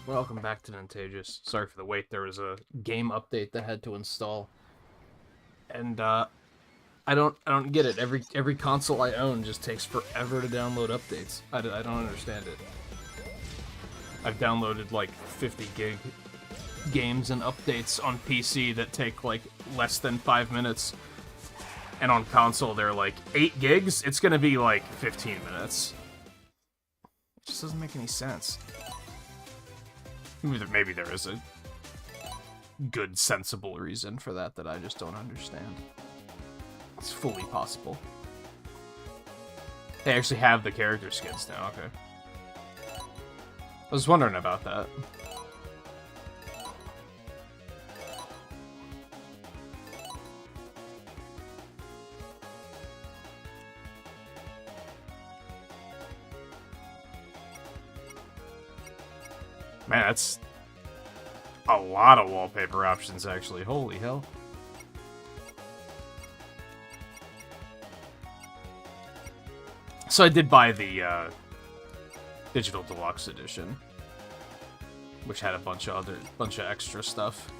Welcome back to Nintagious. Sorry for the wait, there was a game update that had to install. And I don't get it. Every console I own just takes forever to download updates. I don't understand it. I've downloaded like 50 gig games and updates on PC that take like less than 5 minutes. And on console they're like 8 gigs, it's gonna be like 15 minutes. It just doesn't make any sense. Maybe there is a good, sensible reason for that I just don't understand. It's fully possible. They actually have the character skins now, okay. I was wondering about that. Man, that's a lot of wallpaper options, actually. Holy hell. So I did buy the Digital Deluxe Edition, which had a bunch of extra stuff.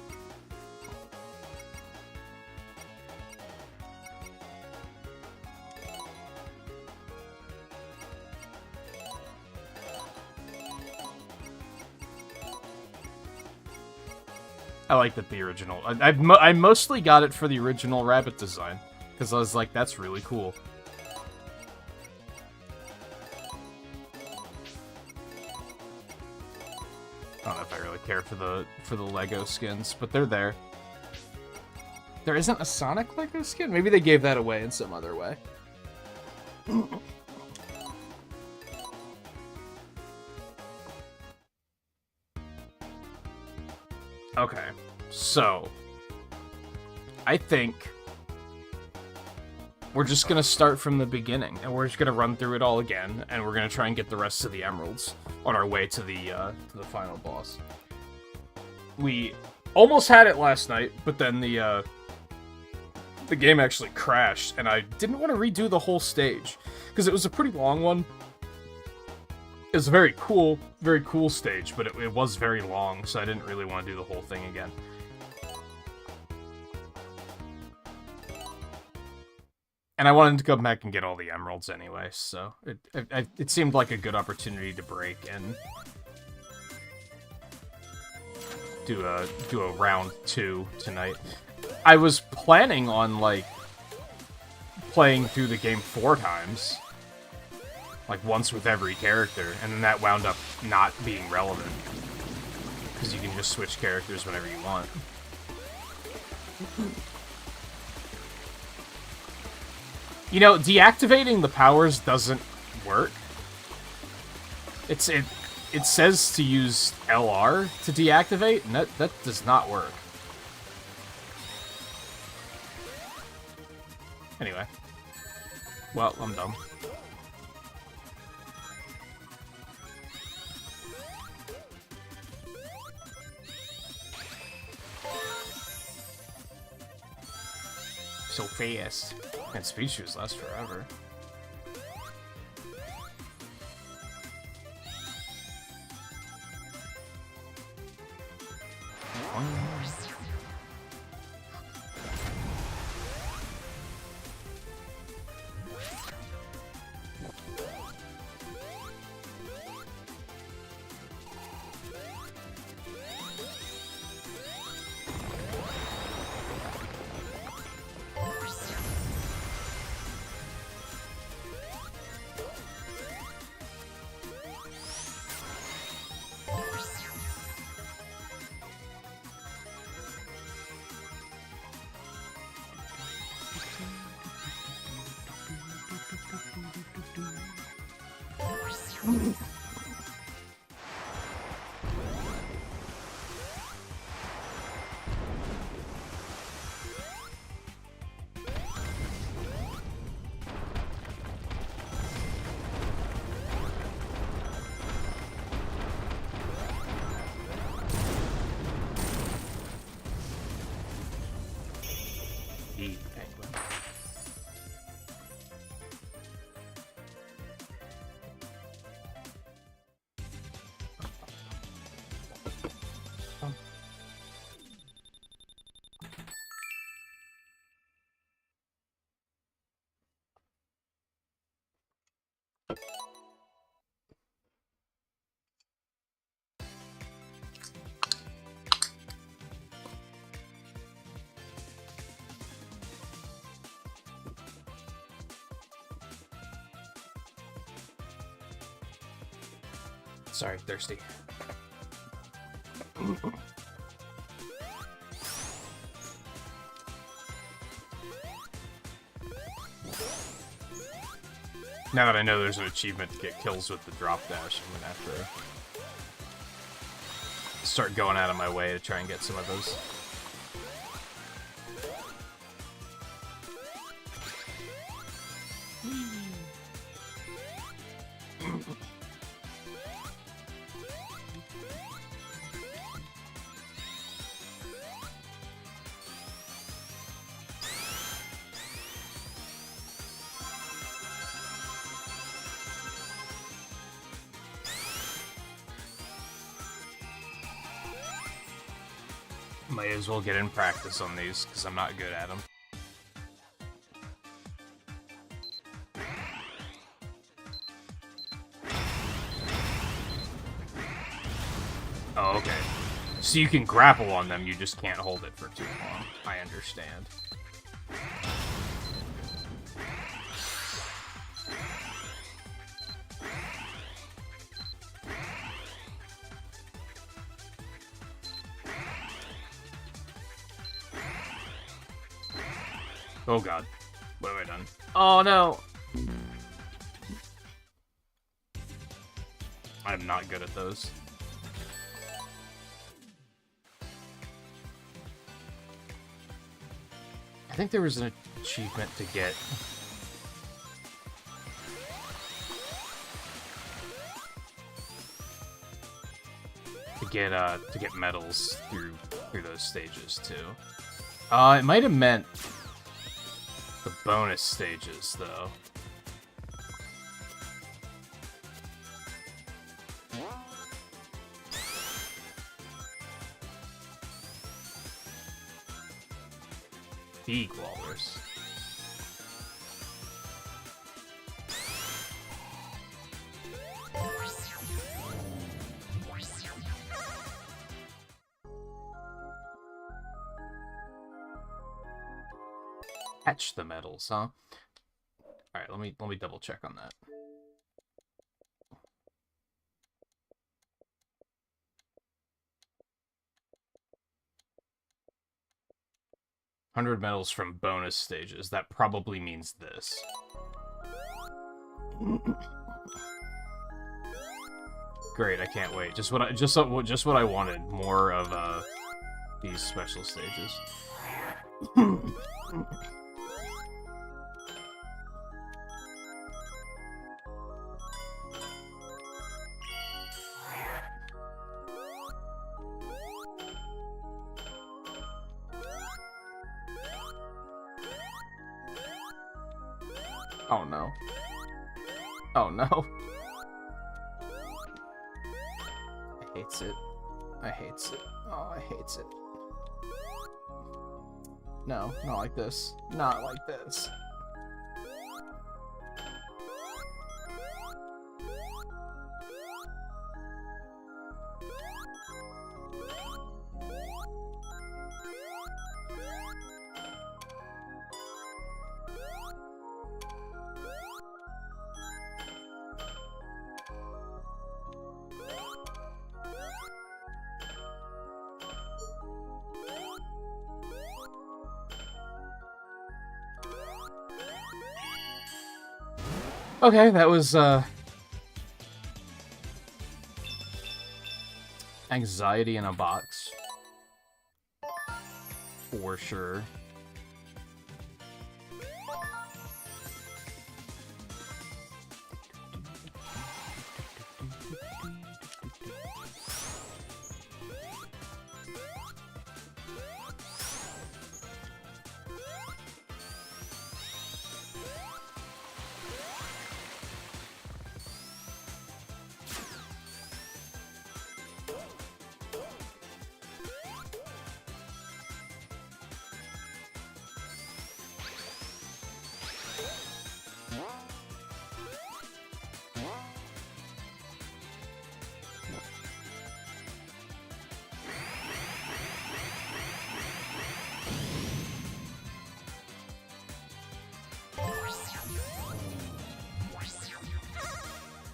I like that the original... I mostly got it for the original rabbit design, because I was like, that's really cool. I don't know if I really care for the Lego skins, but they're there. There isn't a Sonic Lego skin? Maybe they gave that away in some other way. Okay, so I think we're just gonna start from the beginning, and we're just gonna run through it all again, and we're gonna try and get the rest of the emeralds on our way to the final boss. We almost had it last night, but then the game actually crashed, and I didn't want to redo the whole stage because it was a pretty long one. It was a very cool stage, but it was very long, so I didn't really want to do the whole thing again. And I wanted to go back and get all the emeralds anyway, so it seemed like a good opportunity to break and do a round 2 tonight. I was planning on like playing through the game 4 times. Like, once with every character, and then that wound up not being relevant. Because you can just switch characters whenever you want. You know, deactivating the powers doesn't work. It says to use LR to deactivate, and that does not work. Anyway. Well, I'm dumb. So fast. And speed shoes last forever. Sorry, thirsty. Now that I know there's an achievement to get kills with the drop dash, I'm gonna have to start going out of my way to try and get some of those. Might as well get in practice on these, because I'm not good at them. Oh, okay. So you can grapple on them, you just can't hold it for too long. I understand. Oh god. What have I done? Oh no! I'm not good at those. I think there was an achievement to get... to get medals through those stages too. It might have meant the bonus stages, though. Big walrus. Catch the medals, huh? Alright, let me double check on that. $100 medals from bonus stages. That probably means this. Great, I can't wait. Just what I wanted. More of these special stages. Oh no. Oh no. I hates it. I hates it. Oh, I hates it. No, not like this. Not like this. Okay, that was, anxiety in a box. For sure.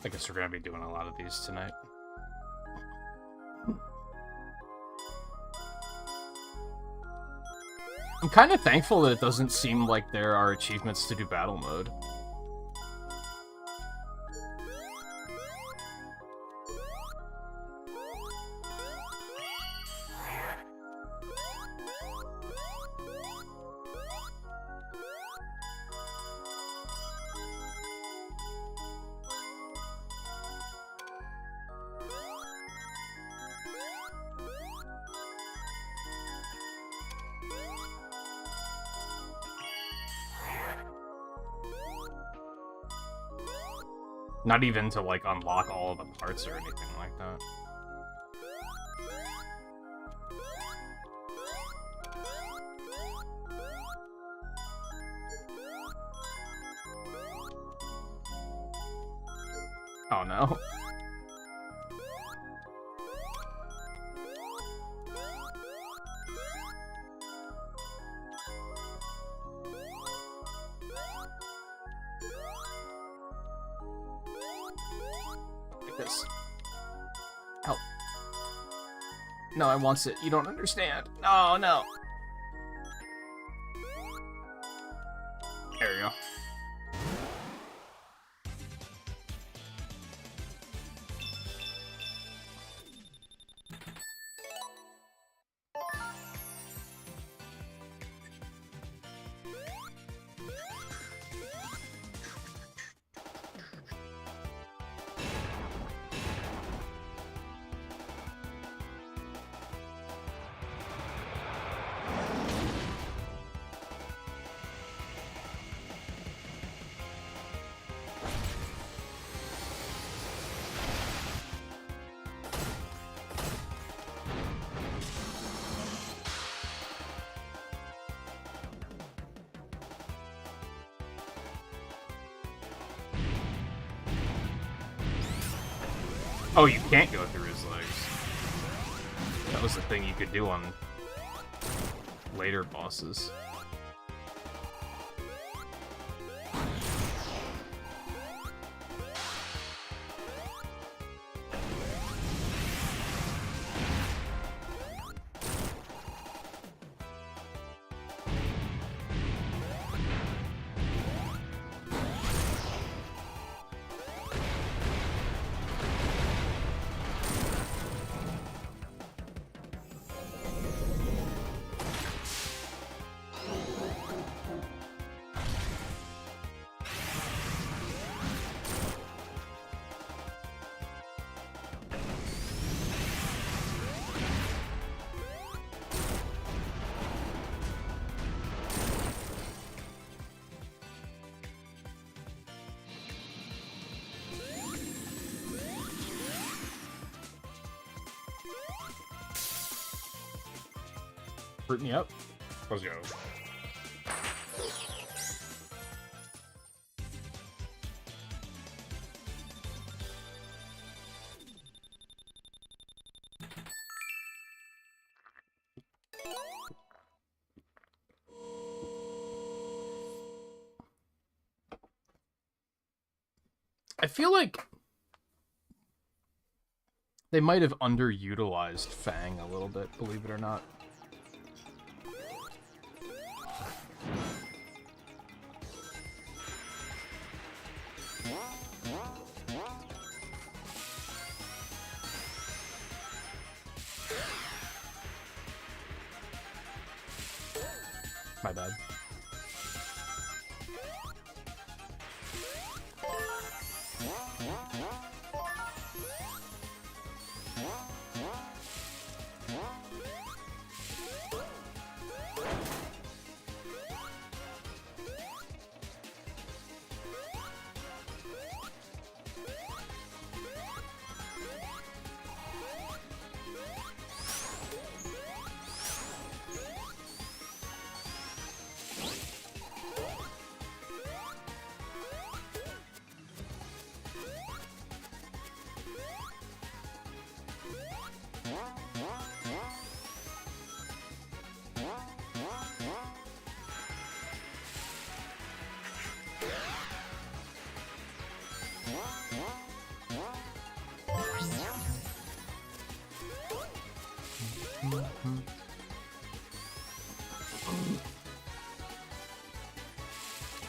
I guess we're gonna be doing a lot of these tonight. I'm kind of thankful that it doesn't seem like there are achievements to do battle mode. Not even to, like, unlock all of the parts or anything like that. Oh no. This. Help. No, I wants it. You don't understand. Oh, no. There you go. Oh, you can't go through his legs. That was the thing you could do on later bosses. Fruit me up. Let's go. I feel like they might have underutilized Fang a little bit, believe it or not. My bad.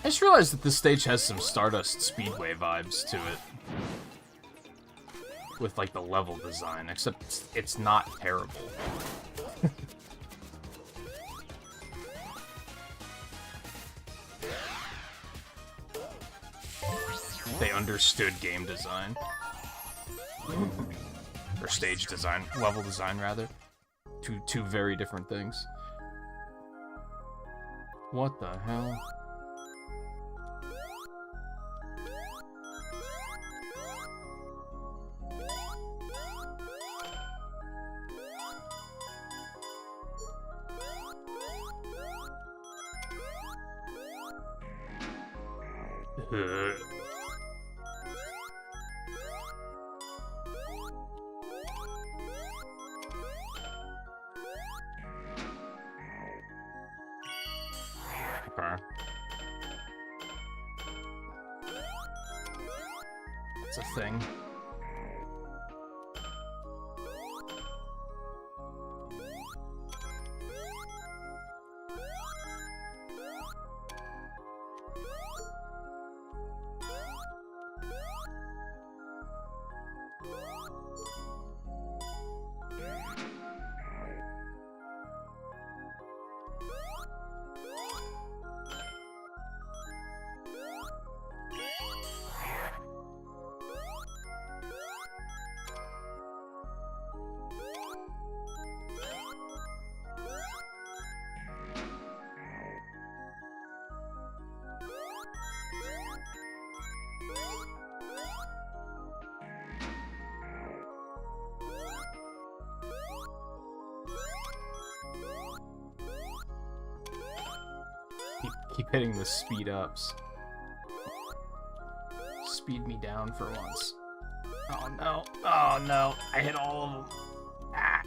I just realized that this stage has some Stardust Speedway vibes to it. With, like, the level design, except it's not terrible. They understood game design. Or stage design. Level design, rather. Two very different things. What the hell? Okay. It's a thing. Keep hitting the speed ups. Speed me down for once. Oh no. Oh no. I hit all of them. Ah.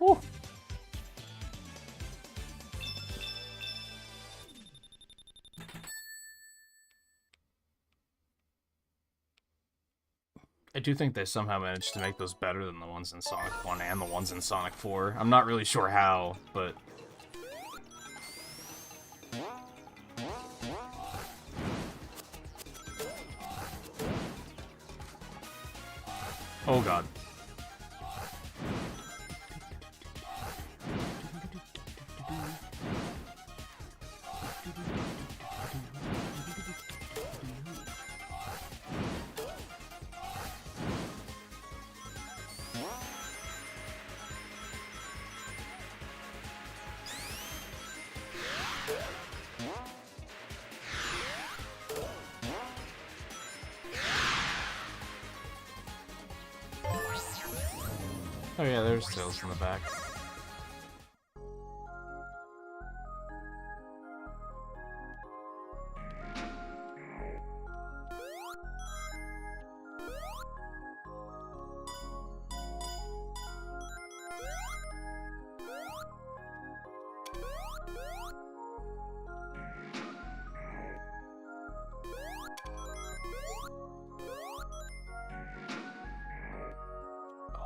Woo. I do think they somehow managed to make those better than the ones in Sonic 1 and the ones in Sonic 4. I'm not really sure how, but... Oh god. Oh yeah, there's Tails in the back.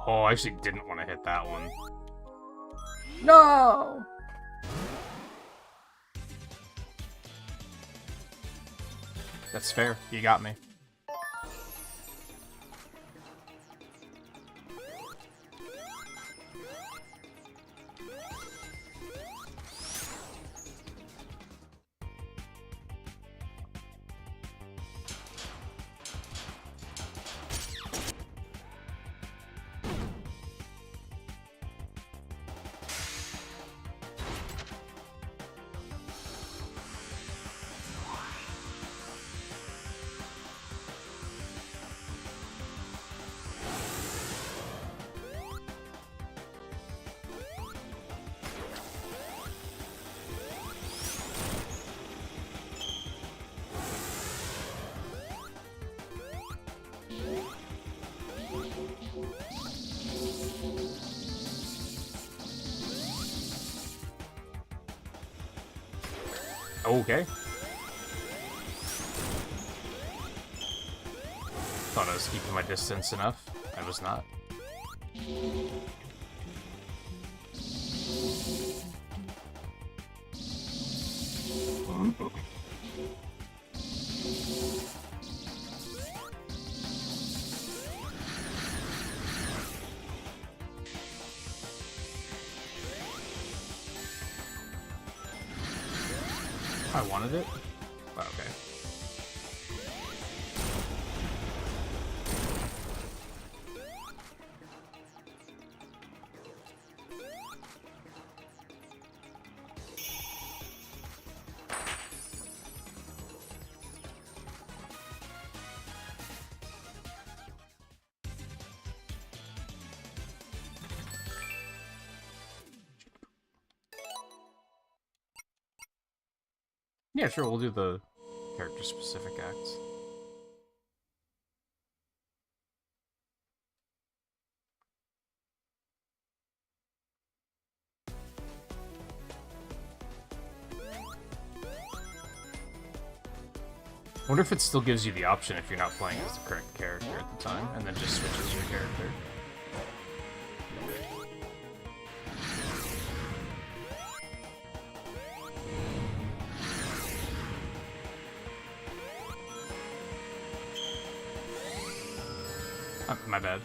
Oh, I actually didn't want to hit that one. No! That's fair. You got me. Okay. Thought I was keeping my distance enough. I was not. I wanted it. Oh, okay. Yeah, sure, we'll do the character-specific acts. I wonder if it still gives you the option if you're not playing as the correct character at the time, and then just switches your character. My bad.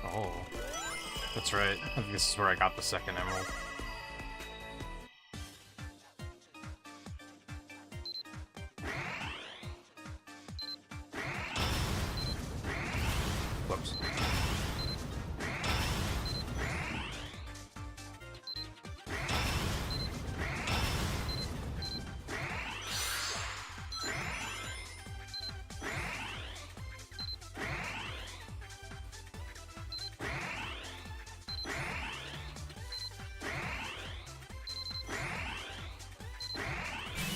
Oh. That's right. I think this is where I got the second emerald. Whoops.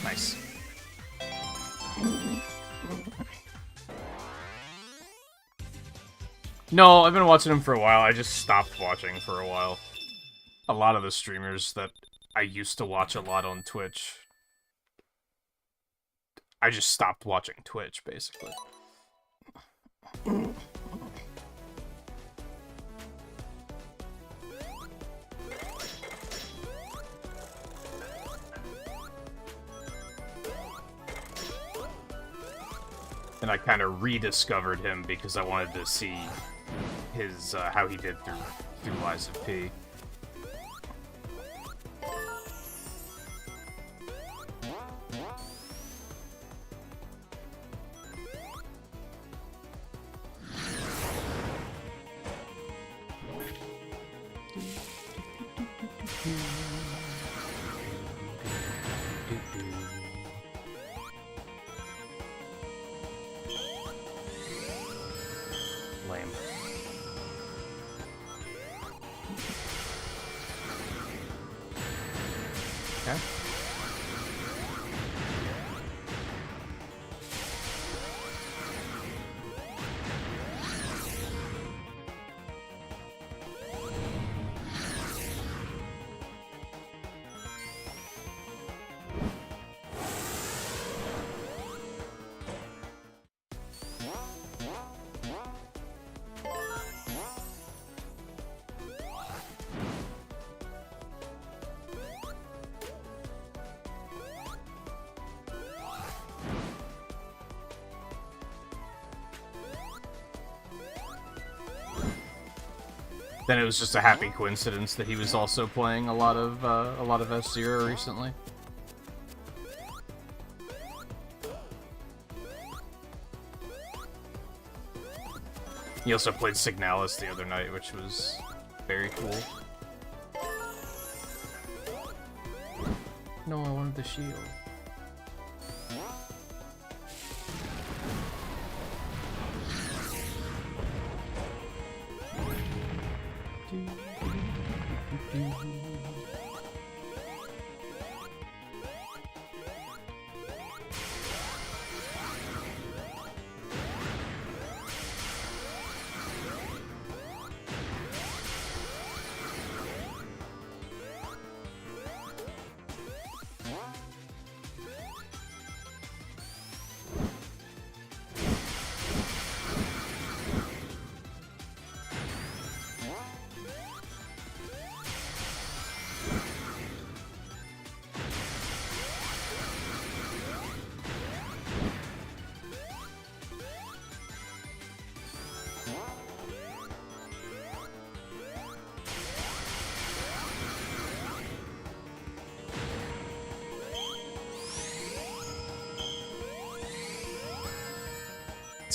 Nice. No, I've been watching him for a while. I just stopped watching for a while. A lot of the streamers that I used to watch a lot on Twitch, I just stopped watching Twitch, basically. And I kind of rediscovered him because I wanted to see his how he did through Lies of P. Lame. Okay. Then it was just a happy coincidence that he was also playing a lot of F-Zero recently. He also played Signalis the other night, which was very cool. No, I wanted the shield.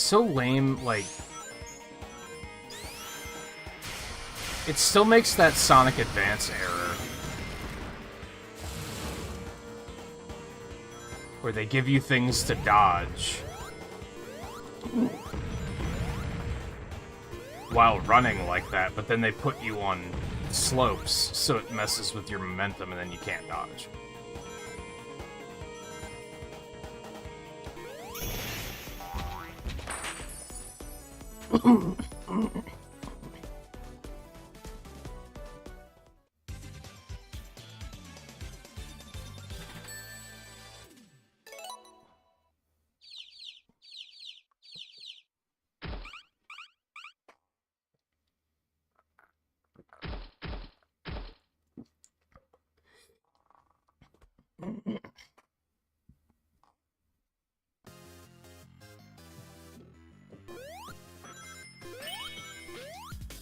It's so lame, like... It still makes that Sonic Advance error. Where they give you things to dodge. While running like that, but then they put you on slopes, so it messes with your momentum and then you can't dodge.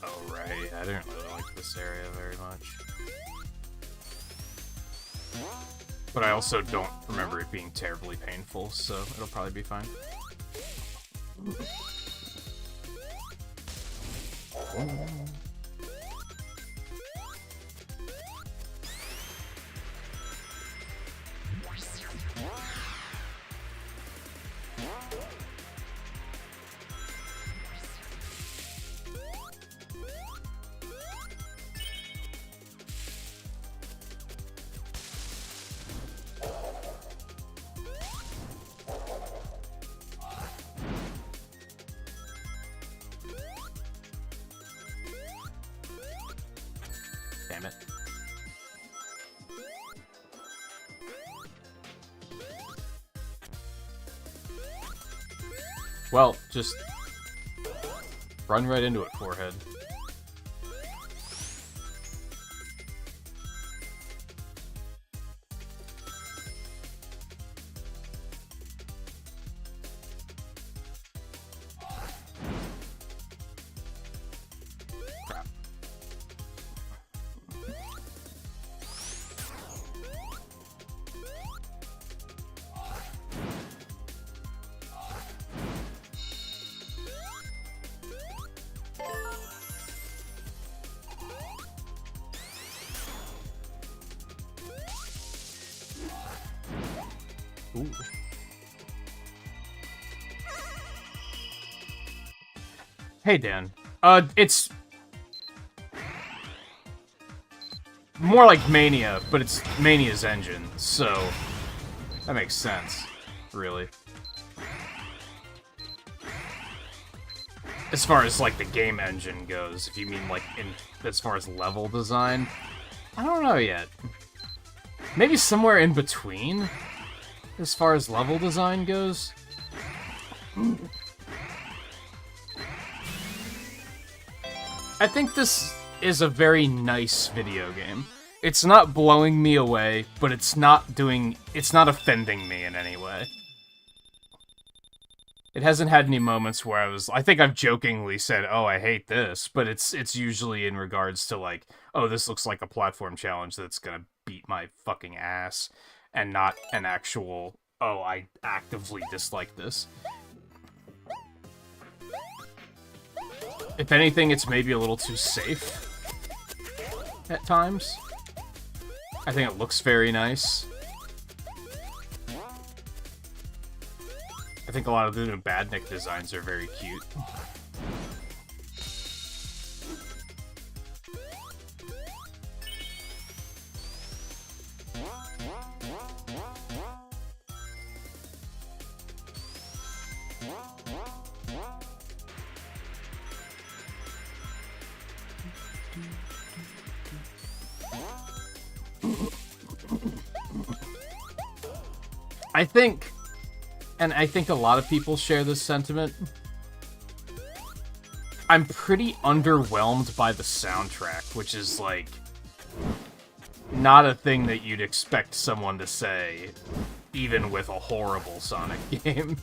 Oh, right. I didn't really like this area very much. But I also don't remember it being terribly painful, so it'll probably be fine. Damn it. Well, just run right into it, forehead. Ooh. Hey, Dan. It's more like Mania, but it's Mania's engine, so that makes sense, really. As far as, like, the game engine goes, if you mean, like, as far as level design, I don't know yet. Maybe somewhere in between, as far as level design goes. I think this is a very nice video game. It's not blowing me away, but it's not offending me in any way. It hasn't had any moments where I think I've jokingly said, oh, I hate this, but it's usually in regards to, like, oh, this looks like a platform challenge that's gonna beat my fucking ass, and not an actual, oh, I actively dislike this. If anything, it's maybe a little too safe at times. I think it looks very nice. I think a lot of the new Badnik designs are very cute. I think a lot of people share this sentiment. I'm pretty underwhelmed by the soundtrack, which is, like, not a thing that you'd expect someone to say, even with a horrible Sonic game.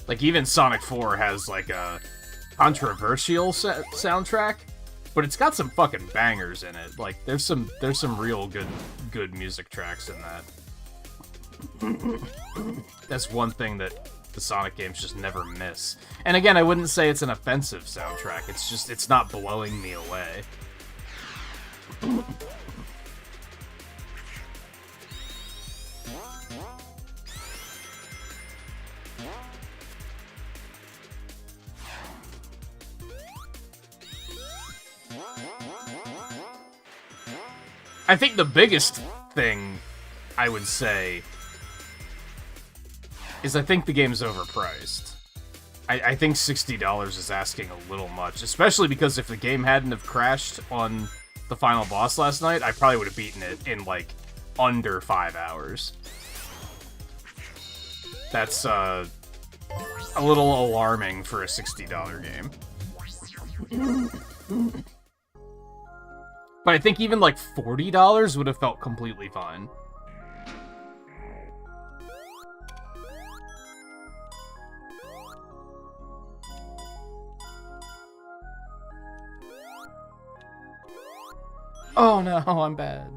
Like, even Sonic 4 has, like, a controversial soundtrack, But it's got some fucking bangers in it. Like, there's some real good music tracks in that. That's one thing that the Sonic games just never miss. And again, I wouldn't say it's an offensive soundtrack. It's just, it's not blowing me away. I think the biggest thing I would say is I think the game's overpriced. I think $60 is asking a little much, especially because if the game hadn't have crashed on the final boss last night, I probably would have beaten it in, like, under 5 hours. That's, a little alarming for a $60 game. But I think even, like, $40 would have felt completely fine. Oh no, I'm bad.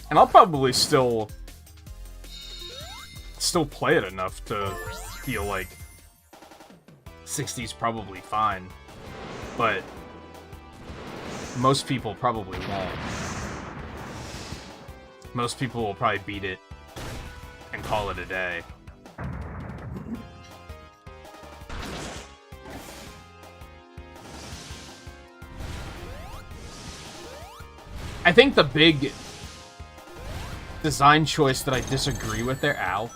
And I'll probably still play it enough to feel like 60's probably fine. But most people probably won't. Most people will probably beat it and call it a day. I think the big design choice that I disagree with there, ow.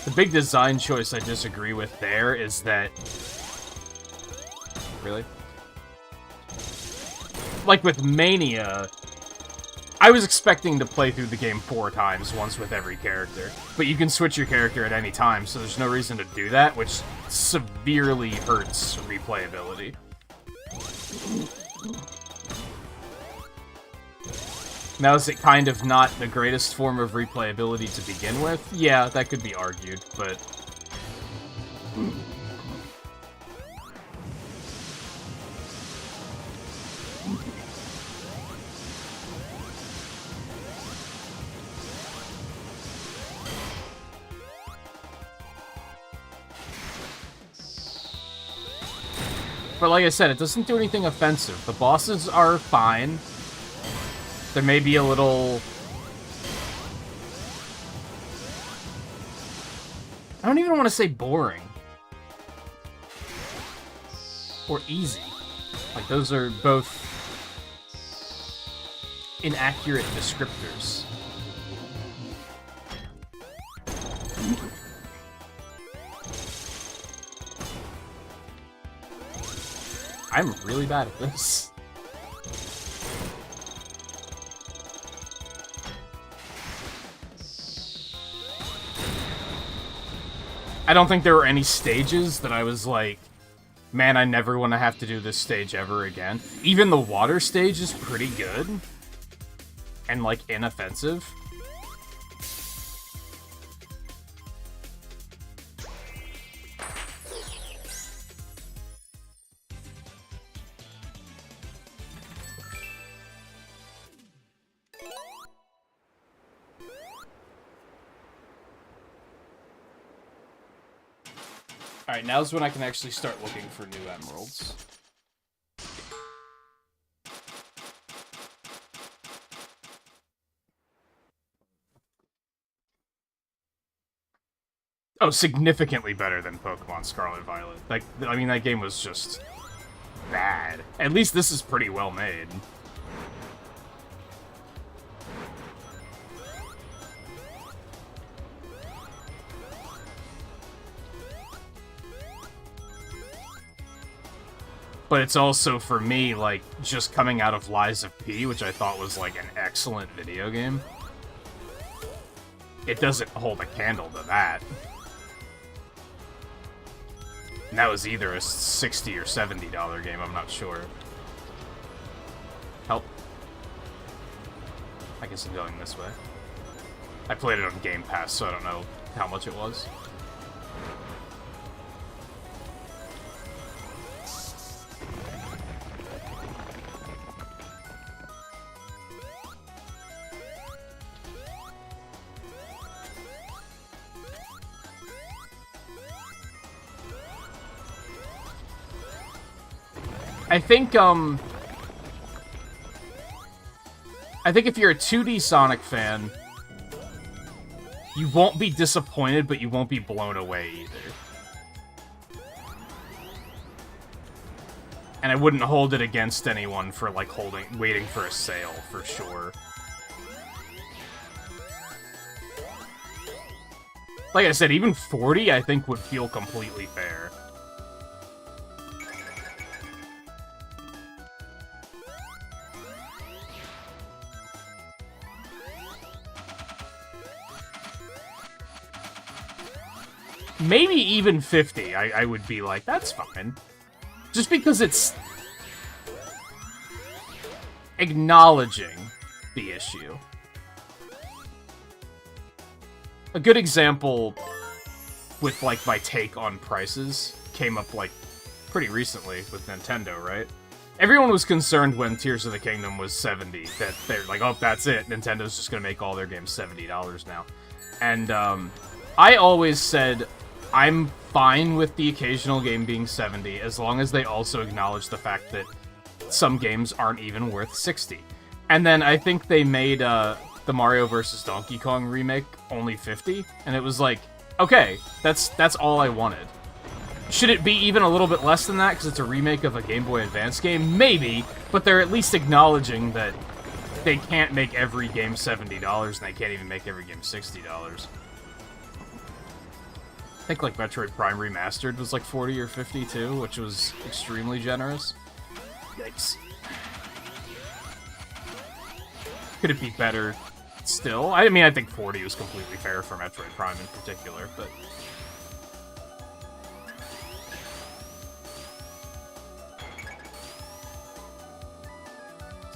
The big design choice I disagree with there is that... Really? Like with Mania, I was expecting to play through the game 4 times, once with every character. But you can switch your character at any time, so there's no reason to do that, which severely hurts replayability. Now, is it kind of not the greatest form of replayability to begin with? Yeah, that could be argued, but... But like I said, it doesn't do anything offensive. The bosses are fine. There may be a little... I don't even want to say boring. Or easy. Like, those are both inaccurate descriptors. I'm really bad at this. I don't think there were any stages that I was like, man, I never want to have to do this stage ever again. Even the water stage is pretty good. And, like, inoffensive. Alright, now's when I can actually start looking for new emeralds. Oh, significantly better than Pokemon Scarlet Violet. Like, I mean, that game was just bad. At least this is pretty well made. But it's also, for me, like, just coming out of Lies of P, which I thought was, like, an excellent video game. it doesn't hold a candle to that. And that was either a $60 or $70 game, I'm not sure. Help. I guess I'm going this way. I played it on Game Pass, so I don't know how much it was. I think if you're a 2D Sonic fan, you won't be disappointed, but you won't be blown away either. And I wouldn't hold it against anyone for, like, waiting for a sale, for sure. Like I said, even 40, I think, would feel completely fair. Maybe even 50, I would be like, that's fine. Just because it's acknowledging the issue. A good example with, like, my take on prices came up, like, pretty recently with Nintendo, right? Everyone was concerned when Tears of the Kingdom was $70, that they're like, oh, that's it, Nintendo's just gonna make all their games $70 now. And, I always said, I'm fine with the occasional game being 70, as long as they also acknowledge the fact that some games aren't even worth 60. And then I think they made the Mario vs. Donkey Kong remake only 50, and it was like, okay, that's all I wanted. Should it be even a little bit less than that because it's a remake of a Game Boy Advance game? Maybe, but they're at least acknowledging that they can't make every game $70, and they can't even make every game $60. I think, like, Metroid Prime Remastered was, like, 40 or 50, too, which was extremely generous. Yikes. Could it be better still? I mean, I think 40 was completely fair for Metroid Prime in particular, but...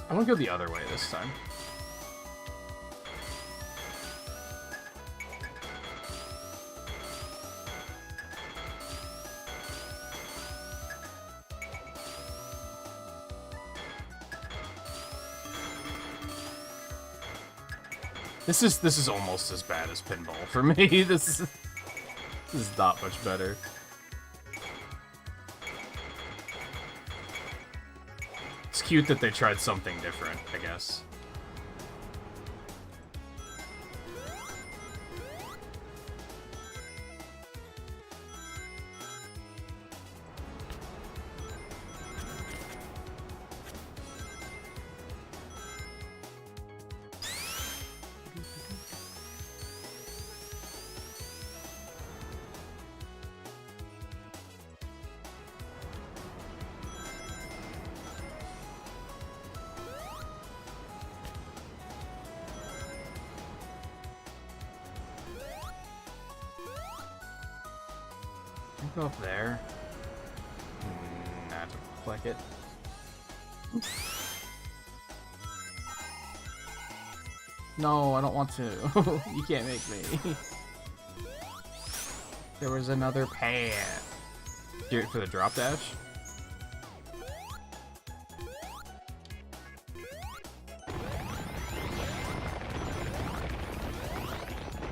I want to go the other way this time. This is almost as bad as pinball for me. This is not much better. It's cute that they tried something different, I guess. Go up there. Nah, it doesn't look like it. No, I don't want to. You can't make me. There was another path. Do it for the drop dash?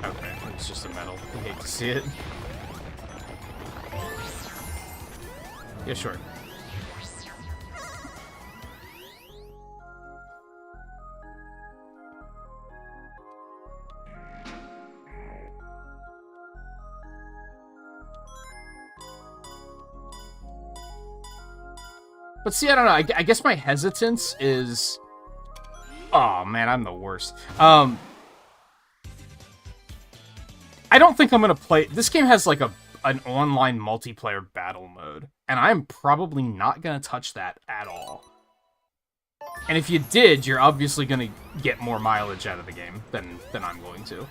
Okay, it's just a metal. I hate to see it. Yeah, sure. But see, I don't know. I guess my hesitance is... Oh, man, I'm the worst. I don't think I'm going to play... This game has, like, an online multiplayer battle mode, and I'm probably not going to touch that at all. And if you did, you're obviously going to get more mileage out of the game than I'm going to.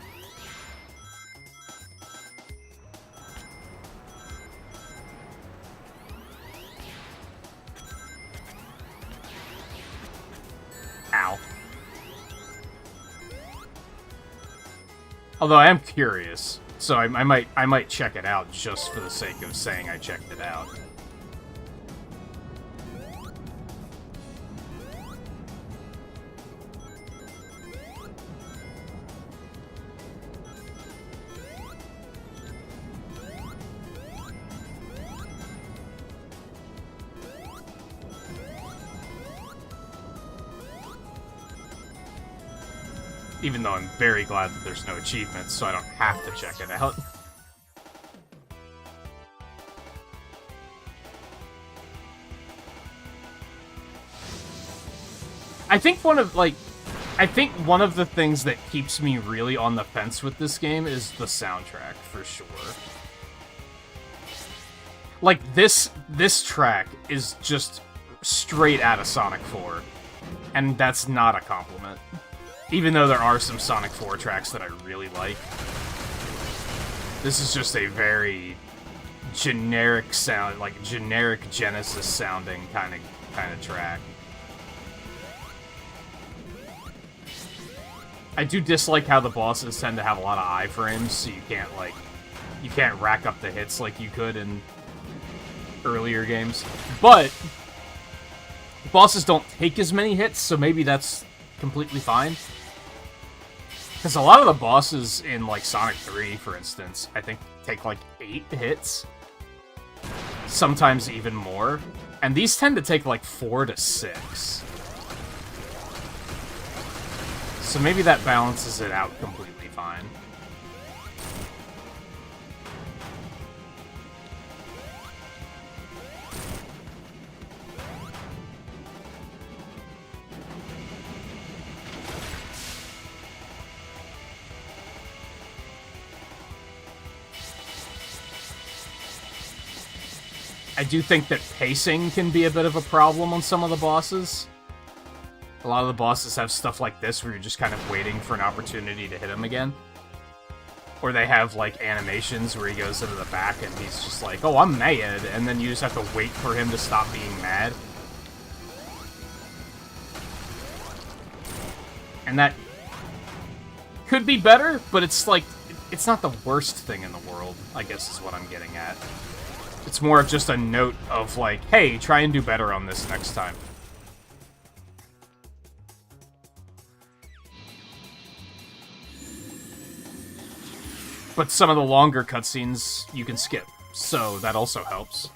Although I am curious, so I might check it out just for the sake of saying I checked it out. Even though I'm very glad that there's no achievements, so I don't have to check it out. I think one of the things that keeps me really on the fence with this game is the soundtrack, for sure. Like, this track is just straight out of Sonic 4, and that's not a compliment. Even though there are some Sonic 4 tracks that I really like, this is just a very generic sound, like generic Genesis sounding kind of track. I do dislike how the bosses tend to have a lot of iframes, so you can't rack up the hits like you could in earlier games. But bosses don't take as many hits, so maybe that's completely fine. Because a lot of the bosses in, like, Sonic 3, for instance, I think take, like, 8 hits. Sometimes even more. And these tend to take, like, 4 to 6. So maybe that balances it out completely fine. I do think that pacing can be a bit of a problem on some of the bosses. A lot of the bosses have stuff like this where you're just kind of waiting for an opportunity to hit him again. Or they have, like, animations where he goes into the back and he's just like, oh, I'm mad, and then you just have to wait for him to stop being mad. And that could be better, but it's, like, it's not the worst thing in the world, I guess is what I'm getting at. It's more of just a note of, like, hey, try and do better on this next time. But some of the longer cutscenes you can skip, so that also helps.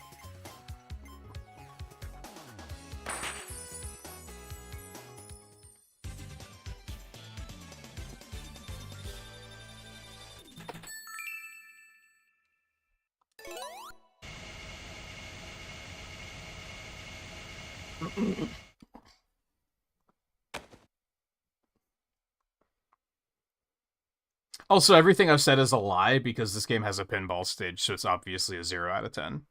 Also, everything I've said is a lie, because this game has a pinball stage, so it's obviously a 0 out of 10.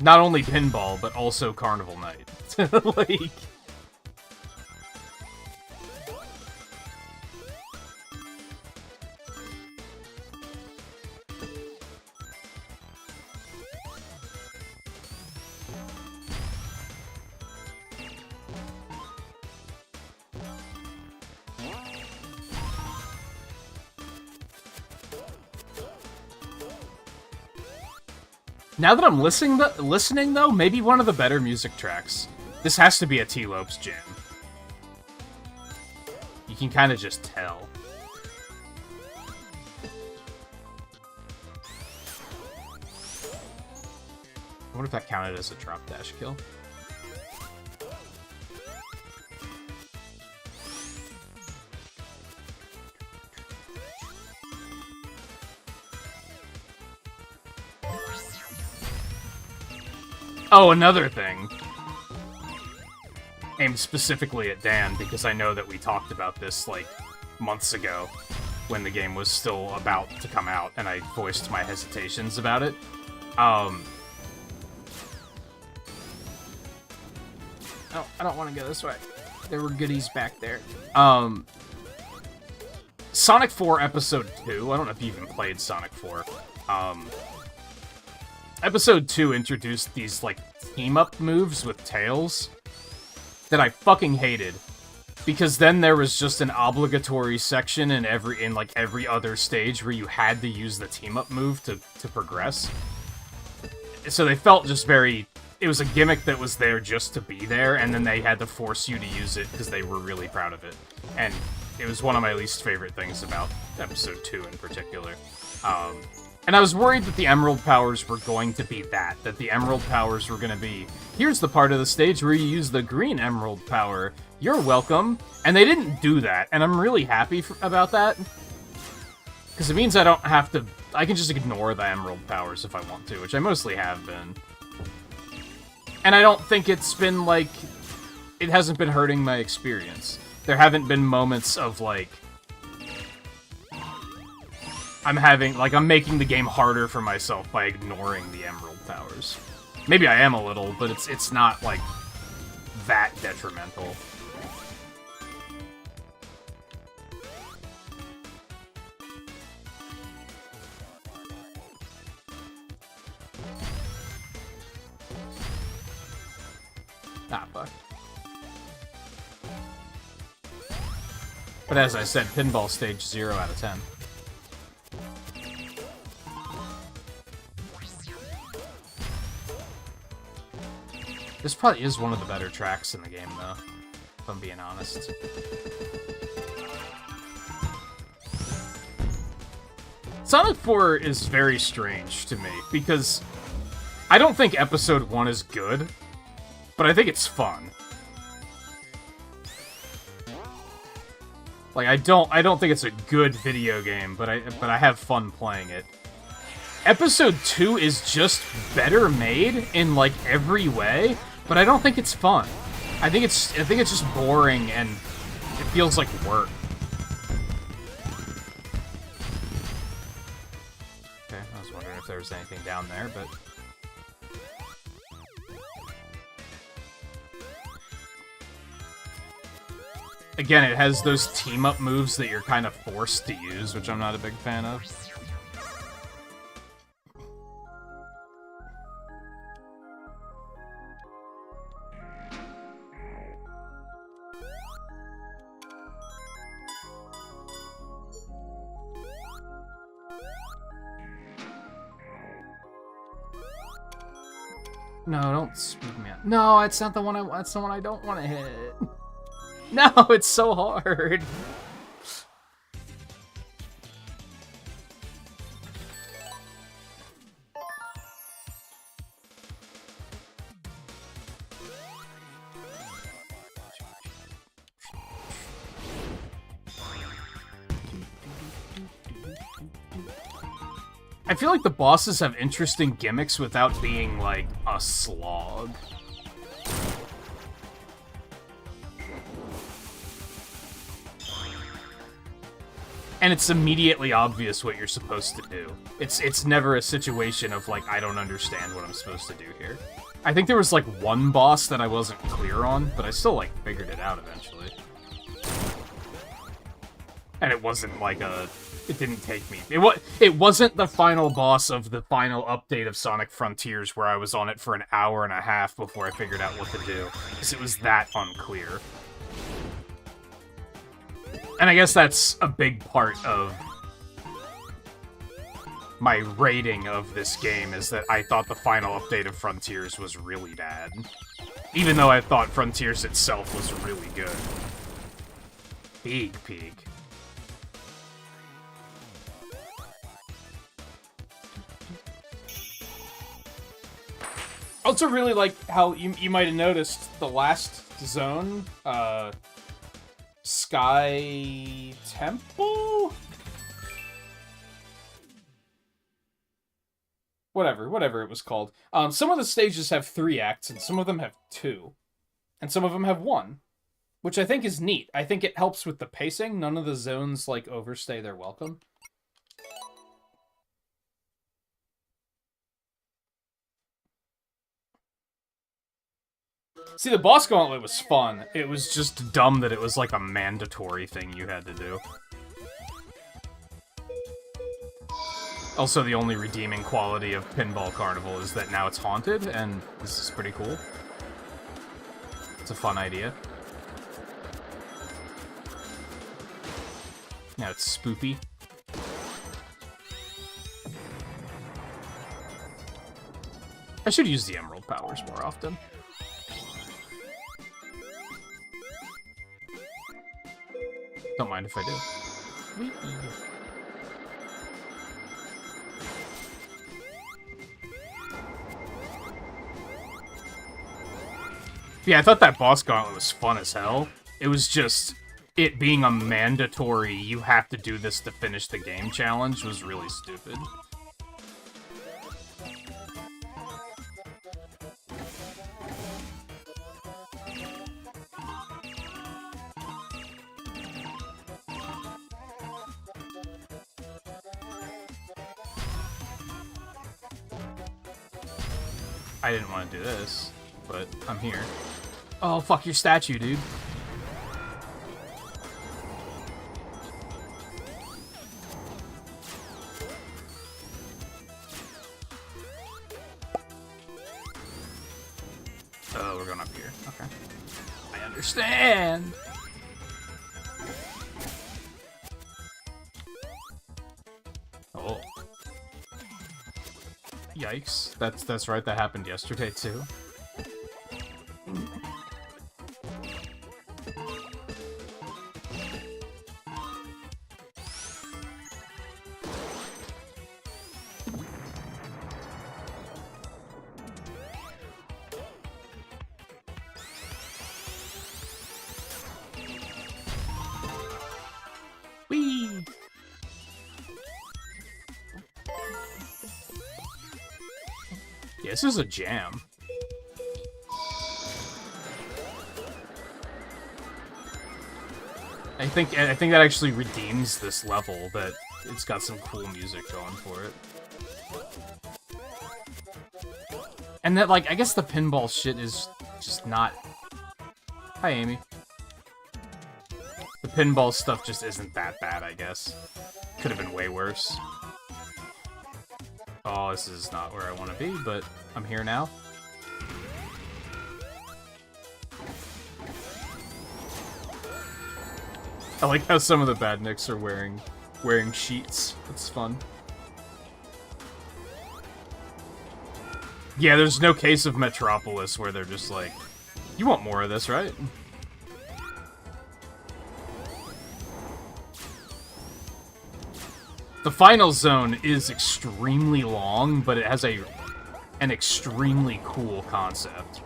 Not only pinball, but also Carnival Night. Like... Now that I'm listening, though, maybe one of the better music tracks. This has to be a T-Lopes jam. You can kind of just tell. I wonder if that counted as a drop dash kill. Oh, another thing. Aimed specifically at Dan, because I know that we talked about this, like, months ago, when the game was still about to come out, and I voiced my hesitations about it. I don't want to go this way. There were goodies back there. Sonic 4 Episode 2, I don't know if you even played Sonic 4, Episode 2 introduced these, like, team-up moves with Tails that I fucking hated. Because then there was just an obligatory section in every other stage where you had to use the team-up move to progress. So they felt just very... It was a gimmick that was there just to be there, and then they had to force you to use it because they were really proud of it. And it was one of my least favorite things about Episode 2 in particular. And I was worried that the Emerald powers were going to be that the Emerald powers were going to be, here's the part of the stage where you use the green Emerald power. You're welcome. And they didn't do that, and I'm really happy about that. Because it means I don't have to... I can just ignore the Emerald powers if I want to, which I mostly have been. And I don't think it's been, like... It hasn't been hurting my experience. There haven't been moments of, like... I'm making the game harder for myself by ignoring the Emerald powers. Maybe I am a little, but it's not, like, that detrimental. Ah, fuck. But as I said, pinball stage 0 out of 10. This probably is one of the better tracks in the game, though, if I'm being honest. Sonic 4 is very strange to me, because I don't think Episode 1 is good, but I think it's fun. Like, I don't think it's a good video game, but I have fun playing it. Episode 2 is just better made in, like, every way, but I don't think it's fun. I think it's just boring, and it feels like work. Okay, I was wondering if there was anything down there, but... Again, it has those team-up moves that you're kind of forced to use, which I'm not a big fan of. No, don't speed me up. No, it's not the one that's the one I don't want to hit. No, it's so hard. I feel like the bosses have interesting gimmicks without being, like, a slog. And it's immediately obvious what you're supposed to do. It's never a situation of, like, I don't understand what I'm supposed to do here. I think there was, like, one boss that I wasn't clear on, but I still, like, figured it out eventually. And it wasn't, like, it didn't take me... It wasn't the final boss of the final update of Sonic Frontiers where I was on it for an hour and a half before I figured out what to do. Because it was that unclear. And I guess that's a big part of my rating of this game, is that I thought the final update of Frontiers was really bad. Even though I thought Frontiers itself was really good. Big pig. I also really like how you might have noticed the last zone, Sky Temple? Whatever it was called. Some of the stages have 3 acts, and some of them have 2. And some of them have 1. Which I think is neat. I think it helps with the pacing. None of the zones, like, overstay their welcome. See, the boss gauntlet was fun. It was just dumb that it was like a mandatory thing you had to do. Also, the only redeeming quality of Pinball Carnival is that now it's haunted, and this is pretty cool. It's a fun idea. Now it's spoopy. I should use the emerald powers more often. Don't mind if I do. Whee! Yeah, I thought that boss gauntlet was fun as hell. It was just, it being a mandatory, you have to do this to finish the game challenge was really stupid. I didn't want to do this, but I'm here. Oh, fuck your statue, dude. Oh, we're going up here. Okay. I understand. Oh. Yikes. That's right, that happened yesterday too. Whee! Yeah, this is a jam. I think that actually redeems this level, that it's got some cool music going for it. And that, like, I guess the pinball shit is just not... Hi, Amy. The pinball stuff just isn't that bad, I guess. Could have been way worse. Oh, this is not where I want to be, but I'm here now. I like how some of the badniks are wearing sheets. It's fun. Yeah, there's no case of Metropolis where they're just like, you want more of this, right? The final zone is extremely long, but it has an extremely cool concept.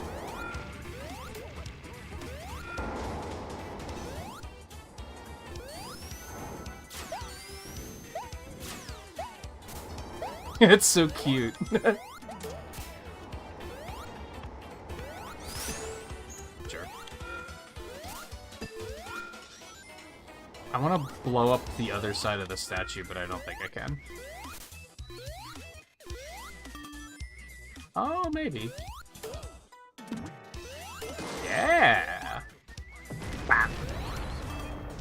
It's so cute. Sure. I want to blow up the other side of the statue, but I don't think I can. Oh, maybe. Yeah! Bam.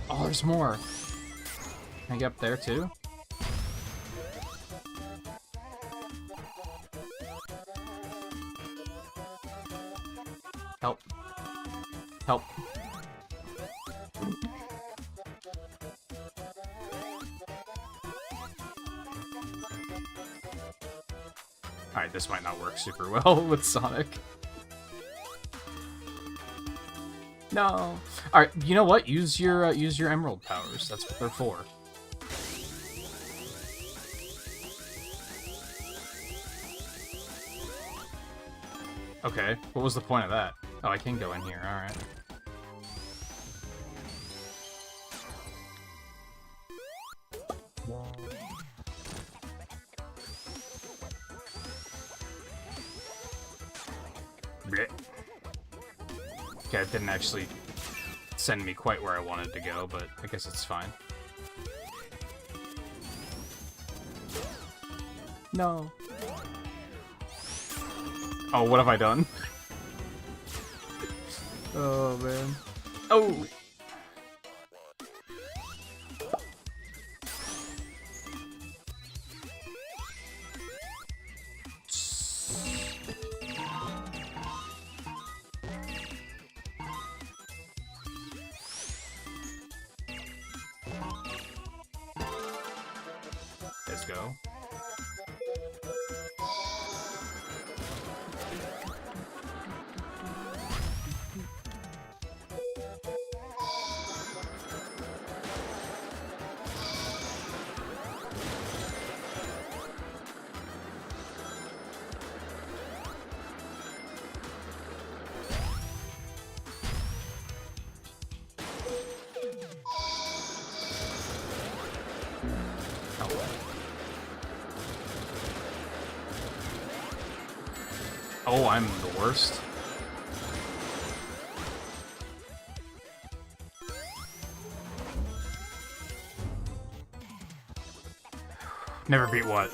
Oh, there's more. Can I get up there, too? Help. Help. Alright, this might not work super well with Sonic. No. Alright, you know what? Use your emerald powers. That's what they're for. Okay, what was the point of that? Oh, I can go in here, alright. Okay, it didn't actually send me quite where I wanted to go, but I guess it's fine. No. Oh, what have I done? Oh, man. Oh! Let's go. Oh, I'm the worst. Never beat what?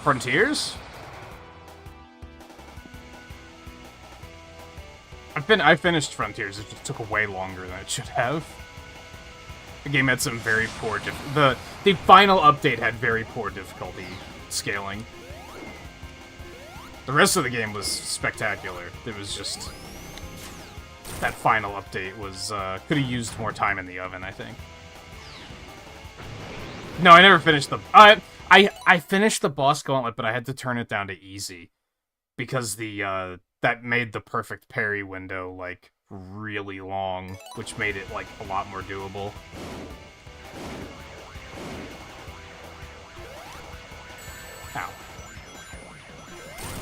Frontiers? I finished Frontiers. It just took way longer than it should have. The game had some very poor the final update had very poor difficulty scaling. The rest of the game was spectacular. It was just that final update was could have used more time in the oven, I think. No, I never finished the I finished the boss gauntlet, but I had to turn it down to easy because the that made the perfect parry window like really long, which made it like a lot more doable. Ow.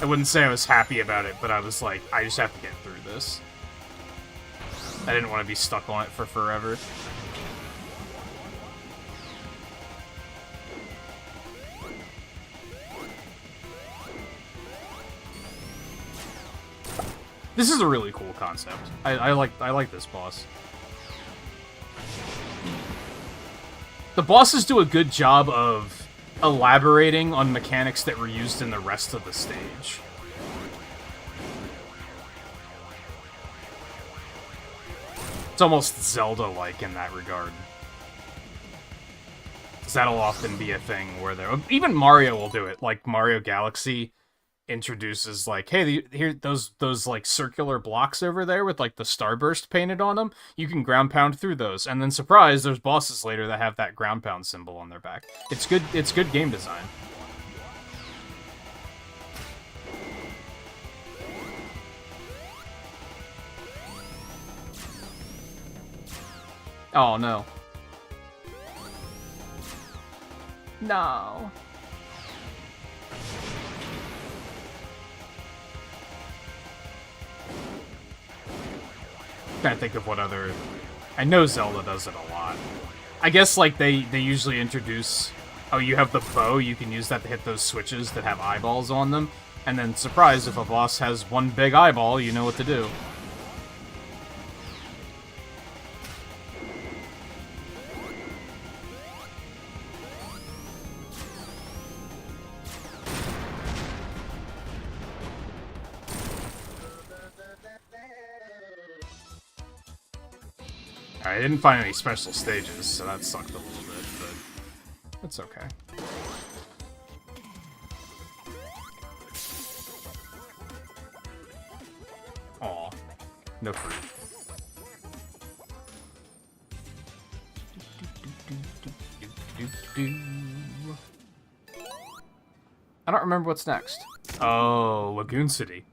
I wouldn't say I was happy about it, but I was like, I just have to get through this. I didn't want to be stuck on it for forever. This is a really cool concept. I like this boss. The bosses do a good job of elaborating on mechanics that were used in the rest of the stage. It's almost Zelda-like in that regard. Because that'll often be a thing where even Mario will do it. Like Mario Galaxy introduces like, hey, here those like circular blocks over there with like the starburst painted on them. You can ground pound through those, and then surprise, there's bosses later that have that ground pound symbol on their back. It's good. It's good game design. Oh no. No. Trying to think of what other... I know Zelda does it a lot. I guess, like, they usually introduce... Oh, you have the bow, you can use that to hit those switches that have eyeballs on them. And then, surprise, if a boss has one big eyeball, you know what to do. I didn't find any special stages, so that sucked a little bit, but it's okay. Aw, no fruit. I don't remember what's next. Oh, Lagoon City.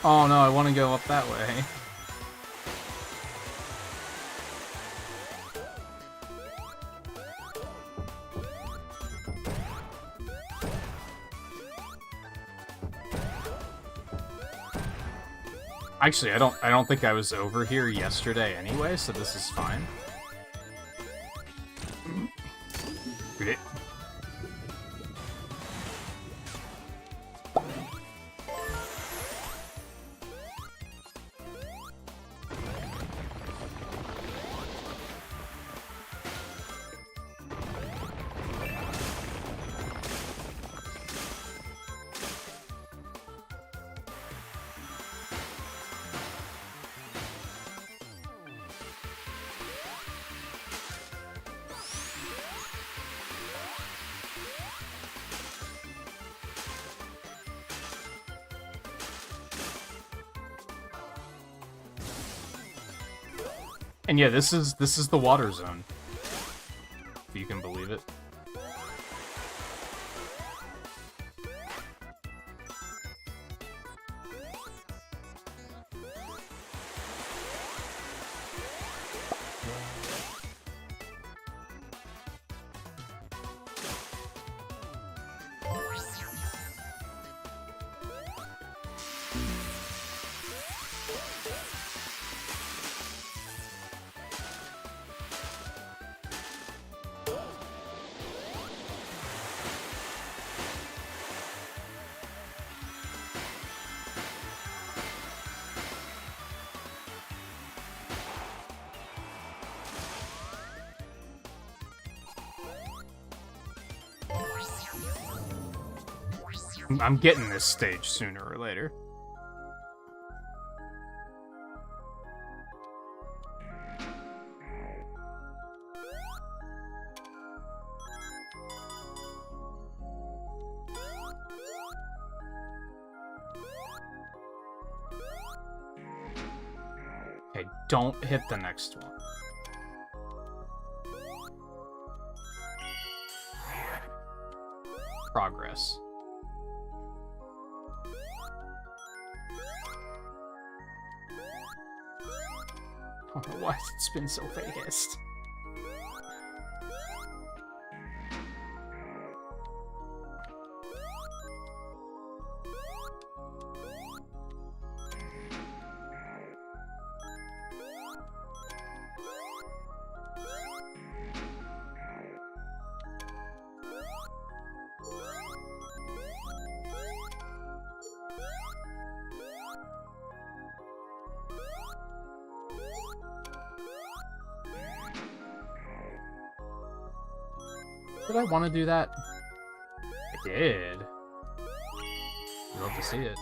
Oh no, I want to go up that way. Actually, I don't think I was over here yesterday anyway, so this is fine. And yeah, this is the water zone. If you can believe it. I'm getting this stage sooner or later. Okay, don't hit the next one. Progress. Oh, why does it spin so fast? Did I want to do that? I did. I'd love to see it.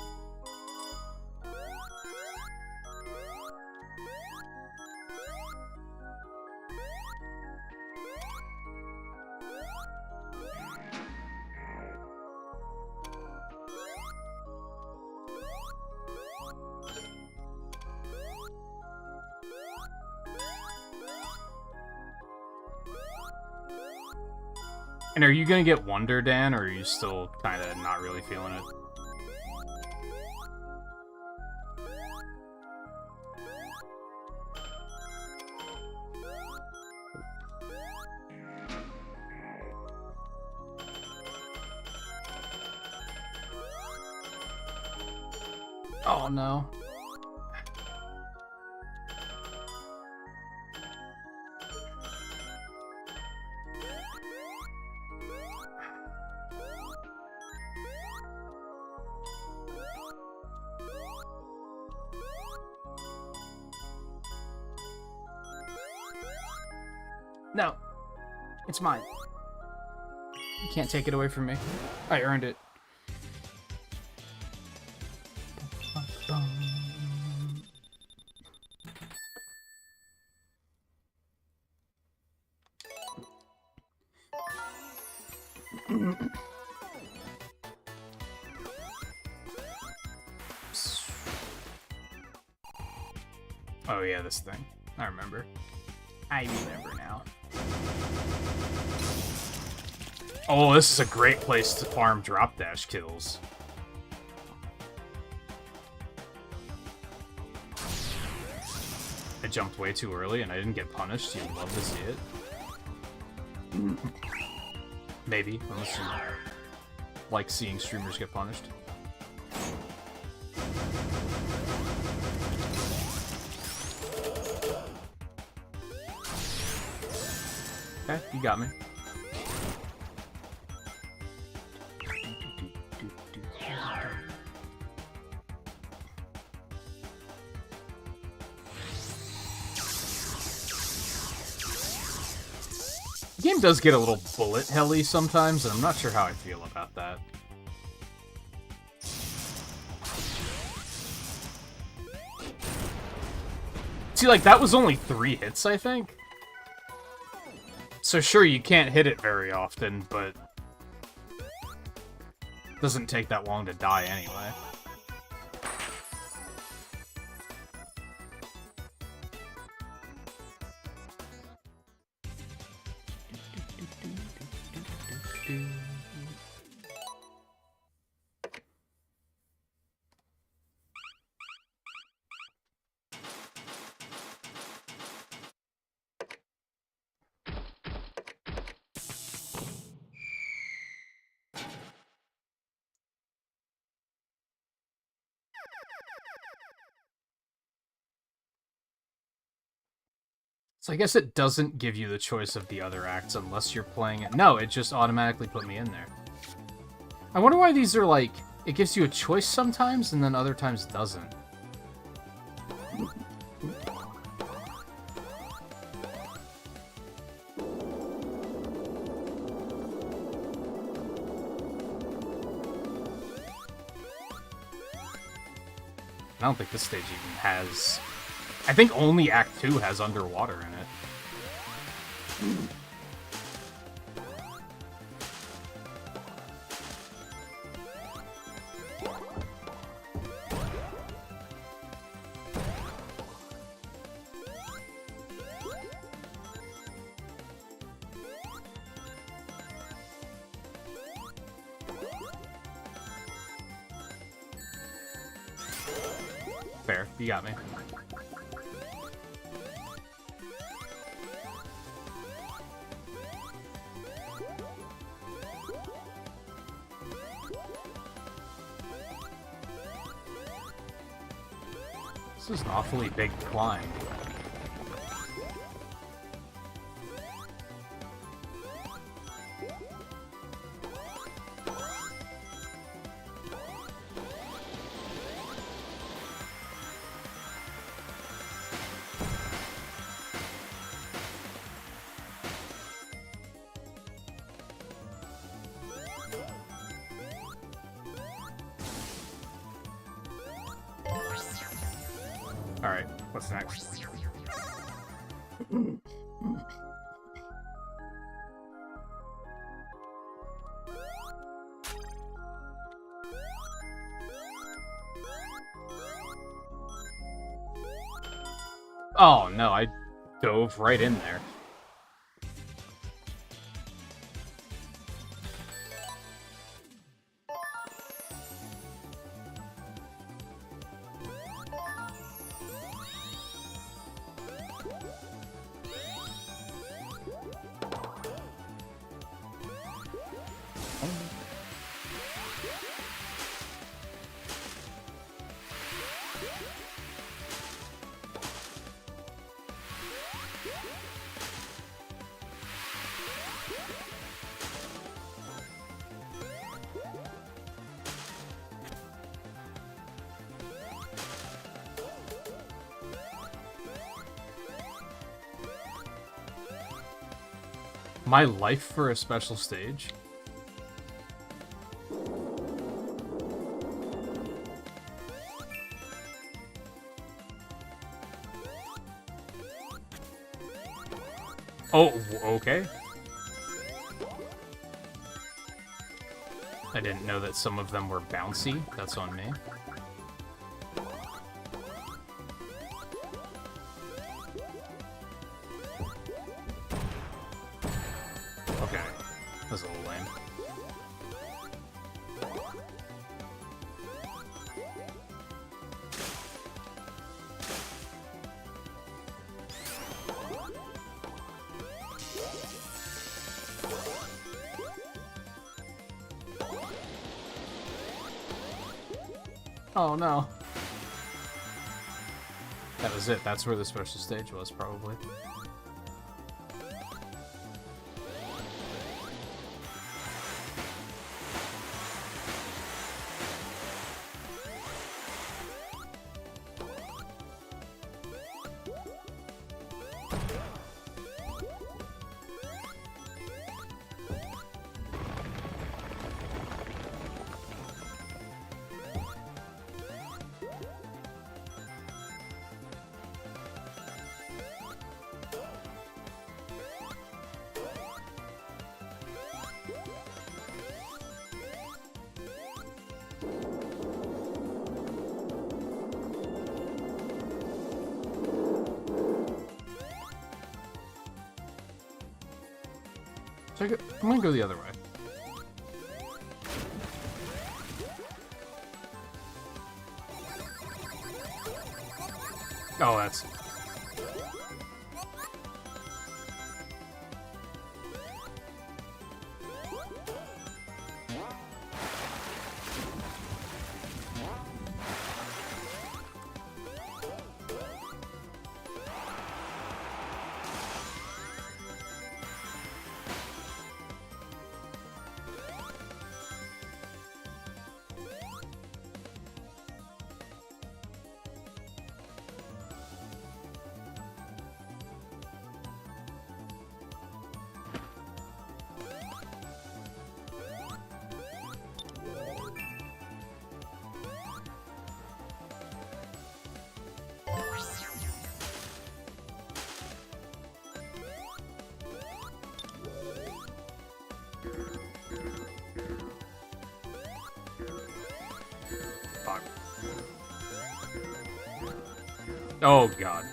And are you gonna get Wonder, Dan, or are you still kind of not really feeling it? Oh no. No. It's mine. You can't take it away from me. I earned it. Oh yeah, this thing. I remember. I remember now. Oh, this is a great place to farm drop dash kills. I jumped way too early and I didn't get punished. You'd love to see it. Maybe, unless you like seeing streamers get punished. Okay, you got me. The game does get a little bullet helly sometimes, and I'm not sure how I feel about that. See, like, that was only 3 hits, I think? So sure, you can't hit it very often, but it doesn't take that long to die anyway. So I guess it doesn't give you the choice of the other acts unless you're playing it. No, it just automatically put me in there. I wonder why these are like, it gives you a choice sometimes and then other times doesn't. I don't think this stage even has... I think only Act 2 has underwater in it. Fair, you got me. This is an awfully big climb. Alright, what's next? Oh no, I dove right in there. My life for a special stage? Oh, okay. I didn't know that some of them were bouncy. That's on me. Okay. That's a little lame. Oh no. That was it. That's where the special stage was, probably. I'm gonna go the other way. Oh, that's... Fuck. Oh, God.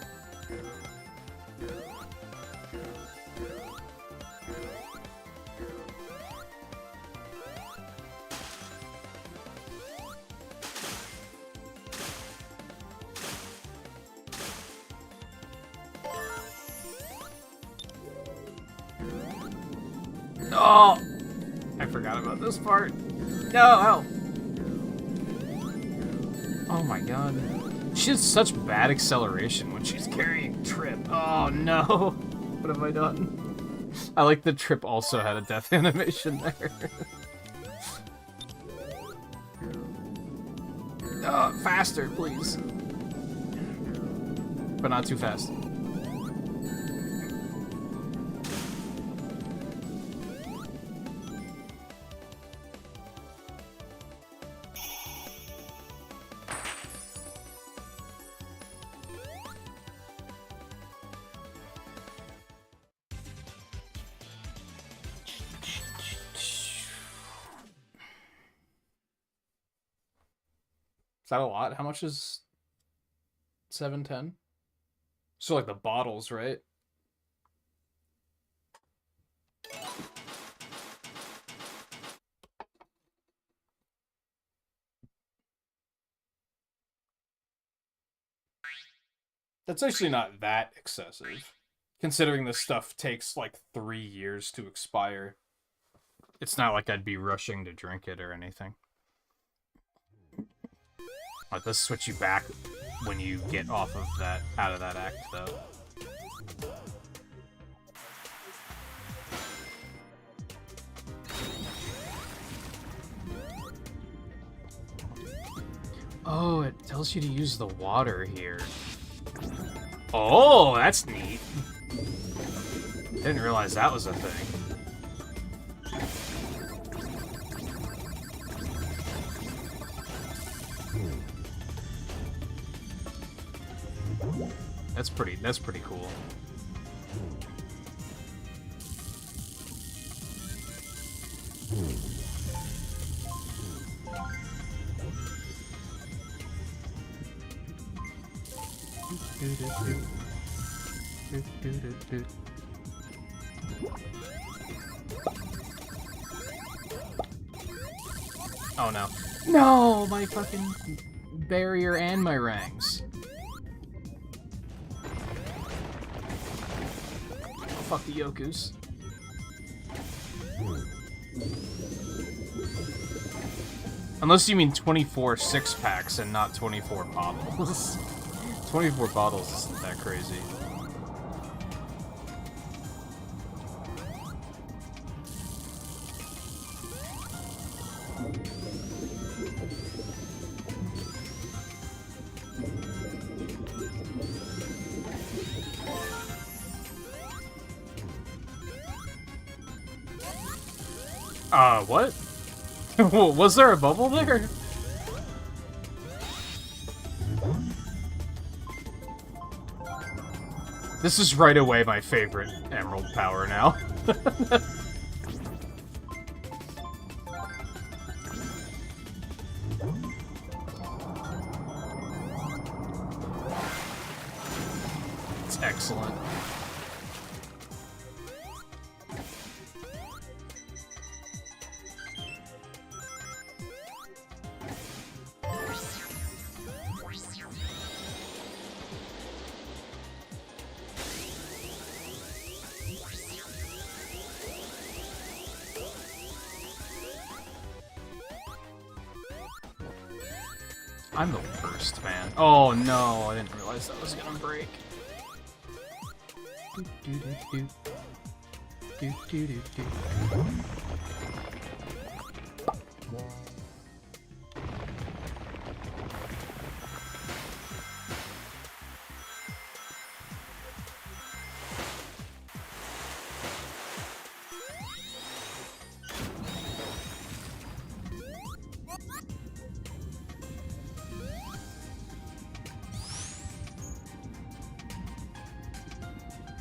Oh! I forgot about this part. No, help! Oh my god. She has such bad acceleration when she's carrying Trip. Oh no! What have I done? I like the Trip also had a death animation there. Faster, please. But not too fast. Is that a lot? How much is 710? So like the bottles, right? That's actually not that excessive, considering this stuff takes like 3 years to expire. It's not like I'd be rushing to drink it or anything. Let this switch you back when you get off of that, out of that act, though. Oh, it tells you to use the water here. Oh, that's neat. Didn't realize that was a thing. That's pretty cool. Oh no. No, my fucking barrier and my rangs. Fuck the Yokus. Unless you mean 24 6-packs and not 24 bottles. 24 bottles isn't that crazy. What? Was there a bubble there? This is right away my favorite Emerald power now. It's excellent. I'm the worst, man. Oh no, I didn't realize that was gonna break.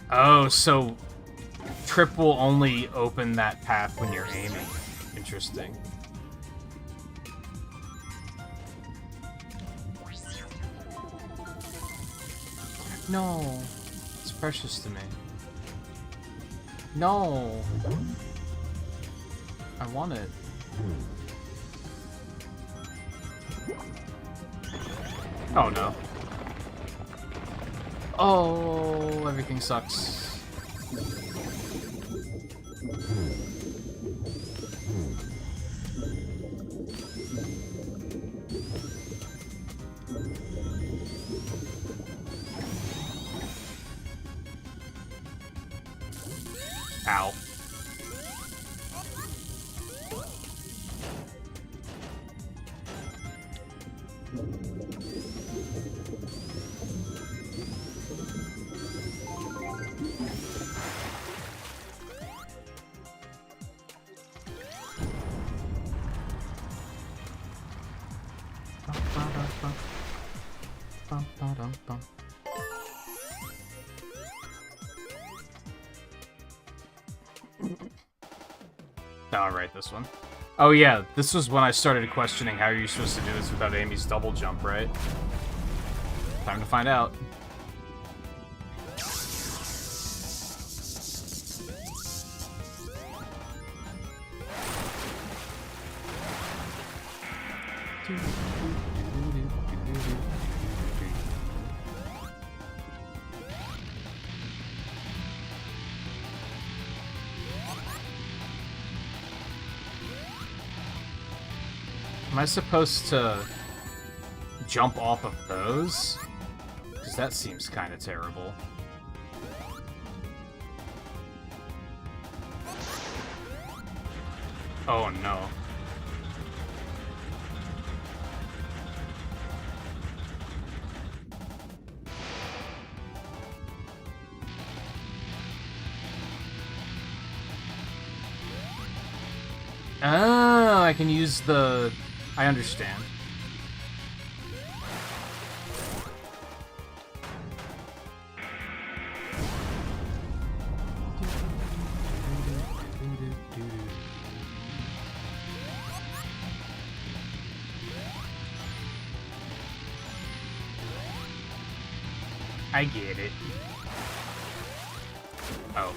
Oh, so trip will only open that path when you're aiming. Interesting. No, it's precious to me. No, I want it. Oh no. Oh, everything sucks. Ow. Oh, right, this one. Oh yeah, this was when I started questioning how you're supposed to do this without Amy's double jump, right? Time to find out. Am I supposed to jump off of those? Because that seems kind of terrible. Oh no. Oh, I can use the... I understand. I get it. Oh.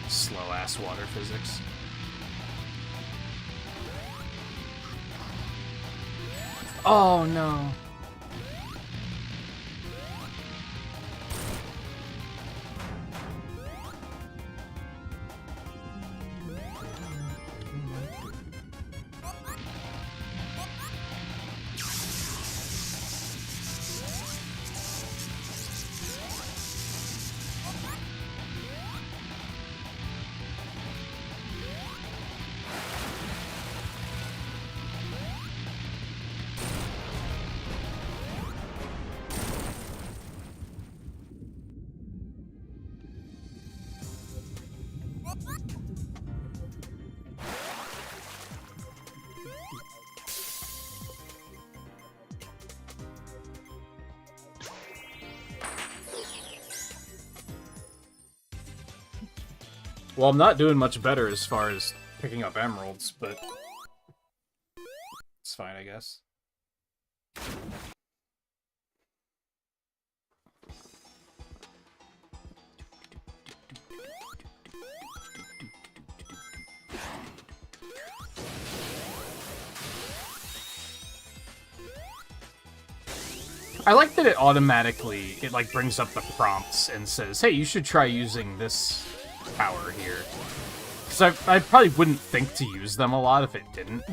Slow-ass water physics. Oh, no. Well, I'm not doing much better as far as picking up emeralds, but it's fine, I guess. I like that it automatically, like, brings up the prompts and says, hey, you should try using this power here. Because I probably wouldn't think to use them a lot if it didn't.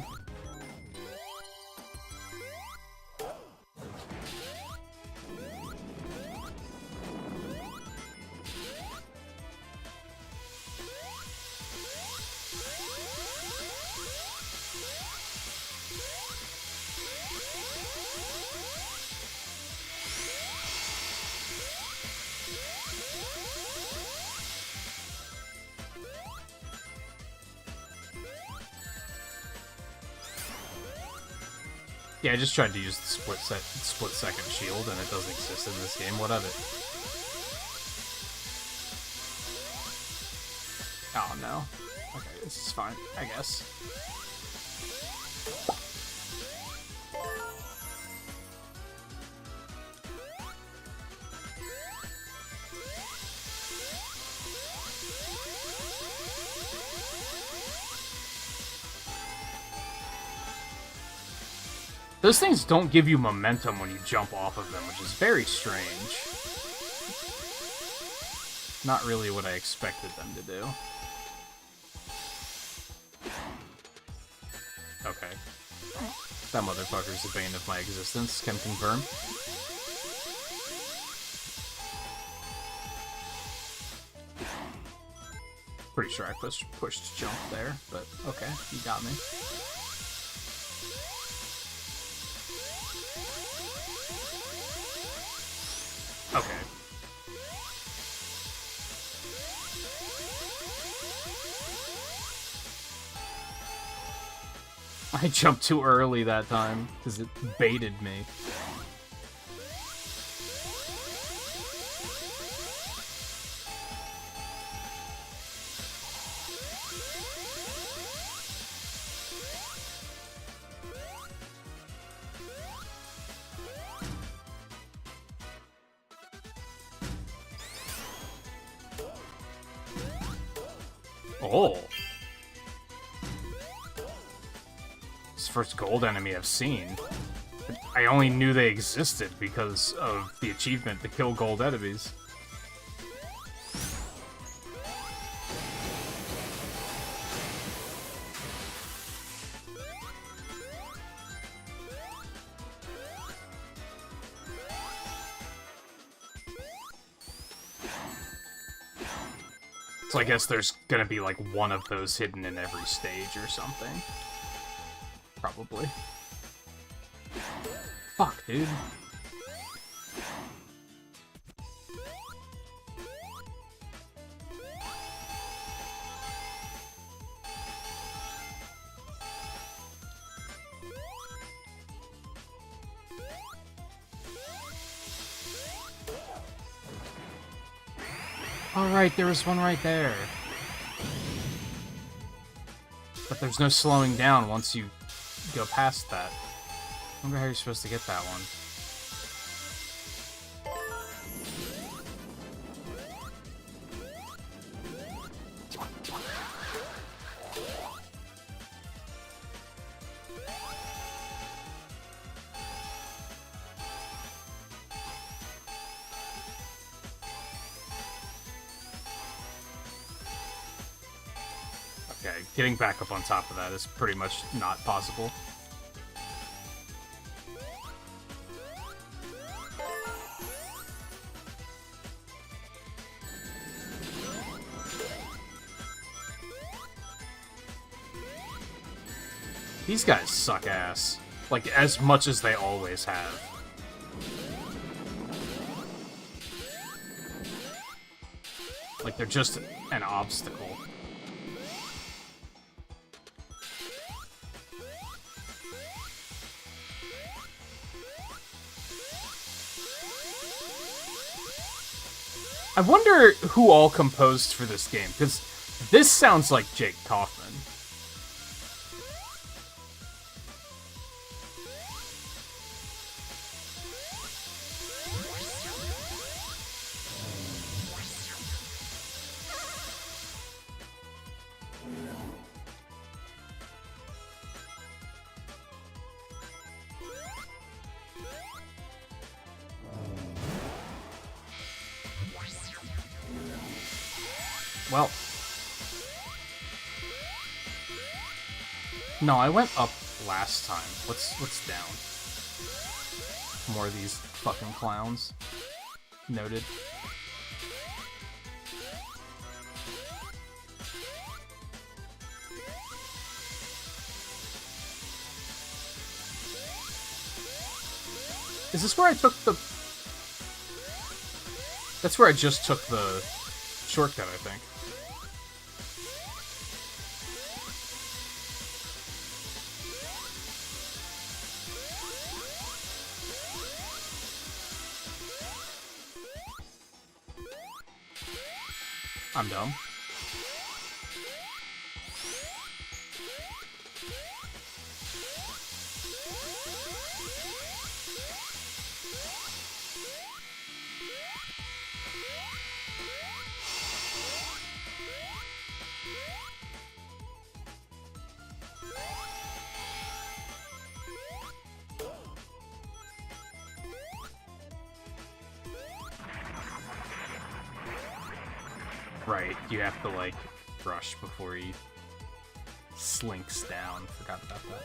Yeah, I just tried to use the split second shield, and it doesn't exist in this game. What of it? Oh no. Okay, this is fine, I guess. Those things don't give you momentum when you jump off of them, which is very strange. Not really what I expected them to do. Okay. That motherfucker's the bane of my existence, can confirm. Pretty sure I pushed jump there, but okay, you got me. Okay. I jumped too early that time, because it baited me. Oh. It's the first gold enemy I've seen. I only knew they existed because of the achievement to kill gold enemies. So I guess there's gonna be like one of those hidden in every stage or something. Probably. Fuck, dude. Alright, there was one right there. But there's no slowing down once you go past that. I wonder how you're supposed to get that one. Okay, getting back up on top of that is pretty much not possible. These guys suck ass. Like, as much as they always have. Like, they're just an obstacle. I wonder who all composed for this game, because This sounds like Jake Kaufman. Well, no, I went up last time. What's down? More of these fucking clowns. Noted. Is this where I took the... That's where I just took the shortcut, I think. I'm dumb. Right, you have to, like, rush before he slinks down. Forgot about that.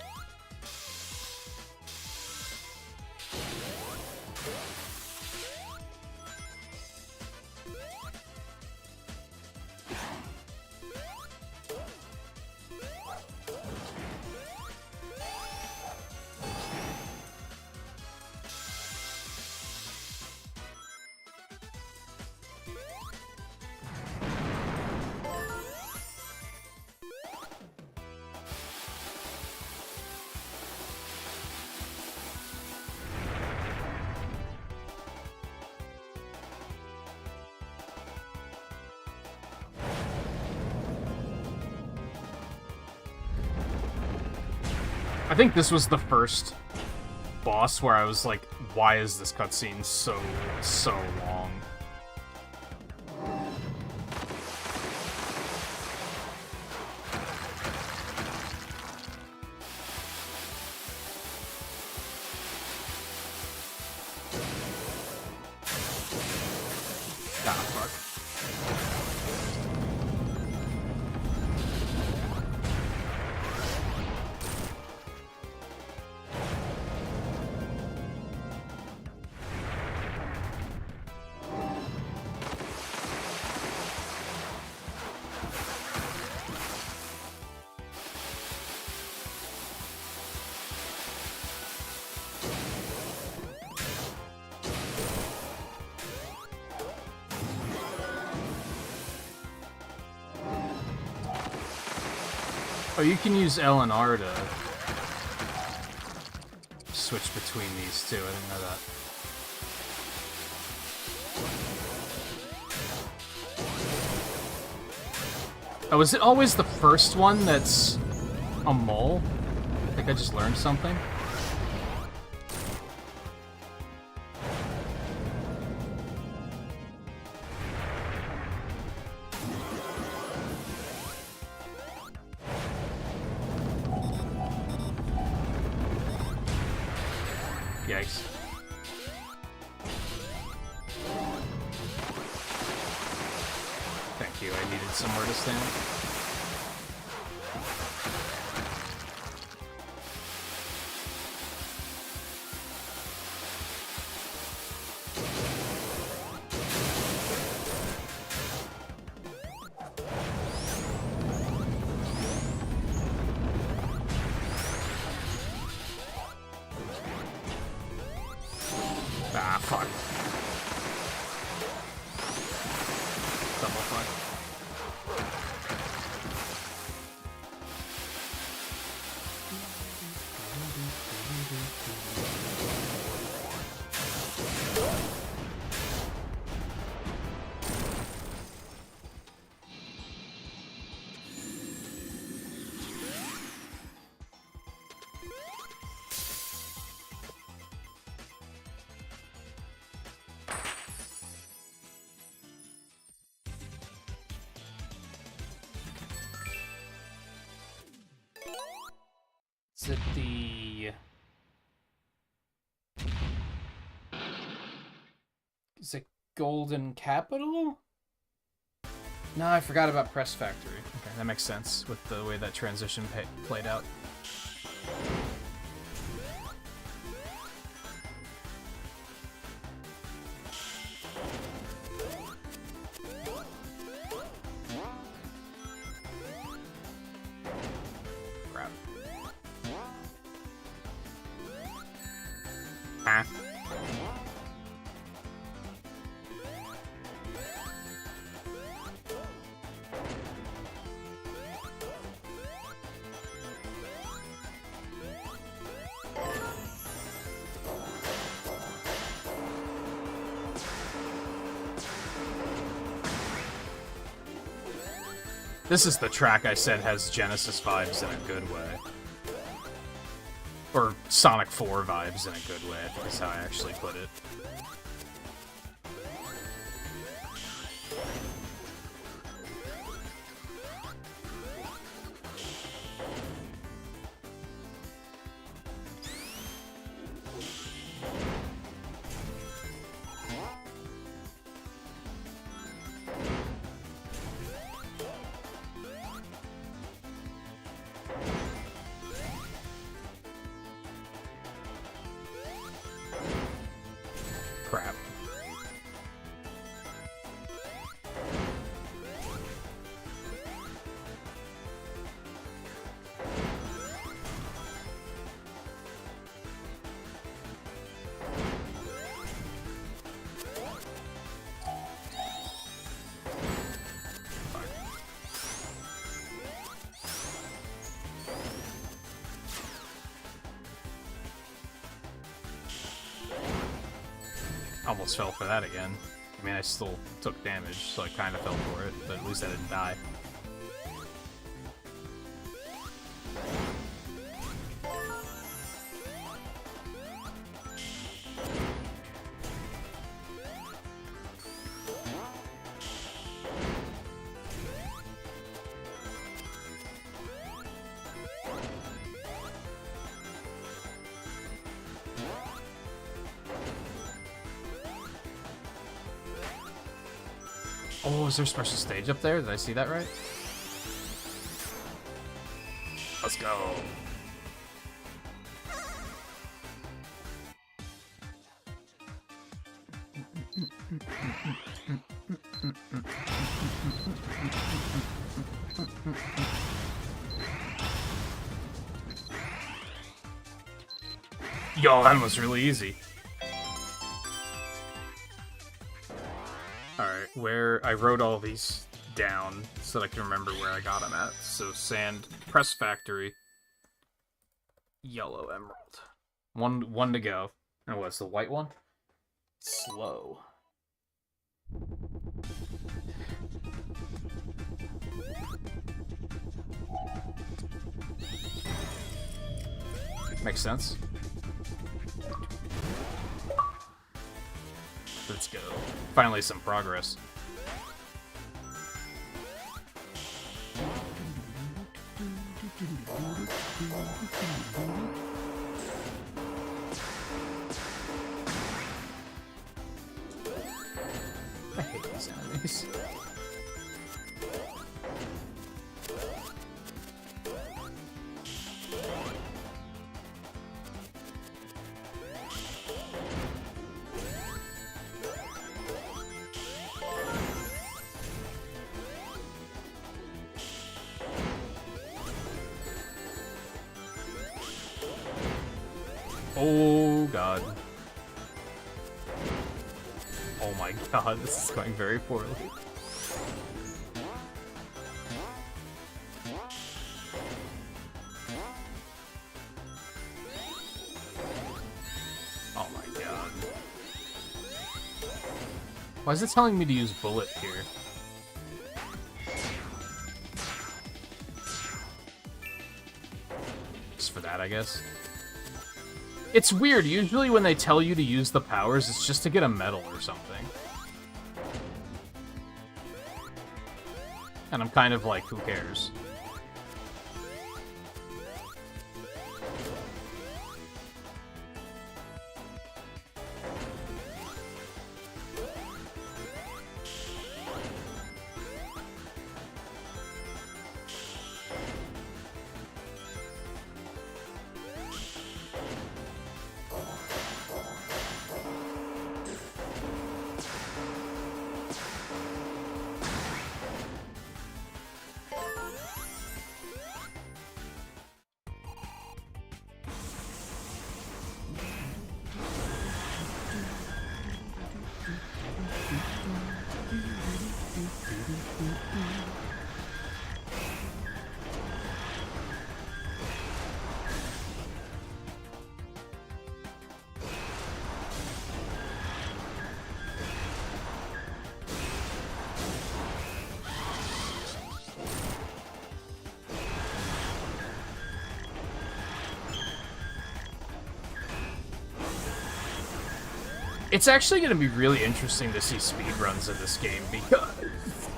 I think this was the first boss where I was like, why is this cutscene so long? Ah, fuck. Oh, you can use L and R to switch between these two. I didn't know that. Oh, is it always the first one that's a mole? I think I just learned something. Yikes. Thank you, I needed somewhere to stand. Ah, fuck. Double fuck. Is it the... Is it Golden Capital? No, I forgot about Press Factory. Okay, that makes sense with the way that transition played out. Crap. Ah. This is the track I said has Genesis vibes in a good way. Or Sonic 4 vibes in a good way, I think is how I actually put it. Crap. Almost fell for that again. I mean, I still took damage, so I kind of fell for it, but at least I didn't die. Oh, is there a special stage up there? Did I see that right? Let's go. Yo, that was really easy. Alright, where I wrote all these down so that I can remember where I got them at. So Sand, Press Factory, Yellow Emerald. One to go. And what's the white one? Slow. Makes sense. Let's go. Finally some progress. I hate these enemies. Oh god. Oh my god, this is going very poorly. Oh my god. Why is it telling me to use bullet here? Just for that, I guess. It's weird, usually when they tell you to use the powers, it's just to get a medal or something. And I'm kind of like, who cares? It's actually going to be really interesting to see speedruns of this game because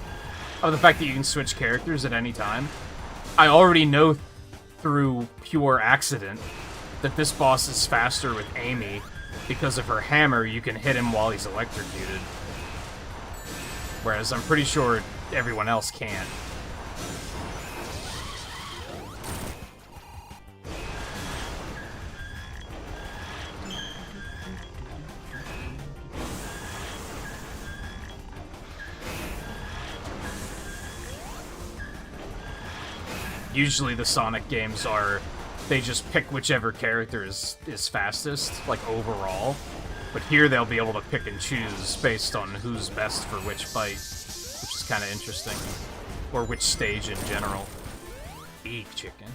of the fact that you can switch characters at any time. I already know through pure accident that this boss is faster with Amy because of her hammer. You can hit him while he's electrocuted. Whereas I'm pretty sure everyone else can't. Usually the Sonic games are, they just pick whichever character is fastest, like overall. But here they'll be able to pick and choose based on who's best for which fight, which is kind of interesting. Or which stage in general. Eat chicken.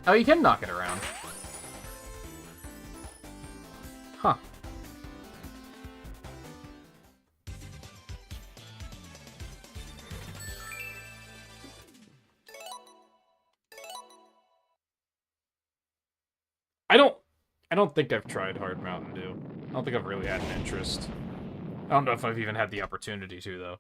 Oh, you can knock it around. Huh. I don't think I've tried Hard Mountain Dew. I don't think I've really had an interest. I don't know if I've even had the opportunity to, though.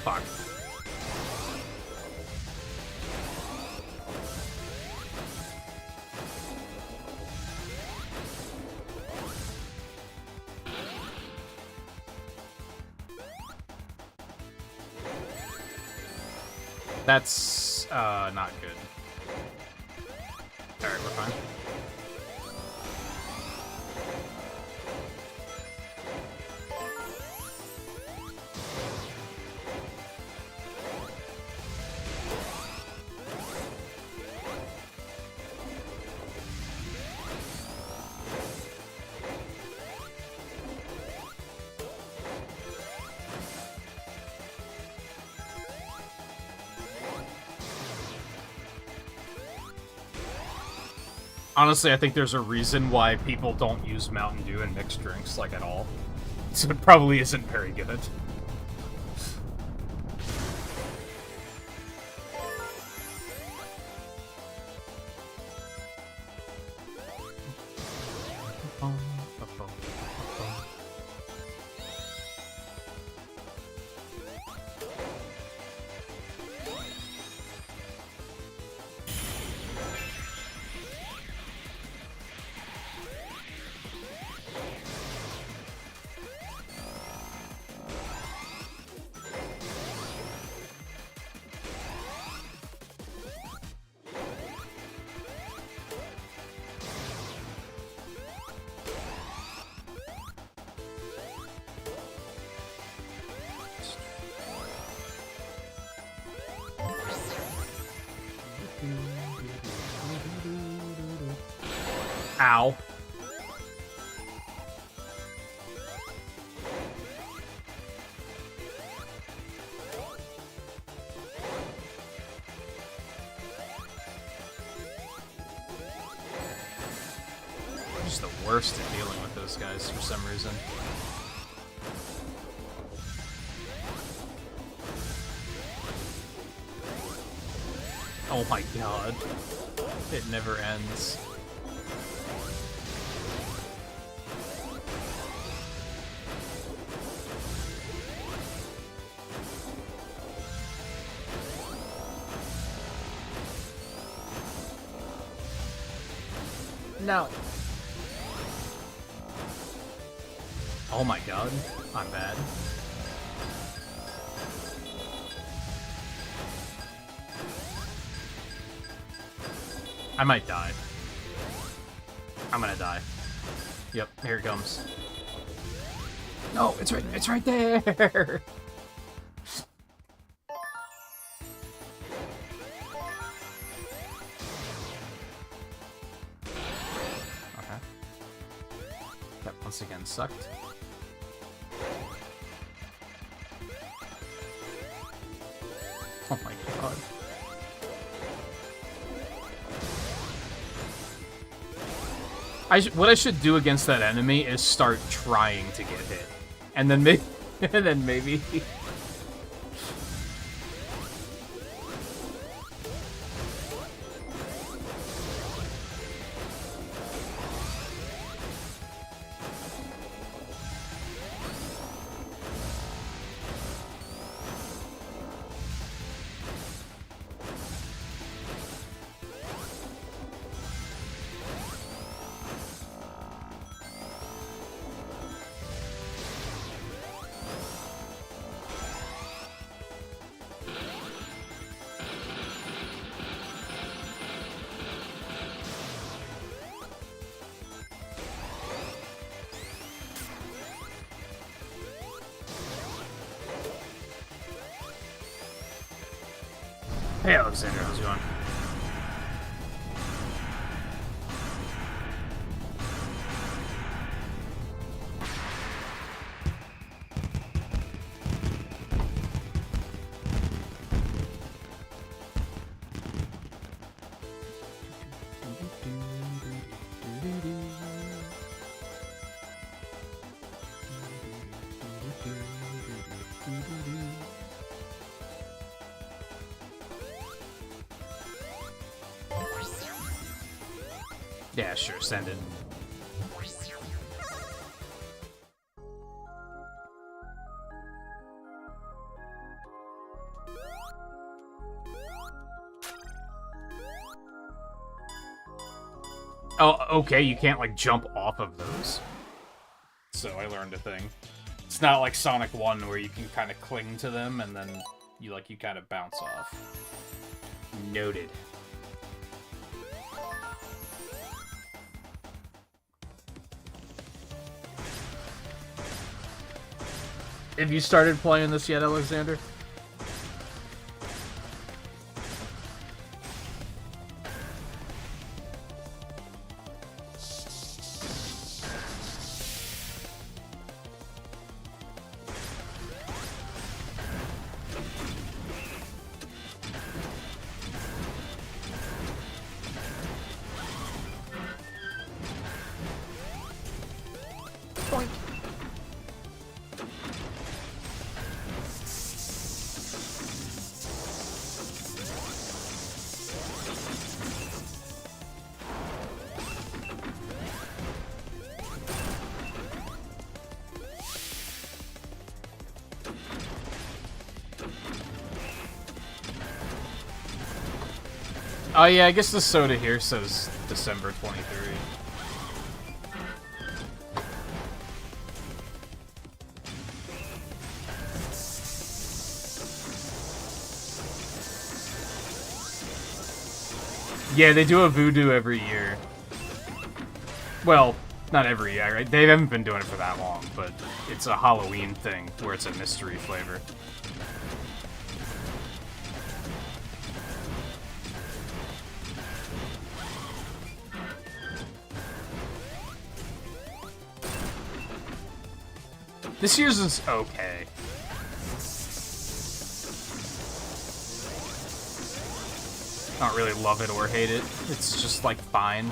Fuck. That's, not good. Alright, we're fine. Honestly, I think there's a reason why people don't use Mountain Dew in mixed drinks, like, at all. So it probably isn't very good. Ow. I'm just the worst at dealing with those guys for some reason. Oh my god. It never ends. No. Oh my god. I'm bad. I might die. I'm gonna die. Yep, here it comes. No, it's right there. Okay. That once again sucked. Oh my god. What I should do against that enemy is start trying to get hit. And then maybe... Hey, Alexander, how's it going? Yeah, sure, send it. Oh, okay, you can't, like, jump off of those. So I learned a thing. It's not like Sonic 1 where you can kind of cling to them and then you kind of bounce off. Noted. Have you started playing this yet, Alexander? Oh yeah, I guess the soda here says December 23. Yeah, they do a voodoo every year. Well, not every year, right? They haven't been doing it for that long, but it's a Halloween thing where it's a mystery flavor. This year's is okay. I don't really love it or hate it. It's just, like, fine.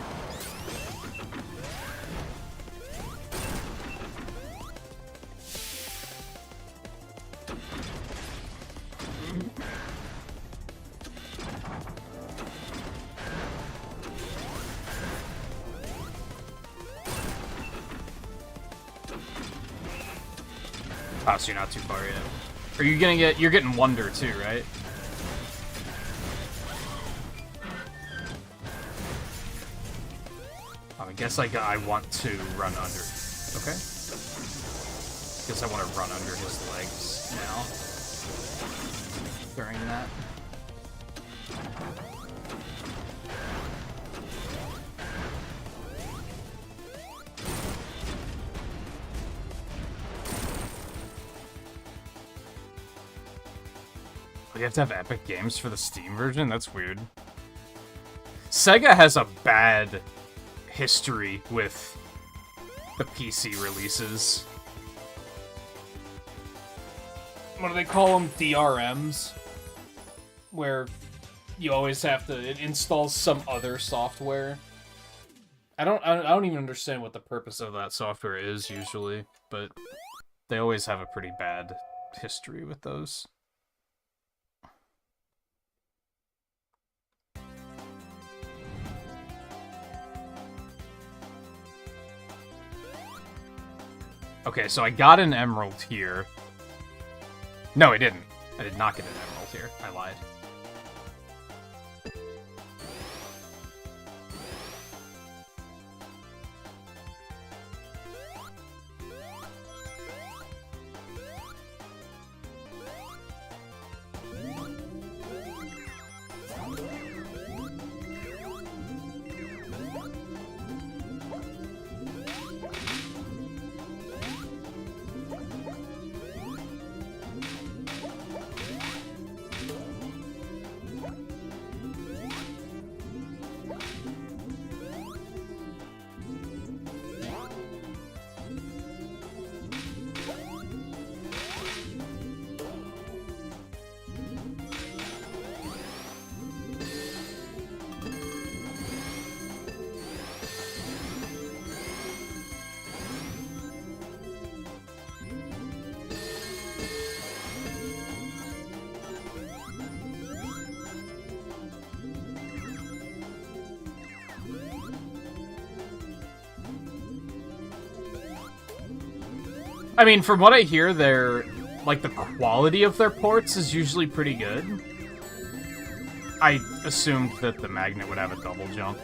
Oh, so you're not too far yet. Are you gonna get... You're getting Wonder, too, right? I guess I want to run under. Okay. Guess I want to run under his legs now. During that. You have to have Epic Games for the Steam version? That's weird. Sega has a bad history with the PC releases. What do they call them? DRMs? Where you always have to... It installs some other software. I don't even understand what the purpose of that software is, usually. But they always have a pretty bad history with those. Okay, so I got an emerald here. No, I didn't. I did not get an emerald here. I lied. I mean, from what I hear, they're... Like, the quality of their ports is usually pretty good. I assumed that the magnet would have a double jump.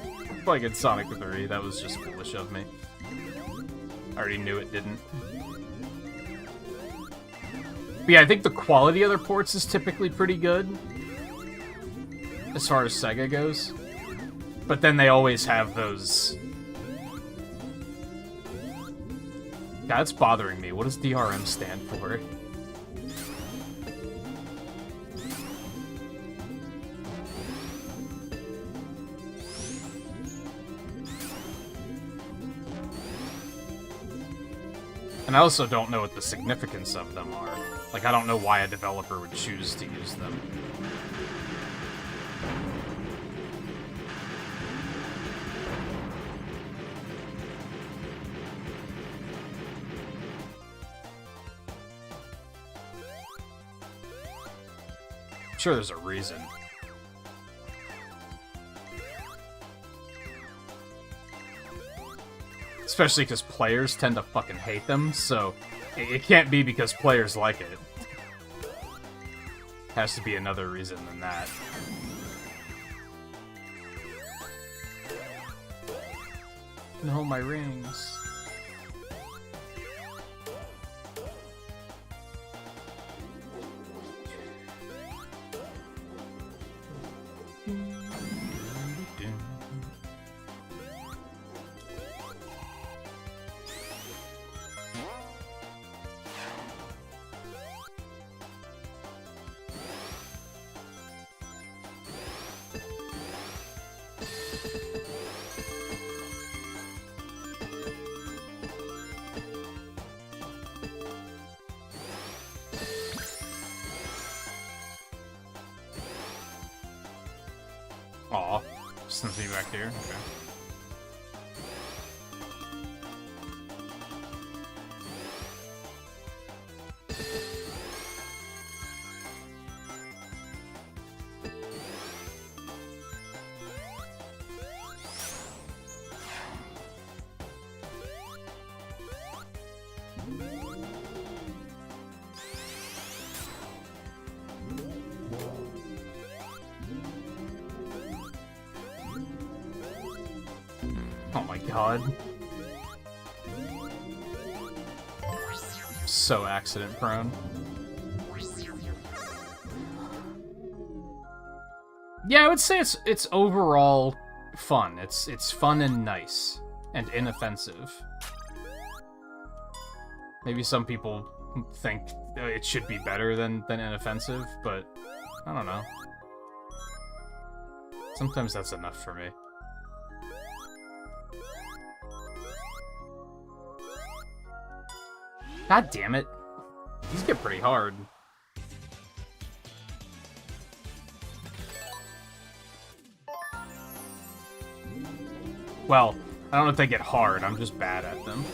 Like in Sonic 3, that was just foolish of me. I already knew it didn't. But yeah, I think the quality of their ports is typically pretty good. As far as Sega goes. But then they always have those... That's bothering me. What does DRM stand for? And I also don't know what the significance of them are. Like, I don't know why a developer would choose to use them. I'm sure there's a reason. Especially because players tend to fucking hate them, so it can't be because players like it. Has to be another reason than that. No, my rings. Aw, sends me back here. Okay. Oh my god. So accident prone. Yeah, I would say it's overall fun. It's fun and nice and inoffensive. Maybe some people think it should be better than inoffensive, but I don't know. Sometimes that's enough for me. God damn it. These get pretty hard. Well, I don't know if they get hard, I'm just bad at them.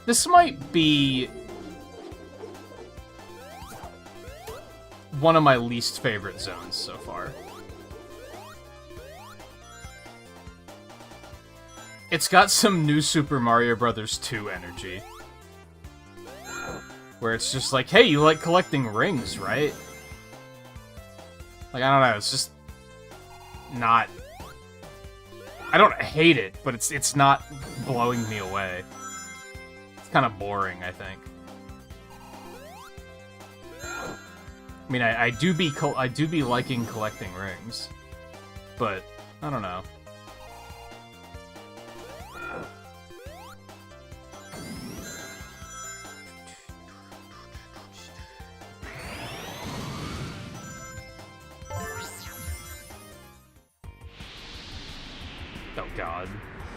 This might be one of my least favorite zones so far. It's got some New Super Mario Bros. 2 energy. Where it's just like, hey, you like collecting rings, right? Like, I don't know, it's just not... I don't hate it, but it's not blowing me away. It's kind of boring, I think. I mean, I do be liking collecting rings, but I don't know. Oh god.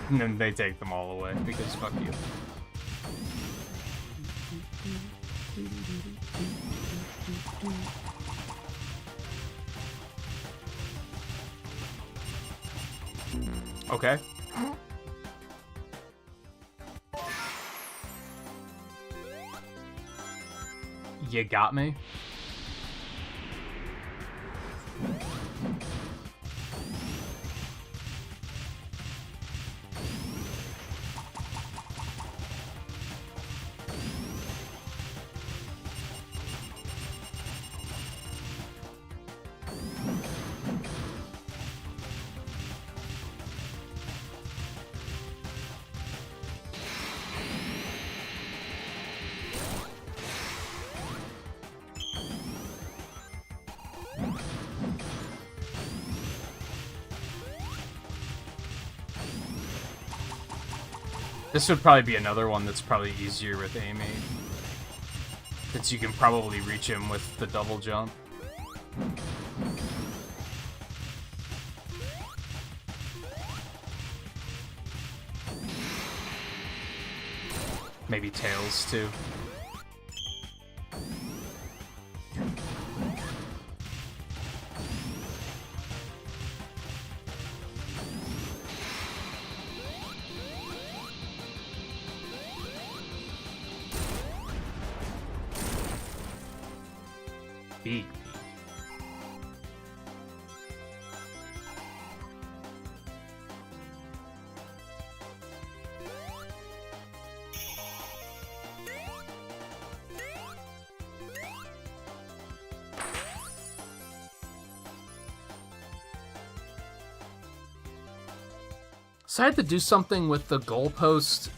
And then they take them all away because fuck you. Okay. You got me? This would probably be another one that's probably easier with Amy. Since you can probably reach him with the double jump. Maybe Tails, too. Big. So I had to do something with the goalpost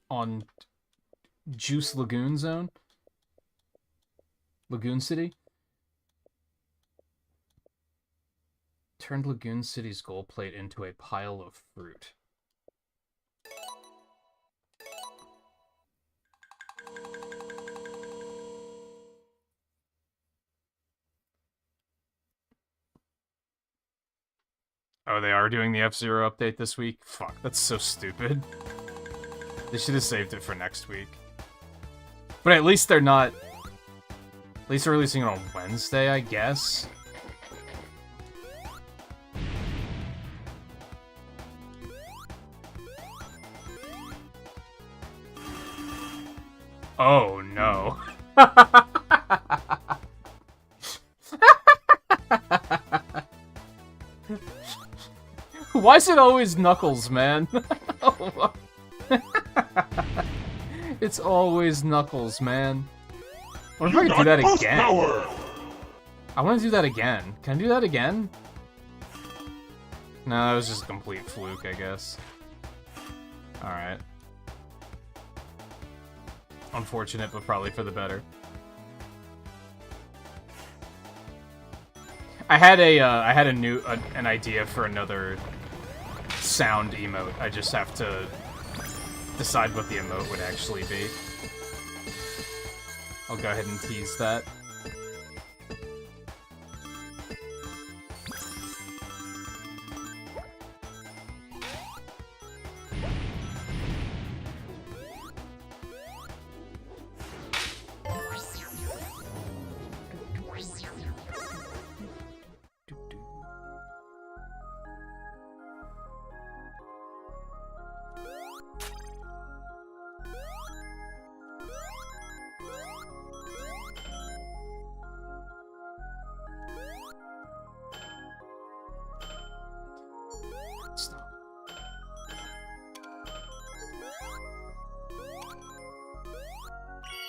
on Juice Lagoon Zone. Lagoon City. Turned Lagoon City's gold plate into a pile of fruit. Oh, they are doing the F-Zero update this week? Fuck, that's so stupid. They should have saved it for next week. But at least they're not... At least they're releasing it on Wednesday, I guess. Oh, no. Why is it always Knuckles, man? It's always Knuckles, man. What if I can do that again? Power. I want to do that again. Can I do that again? No, that was just a complete fluke, I guess. Alright. Unfortunate, but probably for the better. I had an idea for another sound emote. I just have to decide what the emote would actually be. I'll go ahead and tease that.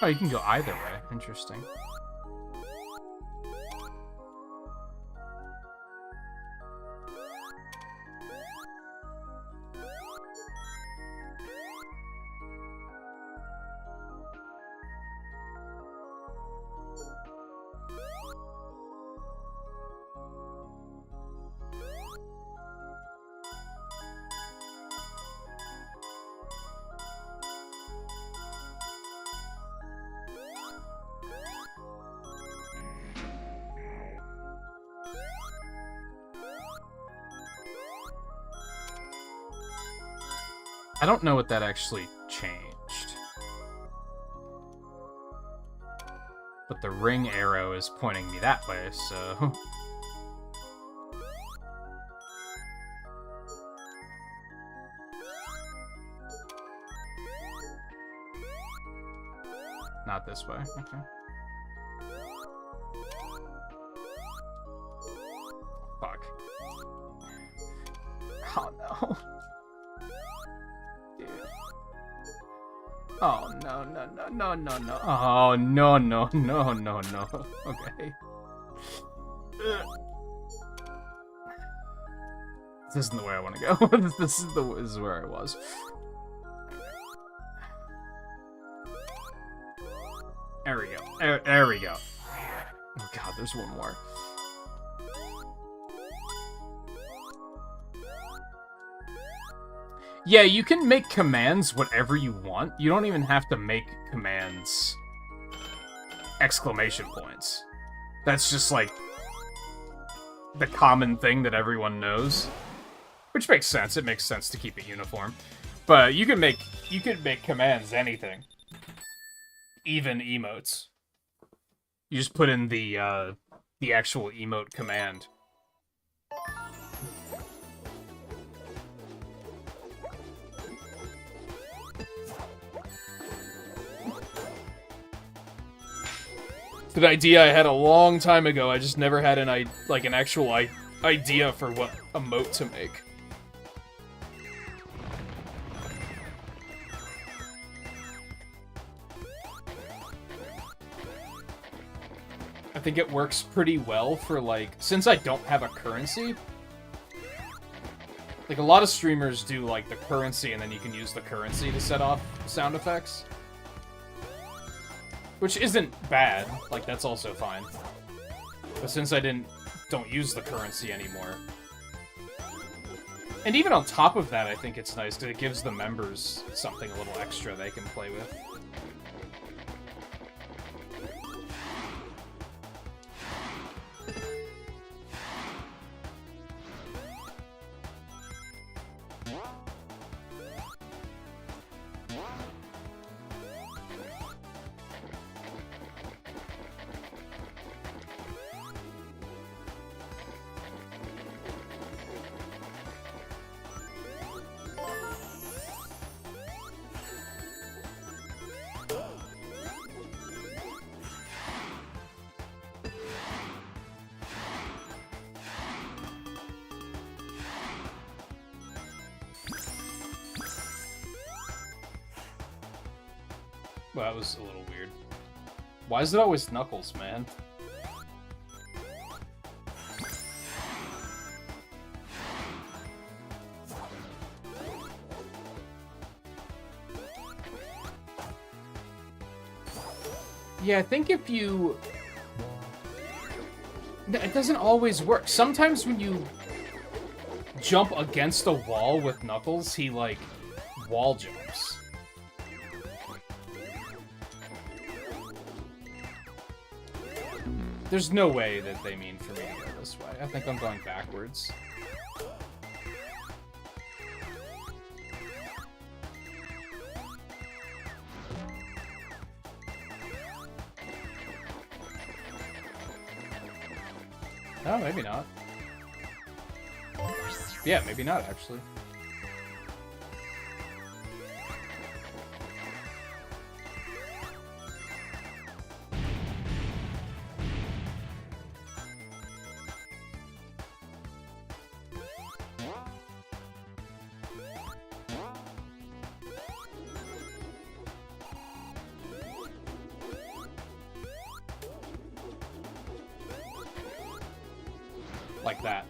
Oh, you can go either way. Interesting. I don't know what that actually changed. But the ring arrow is pointing me that way, so... Not this way, okay. Fuck. Oh no. Oh, no, no, no, no, no, no. Oh, no, no, no, no, no. Okay. This isn't the way I want to go. This is where I was. There we go. There we go. Oh god, there's one more. Yeah, you can make commands whatever you want. You don't even have to make commands exclamation points. That's just like the common thing that everyone knows. Which makes sense. It makes sense to keep it uniform. But you can make commands anything. Even emotes. You just put in the actual emote command. It's an idea I had a long time ago. I just never had an actual idea for what emote to make. I think it works pretty well for, like, since I don't have a currency, Like, a lot of streamers do, like, the currency, and then you can use the currency to set off sound effects. Which isn't bad. Like, that's also fine. But since I don't use the currency anymore. And even on top of that, I think it's nice, because it gives the members something a little extra they can play with. Well, that was a little weird. Why is it always Knuckles, man? Yeah, I think if you... It doesn't always work. Sometimes when you jump against a wall with Knuckles, he, like, wall jumps. There's no way that they mean for me to go this way. I think I'm going backwards. Oh, maybe not. Yeah, maybe not, actually. Like that.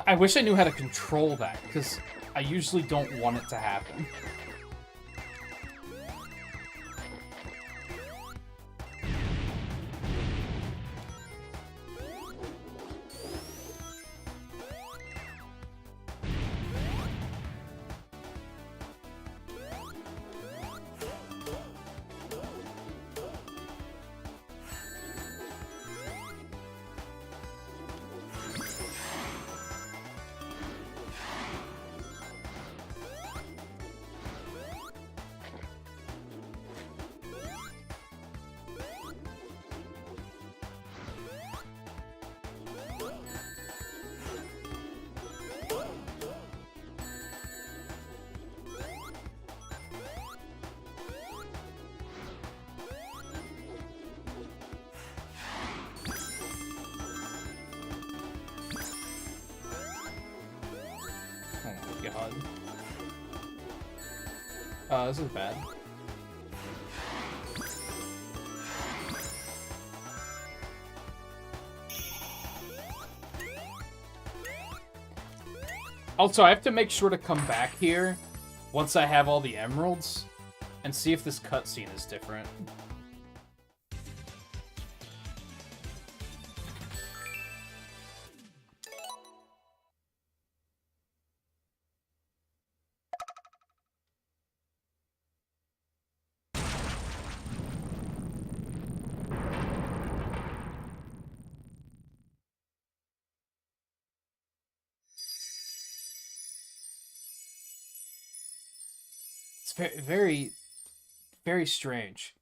I wish I knew how to control that, because I usually don't want it to happen. This is bad. Also, I have to make sure to come back here once I have all the emeralds and see if this cutscene is different. very, very strange.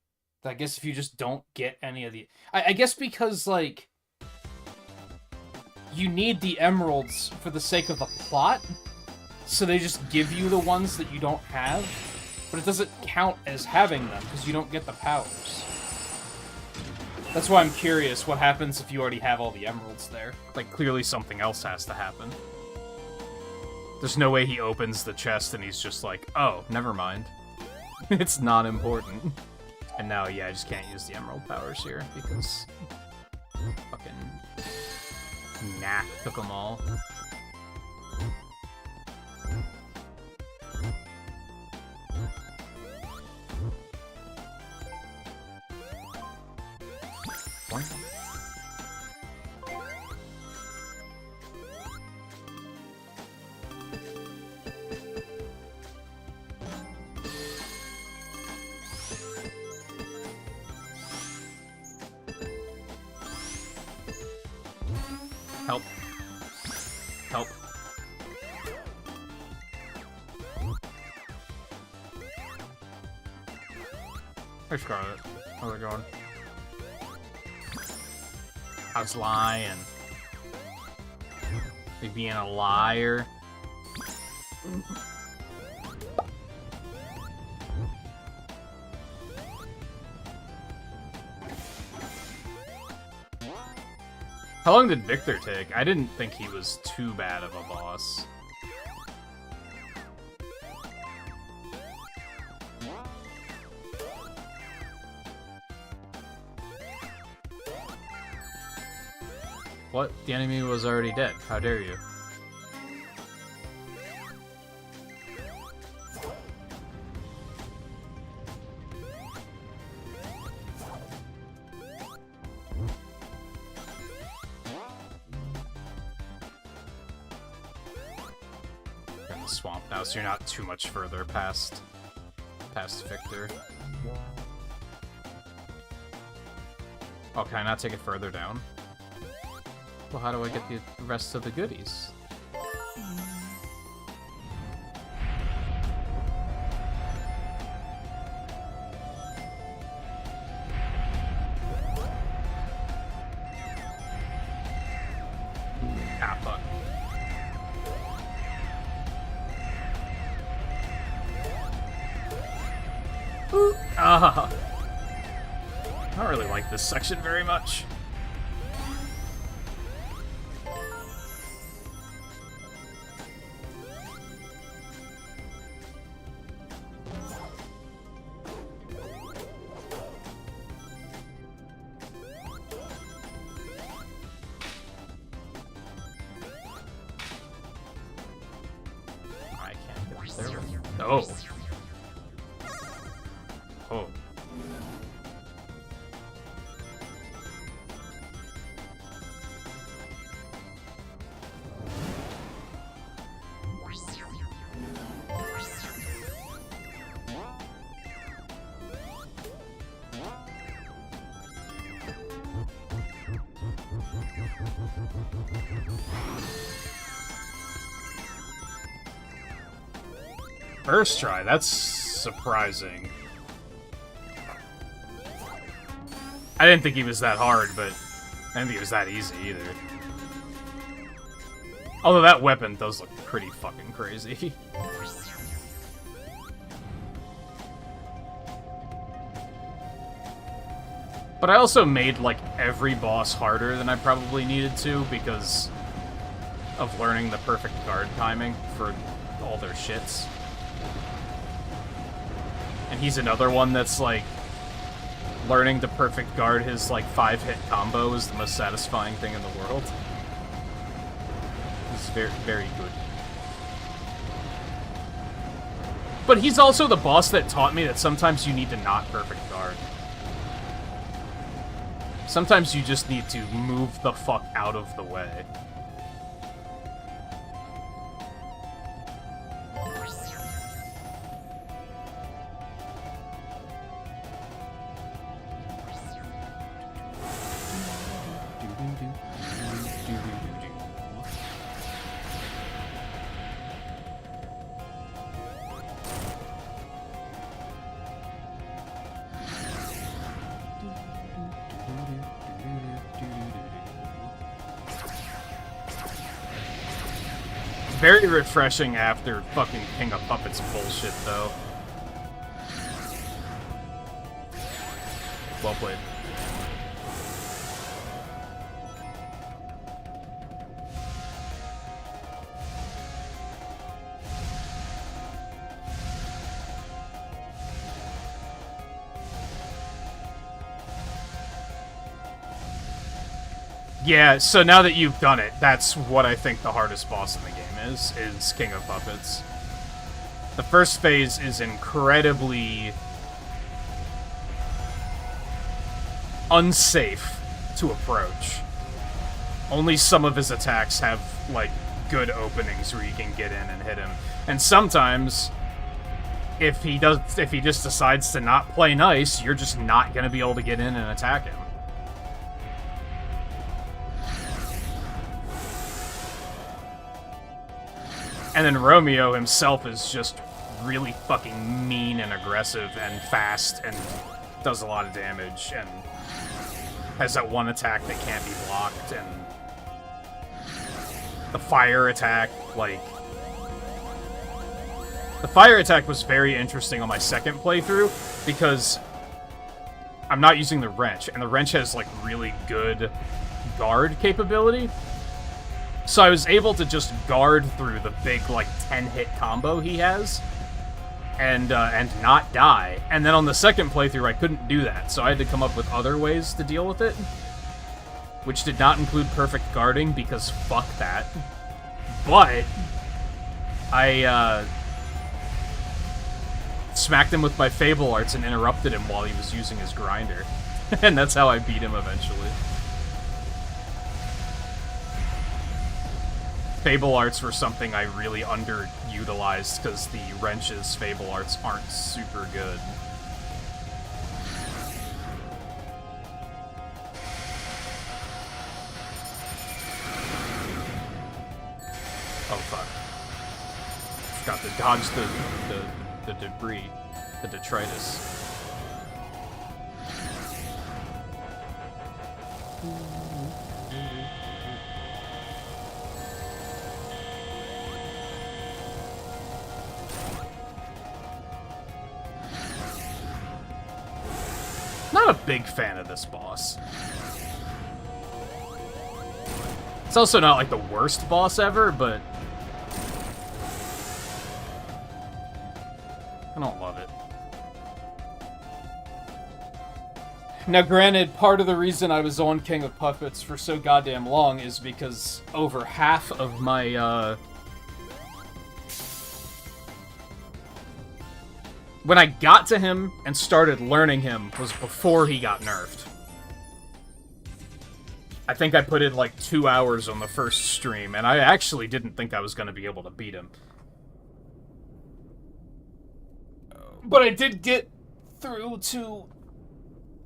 I guess if you just don't get any of the... I guess because, like, you need the emeralds for the sake of the plot, so they just give you the ones that you don't have, but it doesn't count as having them, because you don't get the powers. That's why I'm curious what happens if you already have all the emeralds there. Like, clearly something else has to happen. There's no way he opens the chest and he's just like, oh, never mind. It's not important. And now, yeah, I just can't use the emerald powers here, because... fucking... Knack took them all. Help. Help. Hey, Scarlet. How's it going? I was lying. Me being a liar. How long did Victor take? I didn't think he was too bad of a boss. What? The enemy was already dead. How dare you? You're in the swamp now, so you're not too much further past Victor. Oh, can I not take it further down? Well, how do I get the rest of the goodies? Ah, fuck. Ooh. Ah. I don't really like this section very much. Oh. Oh. First try, that's surprising. I didn't think he was that hard, but I didn't think he was that easy either. Although that weapon does look pretty fucking crazy. But I also made, like, every boss harder than I probably needed to because of learning the perfect guard timing for all their shits. And he's another one that's, like, learning to perfect guard his, like, 5-hit combo is the most satisfying thing in the world. He's very, very good. But he's also the boss that taught me that sometimes you need to not perfect guard. Sometimes you just need to move the fuck out of the way. very refreshing after fucking King of Puppets bullshit, though. Well played. Yeah, so now that you've done it, that's what I think the hardest boss in the game is King of Puppets. The first phase is incredibly unsafe to approach. Only some of his attacks have, like, good openings where you can get in and hit him. And sometimes, if he just decides to not play nice, you're just not gonna be able to get in and attack him. And then Romeo himself is just really fucking mean and aggressive and fast and does a lot of damage and has that one attack that can't be blocked, and the fire attack, like... The fire attack was very interesting on my second playthrough because I'm not using the wrench, and the wrench has, like, really good guard capability. So I was able to just guard through the big, like, 10-hit combo he has, and not die. And then on the second playthrough, I couldn't do that, so I had to come up with other ways to deal with it, which did not include perfect guarding, because fuck that. But I, smacked him with my Fable Arts and interrupted him while he was using his grinder. And that's how I beat him eventually. Fable Arts were something I really underutilized because the wrench's Fable Arts aren't super good. Oh fuck. Forgot to dodge the debris, the detritus. Not a big fan of this boss. It's also not like the worst boss ever, but I don't love it. Now granted, part of the reason I was on King of Puppets for so goddamn long is because over half of my, when I got to him and started learning him was before he got nerfed. I think I put in like 2 hours on the first stream, and I actually didn't think I was going to be able to beat him. But I did get through to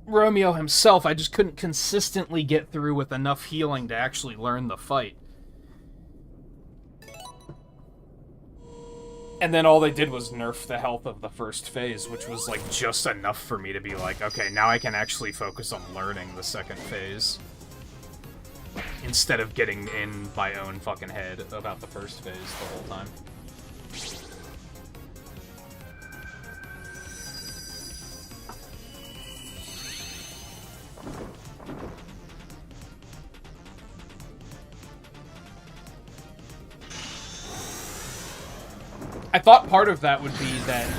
Romeo himself. I just couldn't consistently get through with enough healing to actually learn the fight. And then all they did was nerf the health of the first phase, which was, like, just enough for me to be like, okay, now I can actually focus on learning the second phase. Instead of getting in my own fucking head about the first phase the whole time. I thought part of that would be that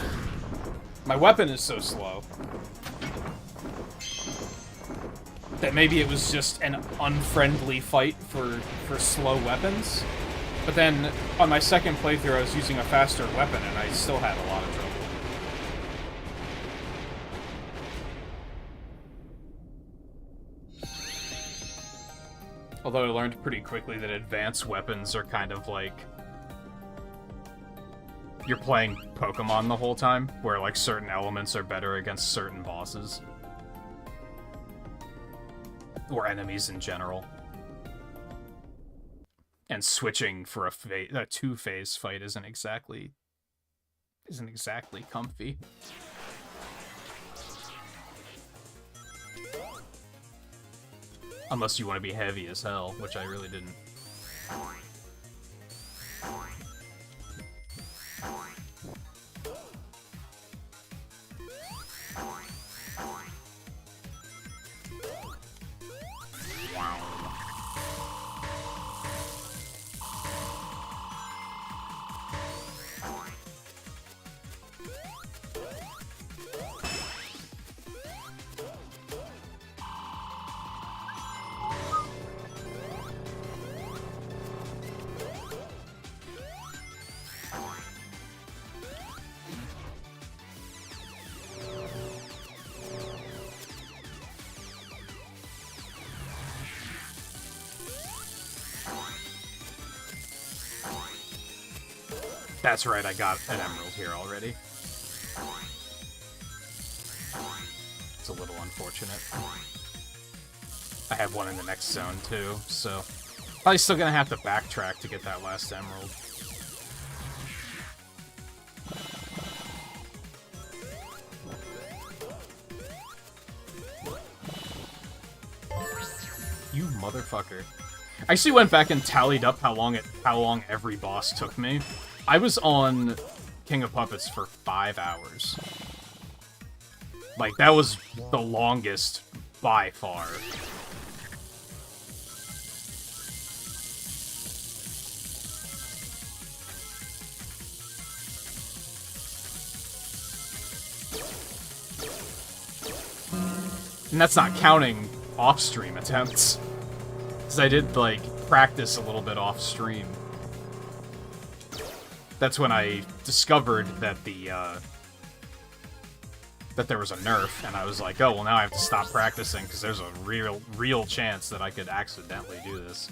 my weapon is so slow that maybe it was just an unfriendly fight for slow weapons. But then on my second playthrough I was using a faster weapon and I still had a lot of trouble. Although I learned pretty quickly that advanced weapons are kind of like... You're playing Pokemon the whole time, where, like, certain elements are better against certain bosses. Or enemies in general. And switching for a two-phase fight isn't exactly comfy. Unless you want to be heavy as hell, which I really didn't. That's right, I got an emerald here already. It's a little unfortunate. I have one in the next zone, too, so... Probably still gonna have to backtrack to get that last emerald. You motherfucker. I actually went back and tallied up how long every boss took me. I was on King of Puppets for 5 hours. Like, that was the longest by far. And that's not counting off-stream attempts. Because I did, like, practice a little bit off-stream. That's when I discovered that that there was a nerf, and I was like, oh, well, now I have to stop practicing, because there's a real chance that I could accidentally do this.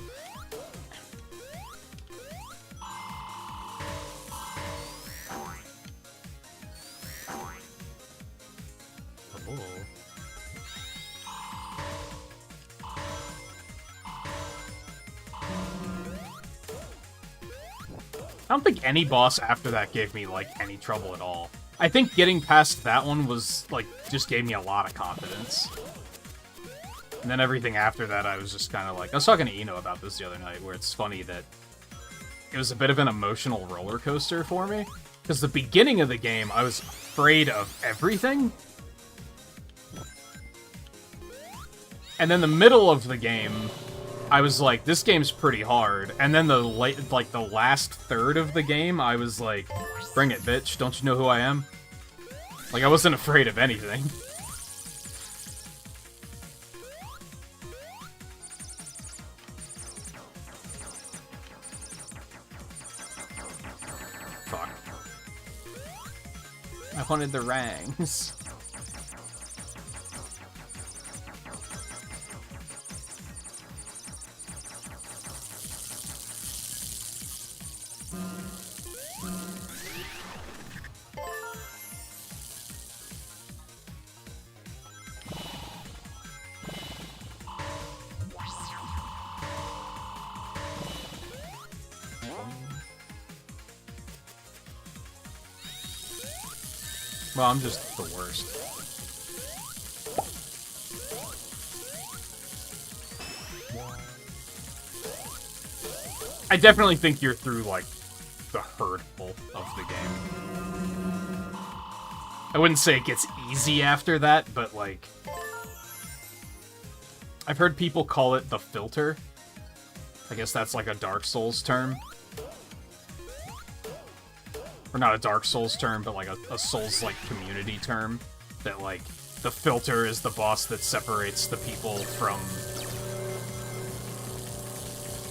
Oh. I don't think any boss after that gave me, like, any trouble at all. I think getting past that one was, like, just gave me a lot of confidence. And then everything after that, I was just kind of like... I was talking to Eno about this the other night, where it's funny that it was a bit of an emotional roller coaster for me. Because the beginning of the game, I was afraid of everything. And then the middle of the game... I was like, this game's pretty hard. And then the last third of the game, I was like, bring it, bitch. Don't you know who I am? Like, I wasn't afraid of anything. Fuck. I wanted the rangs. Well, I'm just the worst. I definitely think you're through, like, the hurdle of the game. I wouldn't say it gets easy after that, but, like... I've heard people call it the filter. I guess that's, like, a Dark Souls term. Or not a Dark Souls term, but like a Souls-like community term. That, like, the filter is the boss that separates the people from...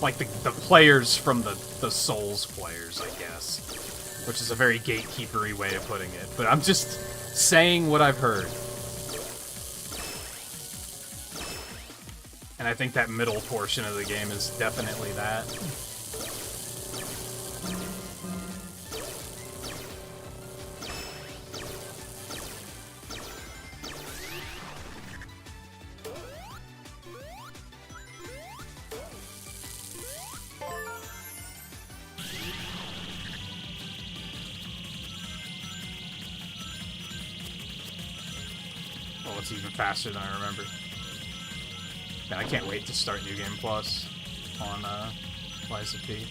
Like, the players from the Souls players, I guess. Which is a very gatekeeper-y way of putting it. But I'm just saying what I've heard. And I think that middle portion of the game is definitely that. It's even faster than I remember. Man, I can't wait to start New Game Plus on Lies of P.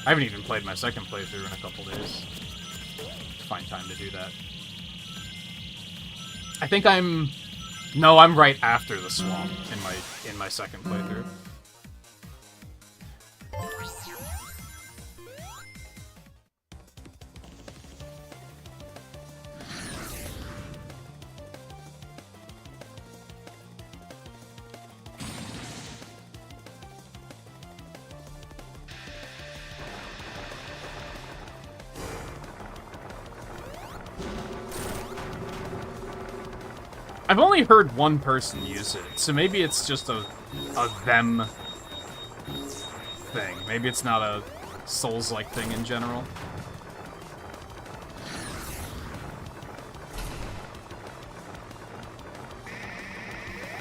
I haven't even played my second playthrough in a couple days. Find time to do that. I think I'm... No, I'm right after the swamp in my second playthrough. I've only heard one person use it, so maybe it's just a them thing. Maybe it's not a Souls-like thing in general.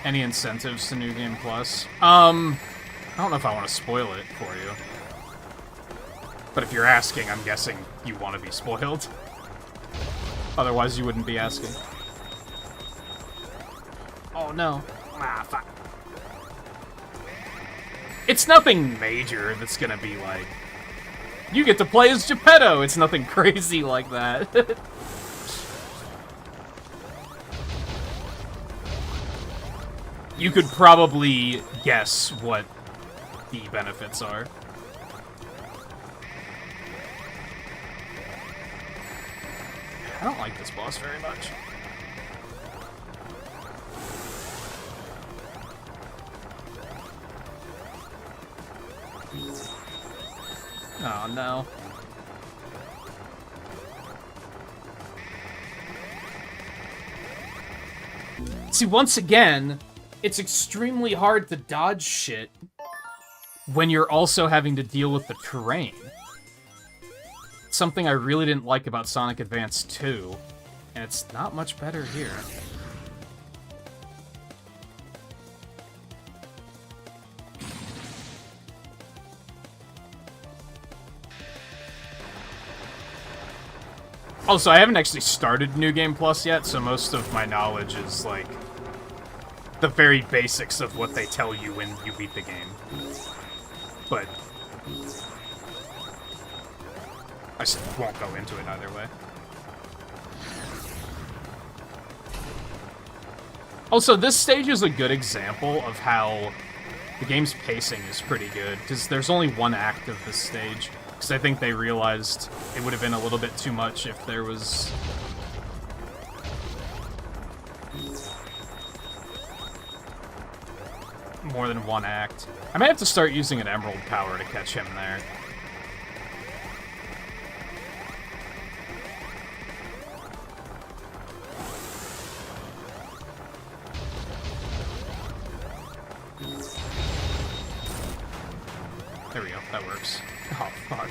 Any incentives to New Game Plus? I don't know if I want to spoil it for you. But if you're asking, I'm guessing you want to be spoiled. Otherwise, you wouldn't be asking. Oh, no. Ah, fuck. It's nothing major that's gonna be like, you get to play as Geppetto! It's nothing crazy like that. You could probably guess what the benefits are. I don't like this boss very much. Oh no. See, once again, it's extremely hard to dodge shit when you're also having to deal with the terrain. Something I really didn't like about Sonic Advance 2, and it's not much better here. Also, I haven't actually started New Game Plus yet, so most of my knowledge is, like, the very basics of what they tell you when you beat the game. But I won't go into it either way. Also, this stage is a good example of how the game's pacing is pretty good, because there's only one act of this stage. Because I think they realized it would have been a little bit too much if there was more than one act. I may have to start using an Emerald Power to catch him there. There we go, that works. Oh, fuck.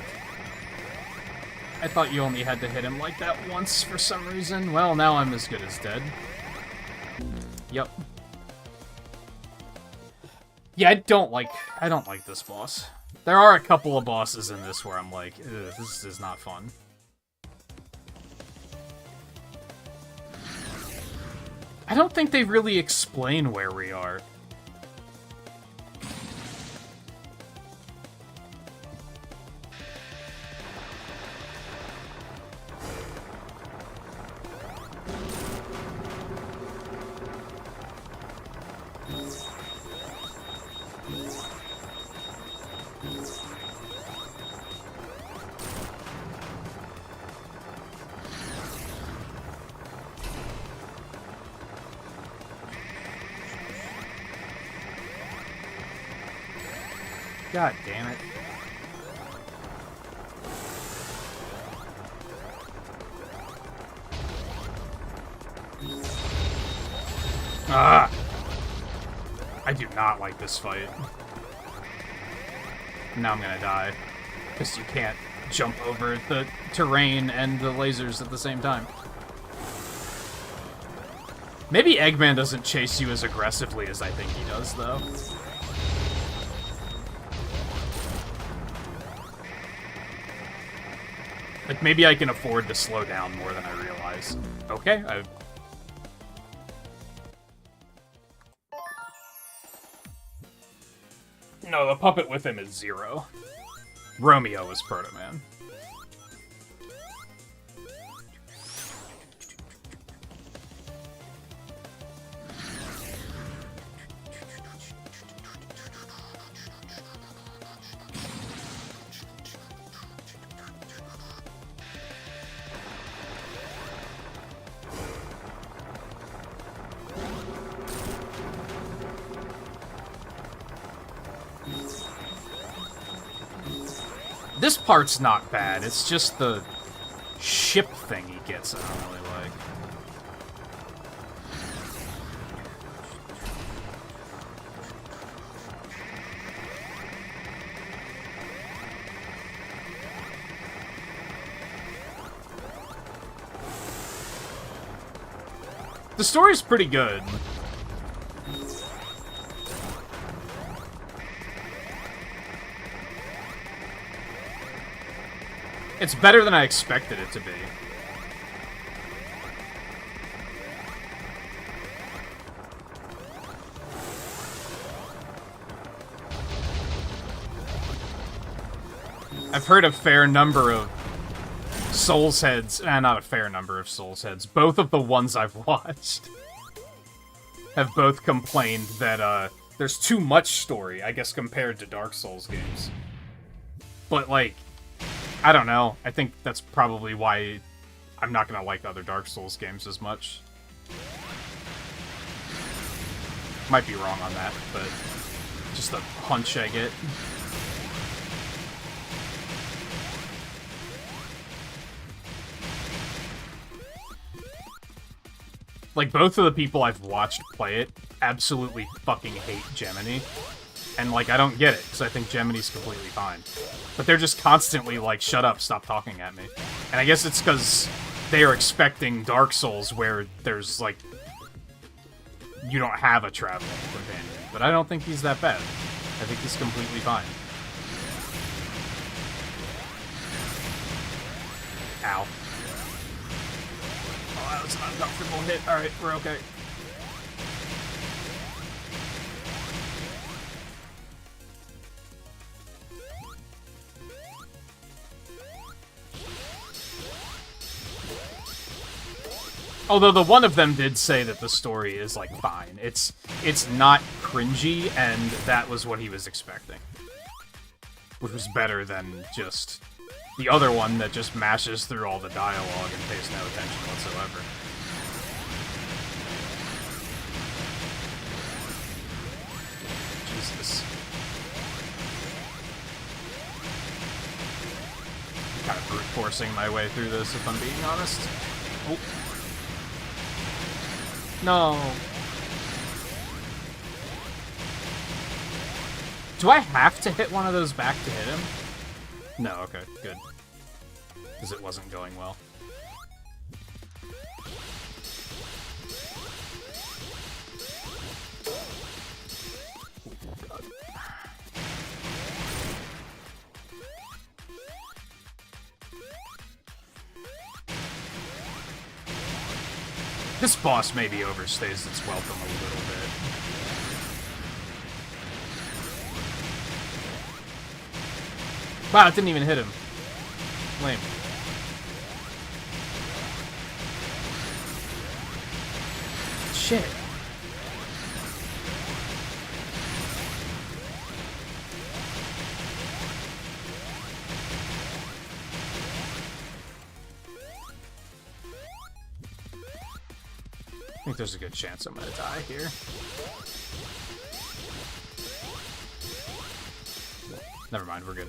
I thought you only had to hit him like that once for some reason. Well, now I'm as good as dead. Yep. Yeah, I don't like this boss. There are a couple of bosses in this where I'm like, this is not fun. I don't think they really explain where we are. God damn it. Ah! I do not like this fight. Now I'm gonna die. Because you can't jump over the terrain and the lasers at the same time. Maybe Eggman doesn't chase you as aggressively as I think he does, though. Like, maybe I can afford to slow down more than I realize. Okay, No, the puppet with him is Zero. Romeo is Proto Man. This part's not bad, it's just the ship thing he gets I don't really like. The story's pretty good. It's better than I expected it to be. I've heard a fair number of Souls heads, not a fair number of Souls heads, both of the ones I've watched have both complained that, there's too much story, I guess, compared to Dark Souls games. But, like, I don't know. I think that's probably why I'm not gonna like other Dark Souls games as much. Might be wrong on that, but just a hunch I get. Like, both of the people I've watched play it absolutely fucking hate Gemini. And, like, I don't get it, because I think Gemini's completely fine. But they're just constantly like, shut up, stop talking at me. And I guess it's because they are expecting Dark Souls where there's, like, you don't have a traveling companion. But I don't think he's that bad. I think he's completely fine. Ow. Oh, that was an uncomfortable hit. Alright, we're okay. Although the one of them did say that the story is, like, fine. It's not cringy, and that was what he was expecting. Which was better than just the other one that just mashes through all the dialogue and pays no attention whatsoever. Jesus. I'm kind of brute forcing my way through this, if I'm being honest. Oh. No. Do I have to hit one of those back to hit him? No, okay, good. Because it wasn't going well. Oh, God. This boss maybe overstays its welcome a little bit. Wow, it didn't even hit him. Lame. Shit. I think there's a good chance I'm gonna die here. Never mind, we're good.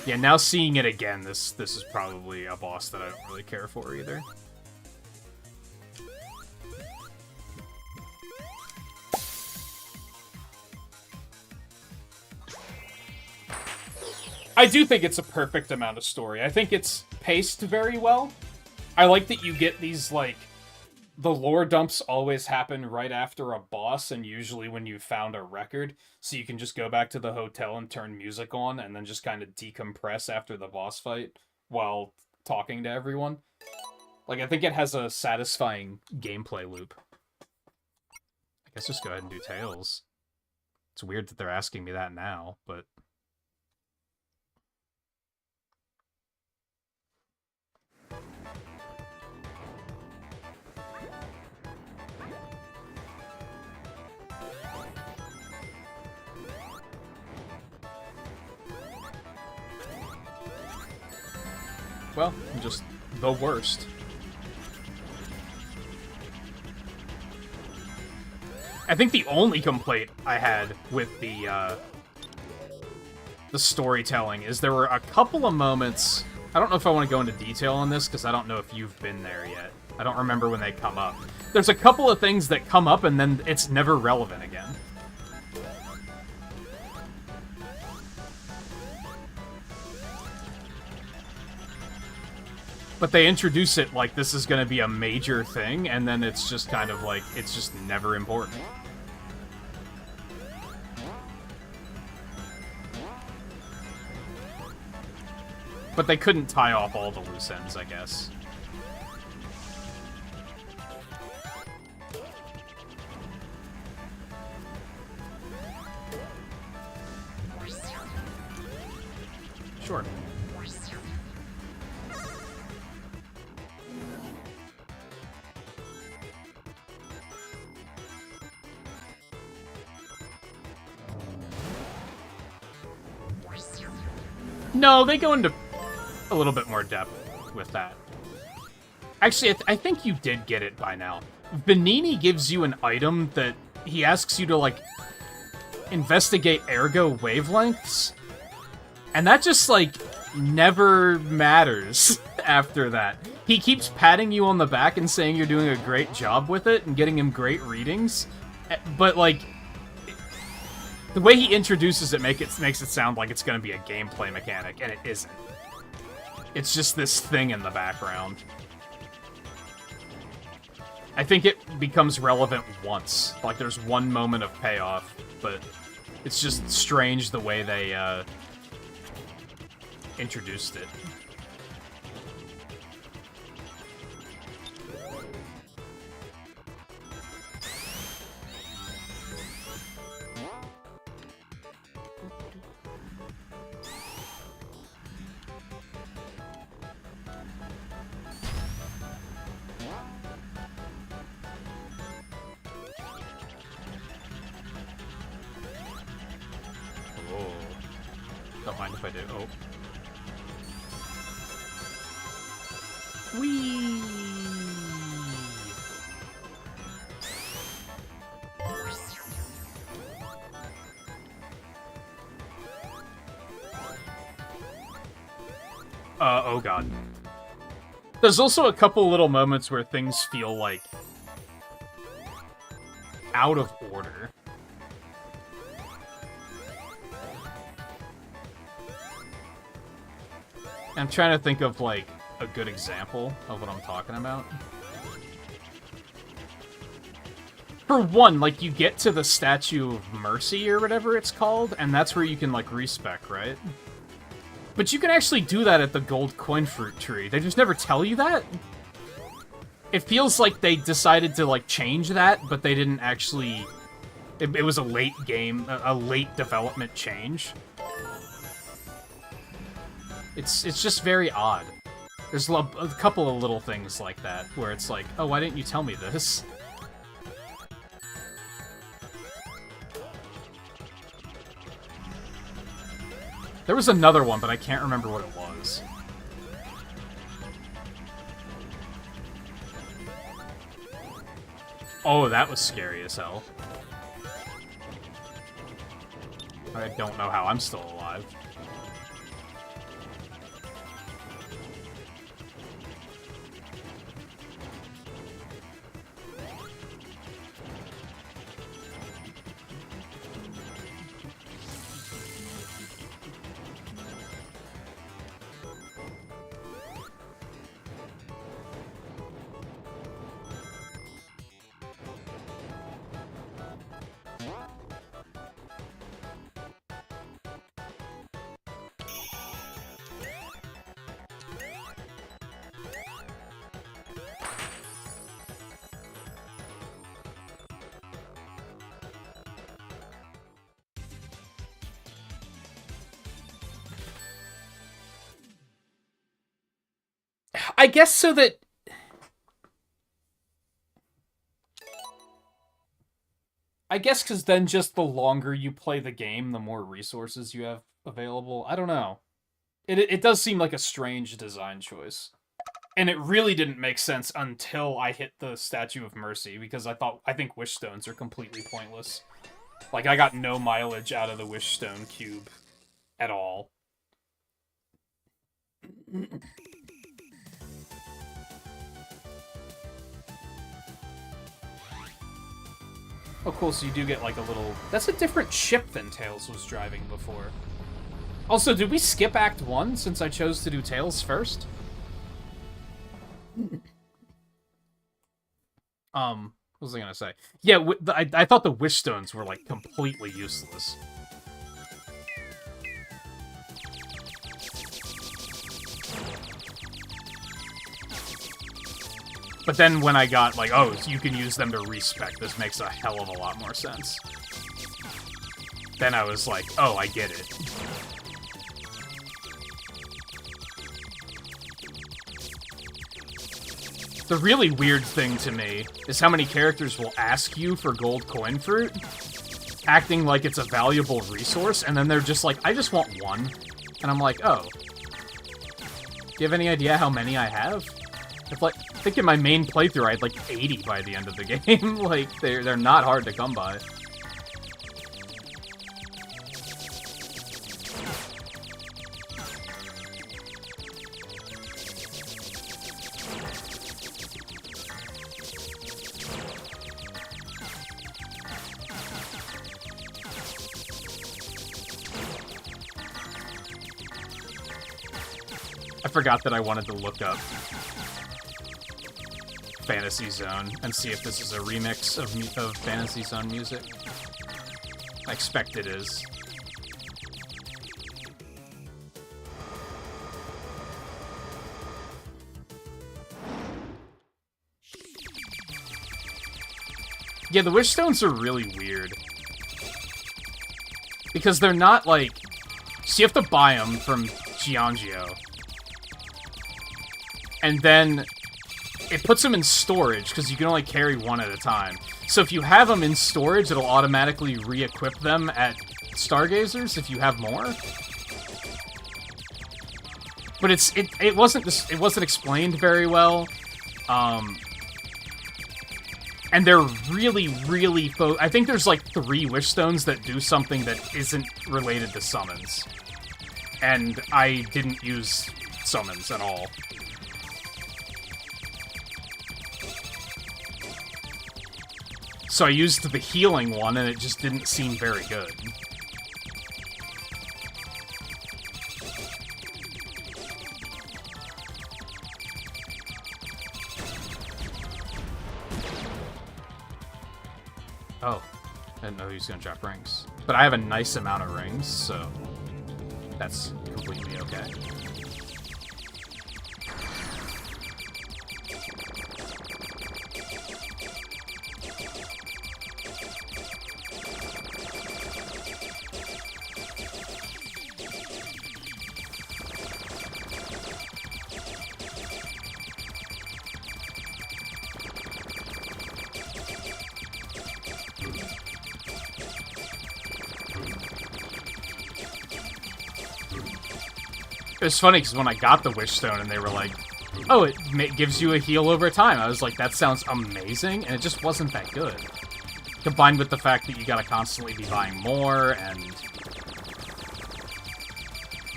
Yeah, now seeing it again, this is probably a boss that I don't really care for either. I do think it's a perfect amount of story. I think it's paced very well. I like that you get these, like, the lore dumps always happen right after a boss, and usually when you've found a record, so you can just go back to the hotel and turn music on, and then just kind of decompress after the boss fight while talking to everyone. Like, I think it has a satisfying gameplay loop. I guess just go ahead and do Tails. It's weird that they're asking me that now, but... Well, I'm just the worst. I think the only complaint I had with the storytelling is there were a couple of moments... I don't know if I want to go into detail on this, because I don't know if you've been there yet. I don't remember when they come up. There's a couple of things that come up, and then it's never relevant again. But they introduce it like this is going to be a major thing, and then it's just kind of like, it's just never important. But they couldn't tie off all the loose ends, I guess. Sure. No, they go into a little bit more depth with that. Actually, I think you did get it by now. Benini gives you an item that he asks you to, like, investigate ergo wavelengths. And that just, like, never matters after that. He keeps patting you on the back and saying you're doing a great job with it and getting him great readings. But, like, the way he introduces it makes it sound like it's going to be a gameplay mechanic, and it isn't. It's just this thing in the background. I think it becomes relevant once. Like, there's one moment of payoff, but it's just strange the way they, introduced it. Oh. Don't mind if I do. Oh. Whee! Oh god. There's also a couple little moments where things feel, like, out of order. I'm trying to think of, like, a good example of what I'm talking about. For one, like, you get to the Statue of Mercy or whatever it's called, and that's where you can, like, respec, right? But you can actually do that at the Gold Coin Fruit Tree. They just never tell you that. It feels like they decided to, like, change that, but they didn't actually... It was a late game, a late development change. It's just very odd. There's a couple of little things like that, where it's like, oh, why didn't you tell me this? There was another one, but I can't remember what it was. Oh, that was scary as hell. I don't know how I'm still alive. I guess so that... I guess because then just the longer you play the game, the more resources you have available. I don't know. It does seem like a strange design choice. And it really didn't make sense until I hit the Statue of Mercy, because I think Wish Stones are completely pointless. Like, I got no mileage out of the Wish Stone cube at all. Oh, cool, so you do get, like, a little... That's a different ship than Tails was driving before. Also, did we skip Act 1 since I chose to do Tails first? What was I gonna say? Yeah, I thought the wish stones were like completely useless. But then when I got like, oh, you can use them to respec, this makes a hell of a lot more sense. Then I was like, oh, I get it. The really weird thing to me is how many characters will ask you for gold coin fruit, acting like it's a valuable resource, and then they're just like, I just want one. And I'm like, oh. Do you have any idea how many I have? If, like, I think in my main playthrough I had like 80 by the end of the game. Like, they're not hard to come by. I forgot that I wanted to look up Fantasy Zone and see if this is a remix of Fantasy Zone music. I expect it is. Yeah, the wish stones are really weird. Because they're not like... So you have to buy them from Giangio. And then it puts them in storage, because you can only carry one at a time. So if you have them in storage, it'll automatically re-equip them at Stargazers if you have more. But it wasn't explained very well. And they're really, really... I think there's like 3 wish stones that do something that isn't related to summons. And I didn't use summons at all. So I used the healing one, and it just didn't seem very good. Oh, I didn't know he was gonna drop rings. But I have a nice amount of rings, so that's completely okay. It was funny because when I got the Wish Stone and they were like, oh, it gives you a heal over time. I was like, that sounds amazing, and it just wasn't that good. Combined with the fact that you gotta constantly be buying more, and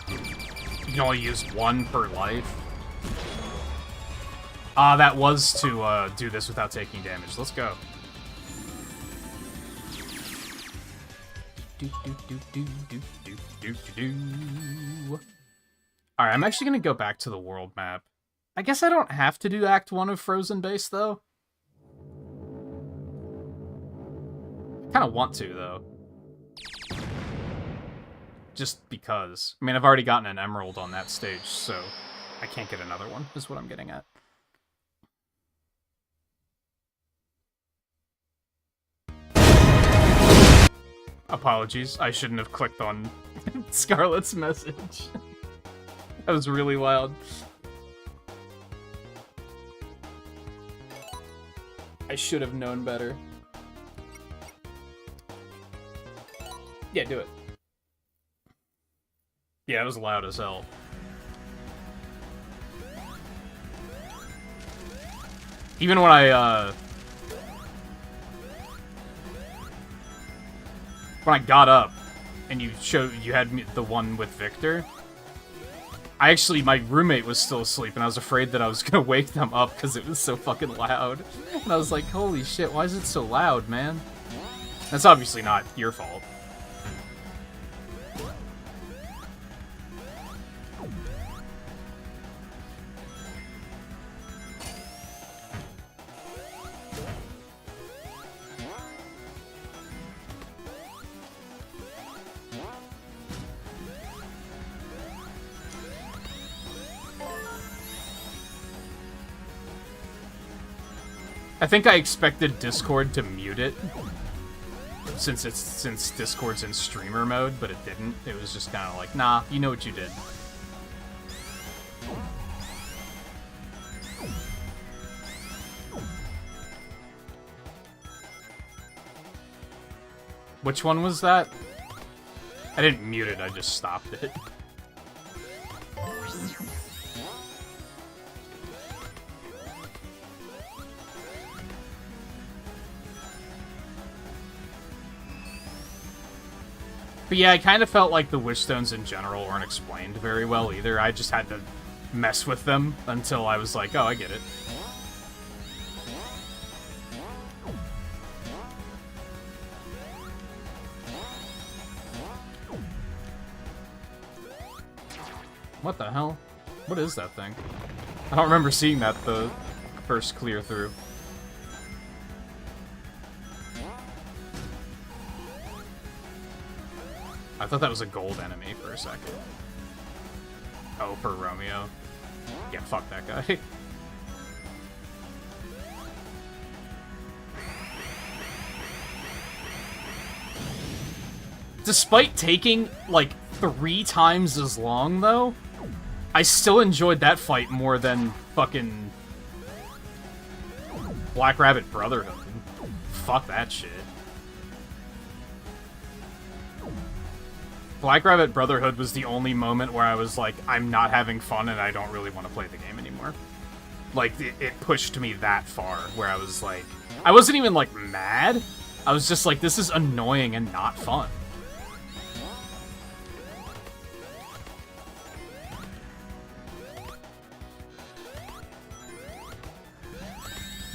you can only use 1 per life. That was to do this without taking damage. Let's go. Alright, I'm actually going to go back to the world map. I guess I don't have to do Act 1 of Frozen Base, though. I kind of want to, though. Just because. I mean, I've already gotten an emerald on that stage, so I can't get another one, is what I'm getting at. Apologies, I shouldn't have clicked on Scarlet's message. That was really loud. I should have known better. Yeah, do it. Yeah, it was loud as hell. Even when I got up and you had me the one with Victor, my roommate was still asleep, and I was afraid that I was gonna wake them up because it was so fucking loud. And I was like, holy shit, why is it so loud, man? That's obviously not your fault. think I expected Discord to mute it, since Discord's in streamer mode, but it didn't. It was just kind of like, nah, you know what you did. Which one was that? I didn't mute it, I just stopped it. But yeah, I kind of felt like the Wishstones in general weren't explained very well either. I just had to mess with them until I was like, oh, I get it. What the hell? What is that thing? I don't remember seeing that the first clear through. I thought that was a gold enemy for a second. Oh, for Romeo. Yeah, fuck that guy. Despite taking, like, 3 times as long, though, I still enjoyed that fight more than fucking Black Rabbit Brotherhood. Fuck that shit. Black Rabbit Brotherhood was the only moment where I was like, I'm not having fun and I don't really want to play the game anymore. Like, it pushed me that far, where I was like... I wasn't even, like, mad. I was just like, this is annoying and not fun.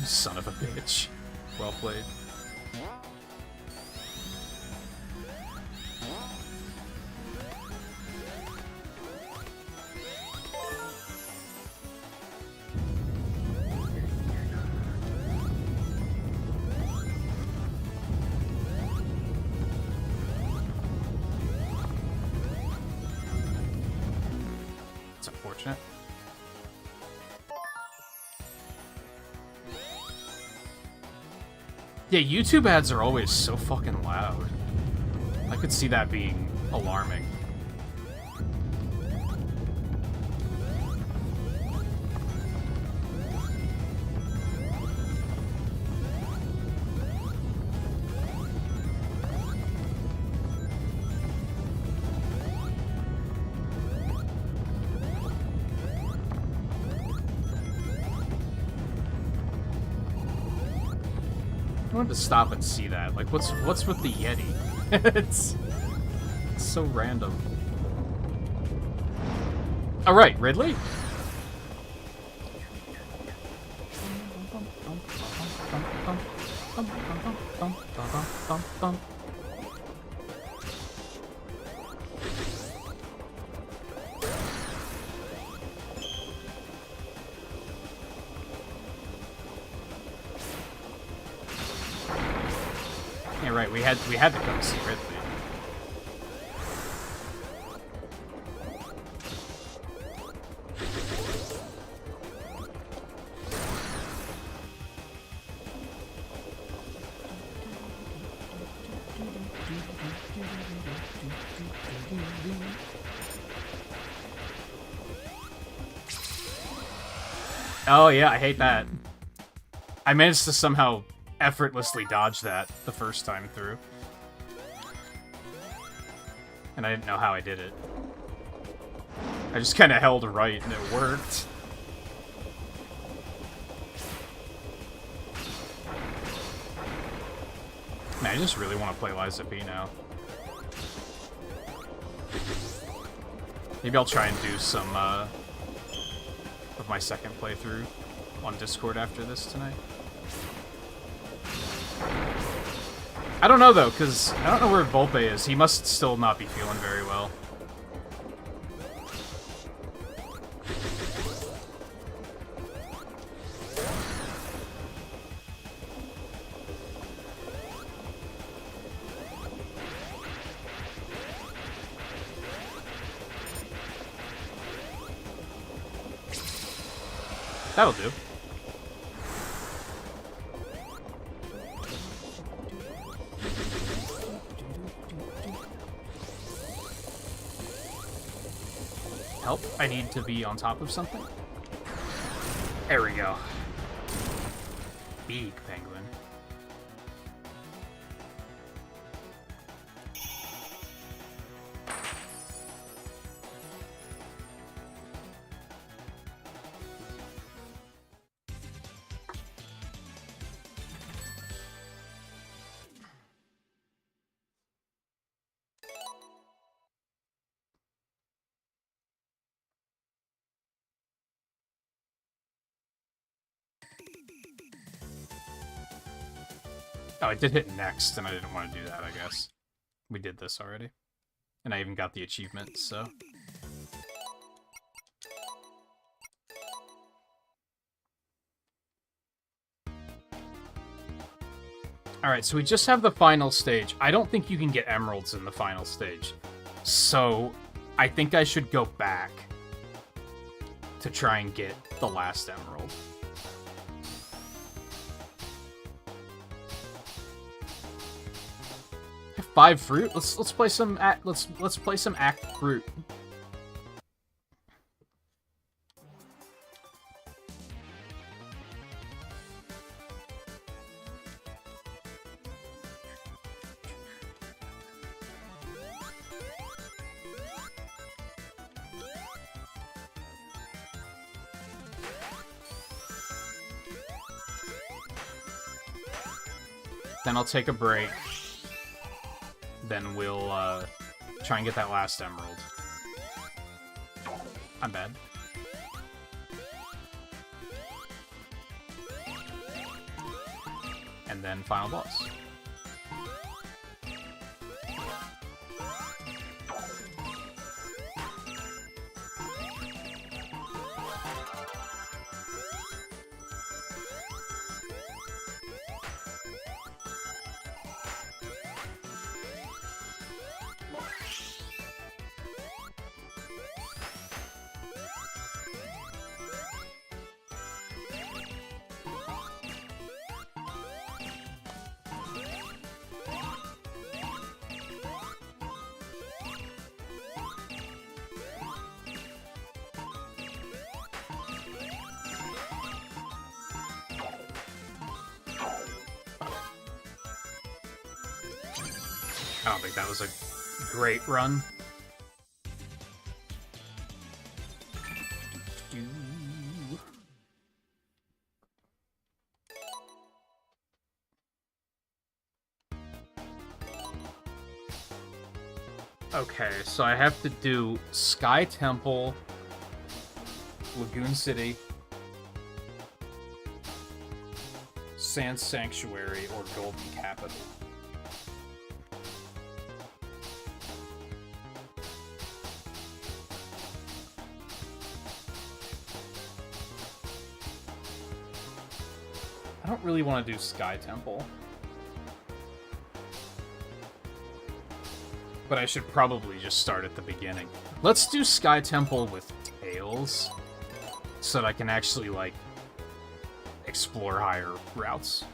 Son of a bitch. Well played. It's unfortunate. Yeah, YouTube ads are always so fucking loud. I could see that being alarming. I wanted to stop and see that. Like, what's with the Yeti? it's so random. All right, Ridley. Yeah, right. We had to come see Ridley. Oh yeah, I hate that. I managed to somehow effortlessly dodge that the first time through. And I didn't know how I did it. I just kind of held right and it worked. Man, I just really want to play Liza P now. Maybe I'll try and do some of my second playthrough on Discord after this tonight. I don't know though, because I don't know where Volpe is. He must still not be feeling very well. That'll do. Help. I need to be on top of something. There we go. Big penguin. Oh, I did hit next, and I didn't want to do that, I guess. We did this already. And I even got the achievement, so... Alright, so we just have the final stage. I don't think you can get emeralds in the final stage. So, I think I should go back to try and get the last emerald. I have 5 fruit. Let's play some let's play some act fruit. Then I'll take a break. Then we'll try and get that last emerald. I'm bad. And then final boss. I don't think that was a great run. Okay, so I have to do Sky Temple, Lagoon City, Sand Sanctuary, or Golden Capital. I don't really want to do Sky Temple. But I should probably just start at the beginning. Let's do Sky Temple with Tails, so that I can actually, like, explore higher routes.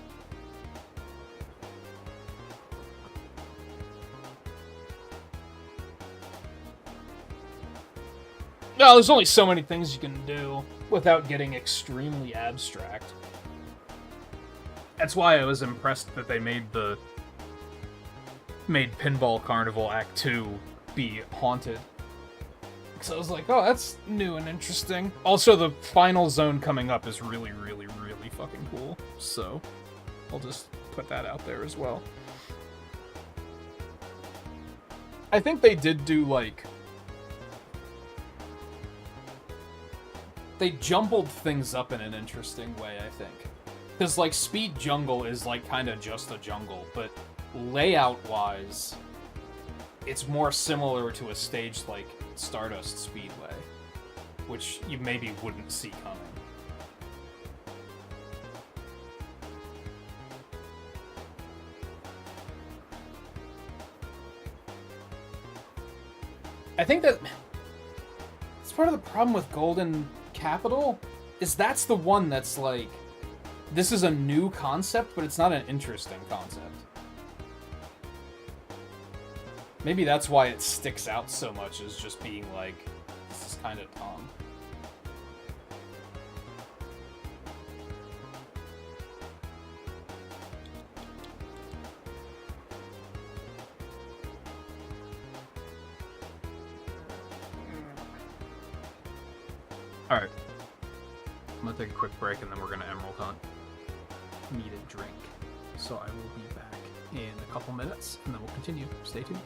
No, there's only so many things you can do without getting extremely abstract. That's why I was impressed that they made Pinball Carnival Act 2 be haunted. Because I was like, oh, that's new and interesting. Also, the final zone coming up is really, really, really fucking cool. So, I'll just put that out there as well. I think they did do, like... They jumbled things up in an interesting way, I think. Because, like, Speed Jungle is, like, kind of just a jungle, but layout-wise, it's more similar to a stage like Stardust Speedway, which you maybe wouldn't see coming. I think that's part of the problem with Golden Capital, is that's the one that's like, this is a new concept, but it's not an interesting concept. Maybe that's why it sticks out so much, as just being like, this is kind of Tom. Alright. I'm gonna take a quick break and then we're gonna Emerald Hunt. Need a drink. So I will be back in a couple minutes and then we'll continue. Stay tuned.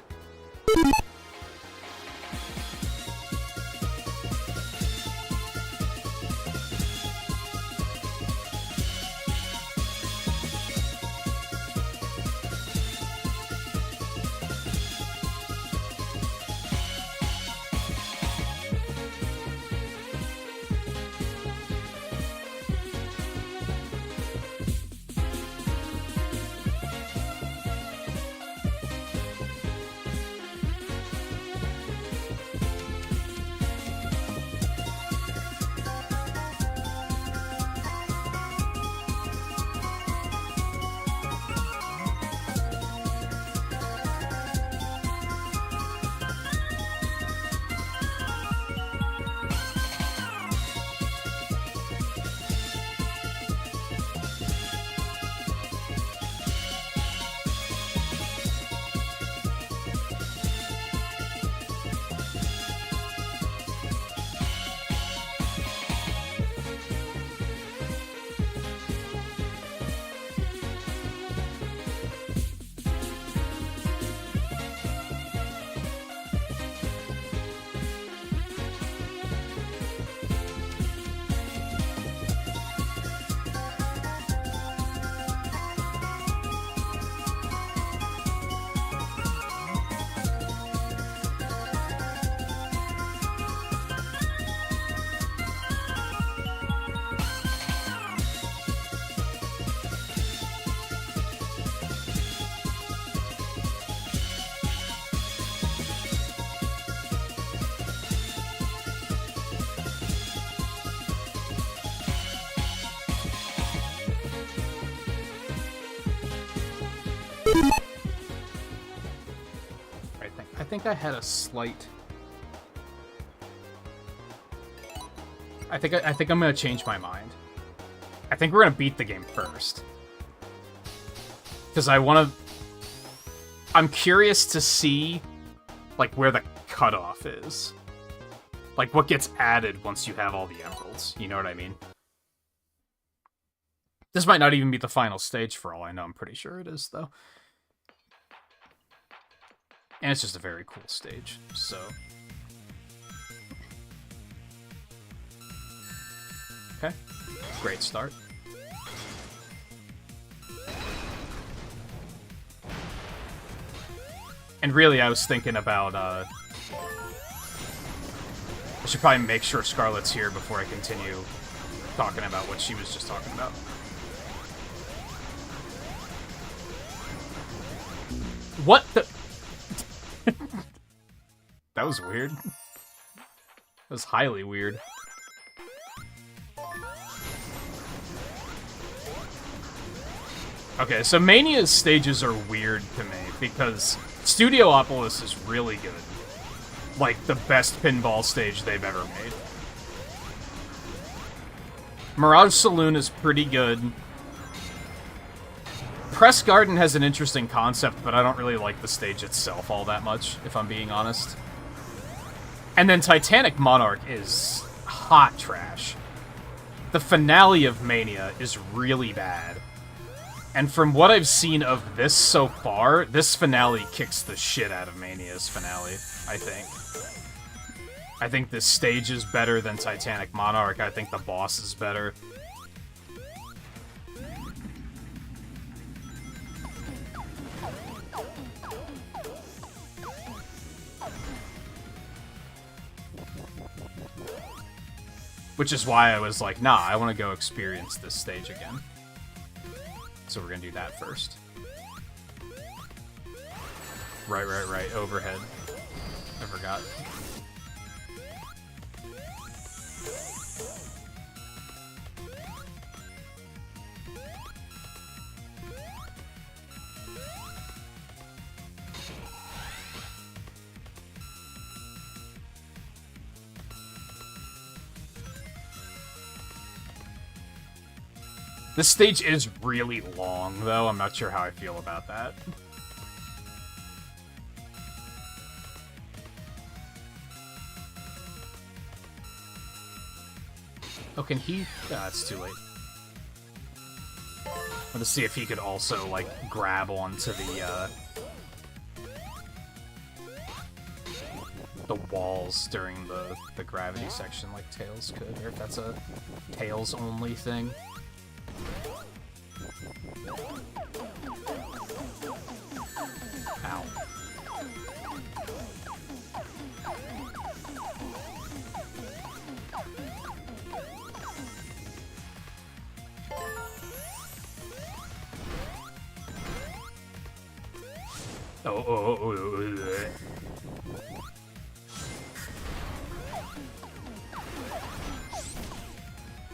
I think I had a slight. I think I'm gonna change my mind. I think we're gonna beat the game first, because I'm curious to see, like, where the cutoff is, like what gets added once you have all the emeralds. You know what I mean? This might not even be the final stage for all I know. I'm pretty sure it is, though. And it's just a very cool stage, so... Okay. Great start. And really, I was thinking about, I should probably make sure Scarlet's here before I continue talking about what she was just talking about. What the... That was weird. That was highly weird. Okay, so Mania's stages are weird to me, because Studiopolis is really good. Like, the best pinball stage they've ever made. Mirage Saloon is pretty good. Press Garden has an interesting concept, but I don't really like the stage itself all that much, if I'm being honest. And then Titanic Monarch is hot trash. The finale of Mania is really bad. And from what I've seen of this so far, this finale kicks the shit out of Mania's finale, I think. I think this stage is better than Titanic Monarch. I think the boss is better. Which is why I was like, nah, I want to go experience this stage again. So we're gonna do that first. Right, overhead. I forgot. This stage is really long, though. I'm not sure how I feel about that. Oh, can he? Ah, it's too late. I want to see if he could also, like, grab onto the walls during the gravity section like Tails could, or if that's a Tails-only thing. Ow.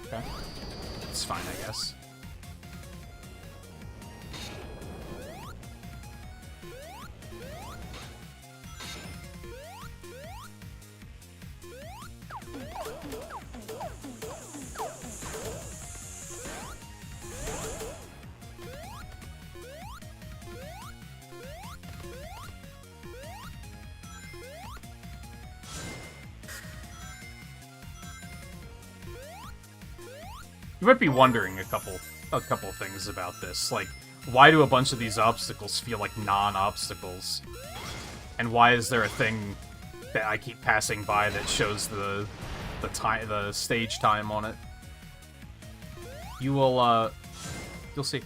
Okay. It's fine, I guess. You might be wondering a couple things about this, like, why do a bunch of these obstacles feel like non-obstacles? And why is there a thing that I keep passing by that shows the stage time on it? You'll see.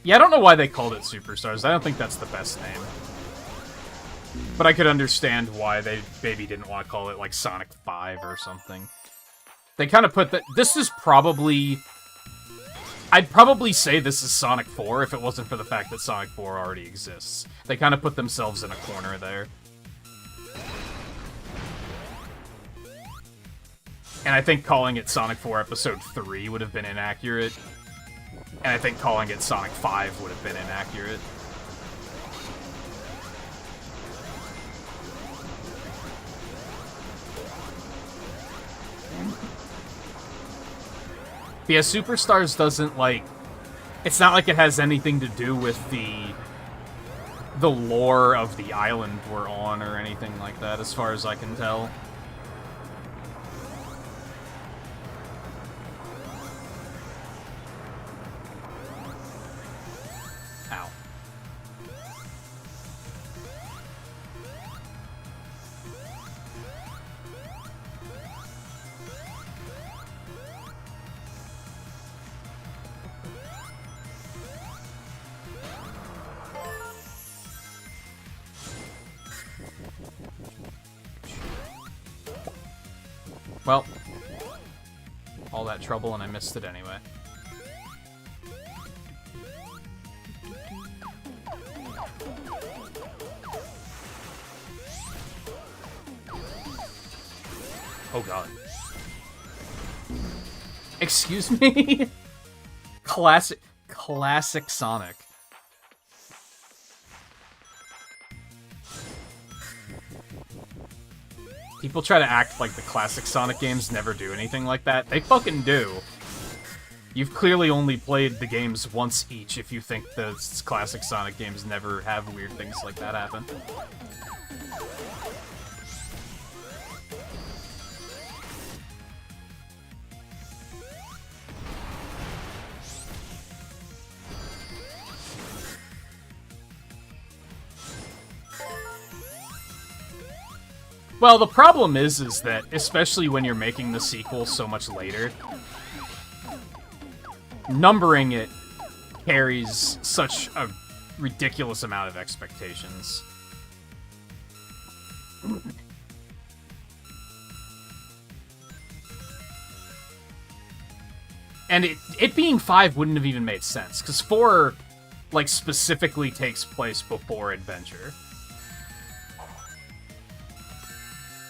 Yeah, I don't know why they called it Superstars. I don't think that's the best name. But I could understand why they maybe didn't want to call it, like, Sonic 5 or something. They kind of put that... This is probably... I'd probably say this is Sonic 4 if it wasn't for the fact that Sonic 4 already exists. They kind of put themselves in a corner there. And I think calling it Sonic 4 Episode 3 would have been inaccurate. And I think calling it Sonic 5 would have been inaccurate. But yeah, Superstars doesn't, like... It's not like it has anything to do with the lore of the island we're on or anything like that, as far as I can tell. Ow. Well, all that trouble and I missed it anyway. Oh god. Excuse me? Classic Sonic. People try to act like the classic Sonic games never do anything like that. They fucking do. You've clearly only played the games once each if you think the classic Sonic games never have weird things like that happen. Well, the problem is that, especially when you're making the sequel so much later, numbering it carries such a ridiculous amount of expectations. And it being 5 wouldn't have even made sense, because 4, like, specifically takes place before Adventure.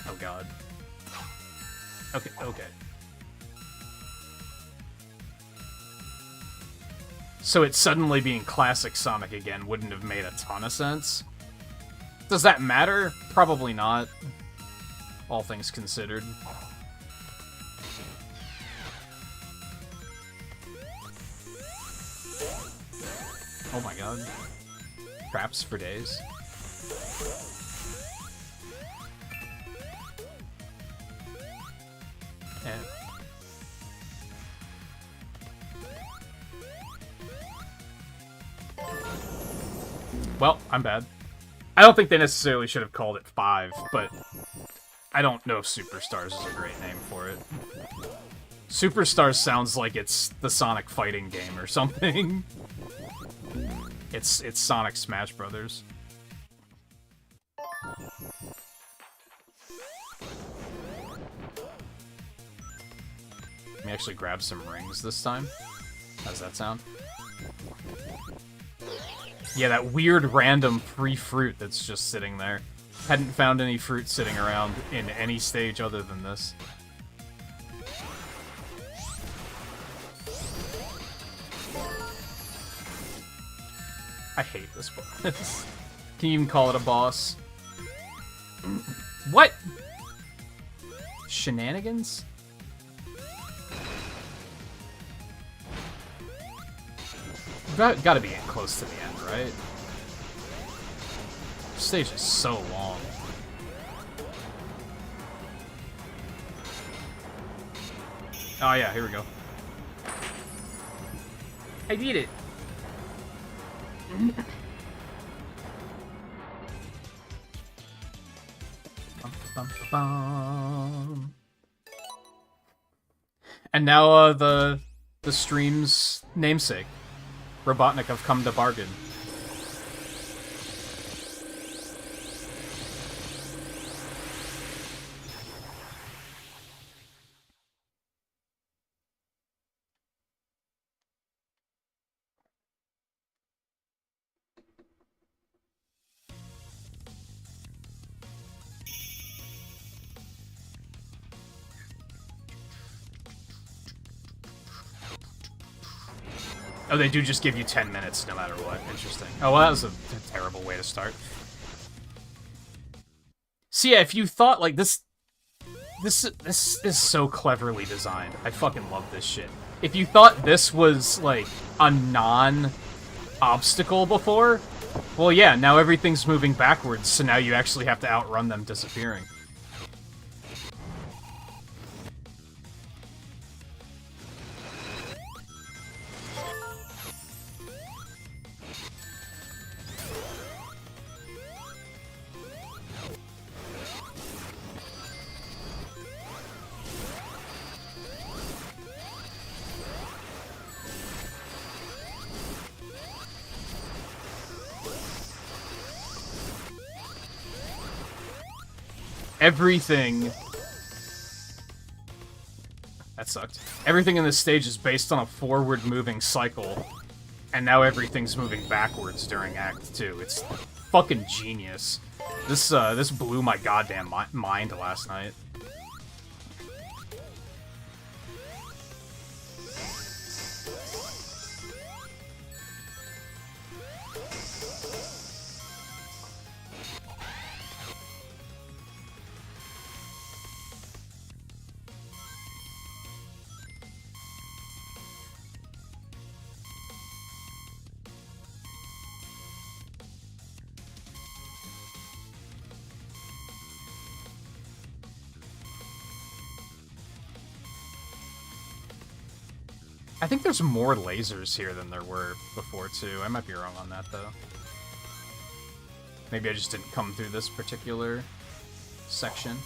Oh god. Okay. So it suddenly being classic Sonic again wouldn't have made a ton of sense. Does that matter? Probably not. All things considered. Oh my god. Traps for days. Yeah. Well, I'm bad. I don't think they necessarily should have called it 5, but I don't know if Superstars is a great name for it. Superstars sounds like it's the Sonic fighting game or something. It's Sonic Smash Brothers. Let me actually grab some rings this time. How's that sound? Yeah, that weird random free fruit that's just sitting there. Hadn't found any fruit sitting around in any stage other than this. I hate this boss. Can you even call it a boss? What? Shenanigans? Gotta be getting close to the end, right? This stage is so long. Oh yeah, here we go. I beat it. And now the stream's namesake, Robotnik, have come to bargain. Oh, they do just give you 10 minutes no matter what. Interesting. Oh, well, that was a terrible way to start. So yeah, if you thought, like, this is so cleverly designed. I fucking love this shit. If you thought this was, like, a non-obstacle before, well, yeah, now everything's moving backwards, so now you actually have to outrun them disappearing. Everything... That sucked. Everything in this stage is based on a forward-moving cycle, and now everything's moving backwards during Act 2. It's fucking genius. This blew my goddamn mind last night. I think there's more lasers here than there were before, too. I might be wrong on that, though. Maybe I just didn't come through this particular section.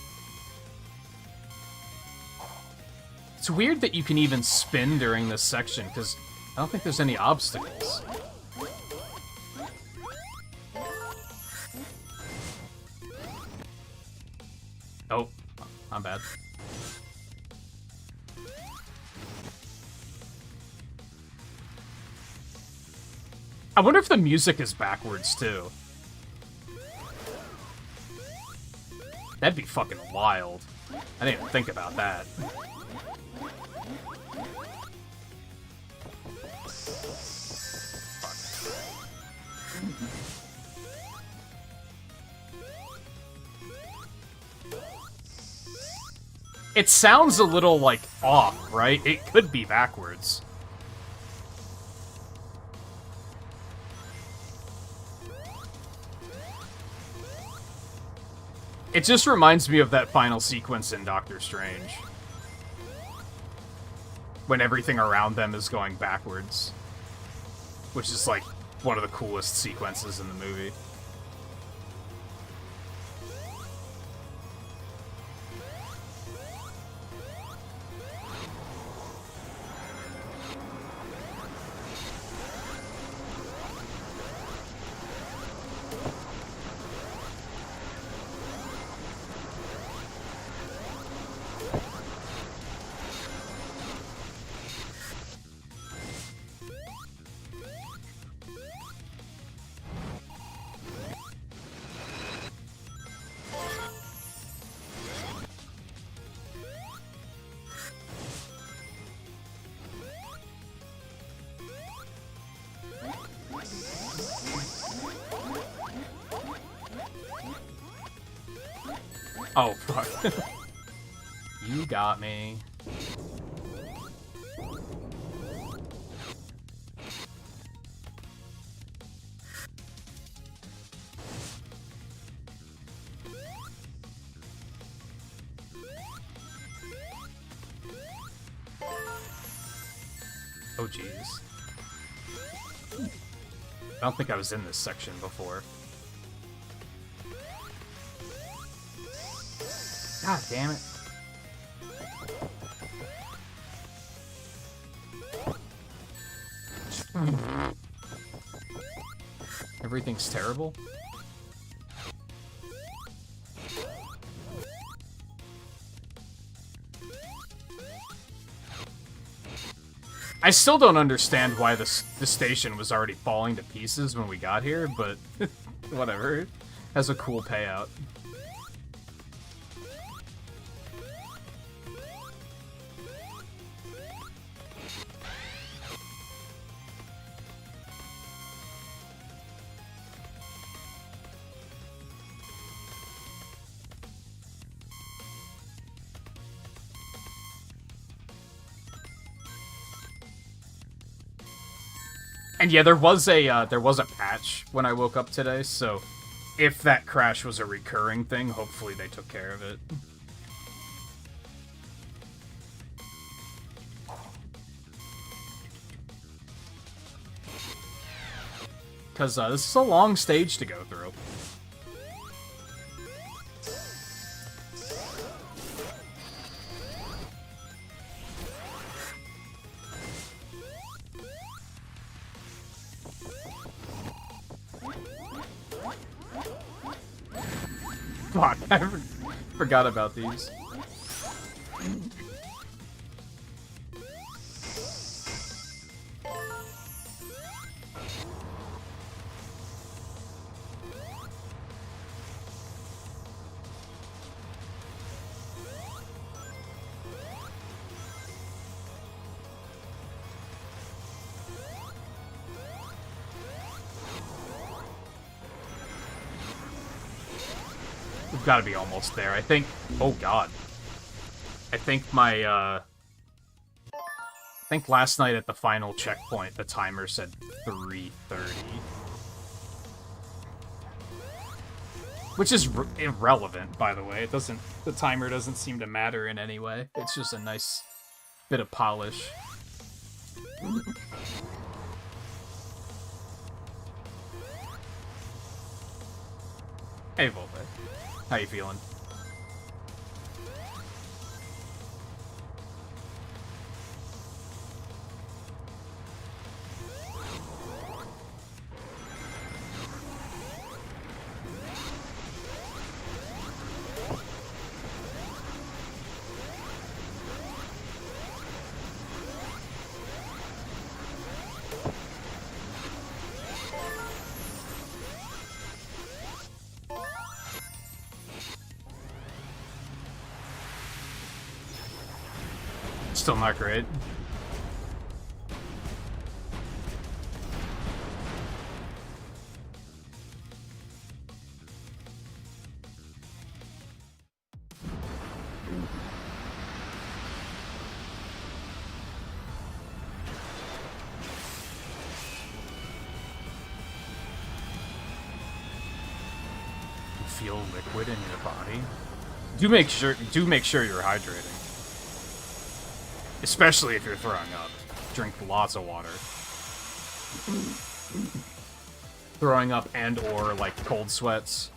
It's weird that you can even spin during this section, because I don't think there's any obstacles. Oh, I'm bad. I wonder if the music is backwards, too. That'd be fucking wild. I didn't even think about that. It sounds a little, like, off, right? It could be backwards. It just reminds me of that final sequence in Doctor Strange. When everything around them is going backwards. Which is, like, one of the coolest sequences in the movie. Oh, fuck. You got me. Oh, jeez. I don't think I was in this section before. God damn it. Everything's terrible. I still don't understand why the station was already falling to pieces when we got here, but whatever. It has a cool payout. And yeah, there was a patch when I woke up today, so if that crash was a recurring thing, hopefully they took care of it. Because this is a long stage to go through. Fuck, I forgot about these. We've got to be almost there. I think... Oh, God. I think my, I think last night at the final checkpoint, the timer said 3:30. Which is irrelevant, by the way. It doesn't... The timer doesn't seem to matter in any way. It's just a nice bit of polish. Hey, Volpe. How you feeling? Still not great. feel liquid in your body. Do make sure you're hydrating. Especially if you're throwing up. Drink lots of water. Throwing up and or like cold sweats.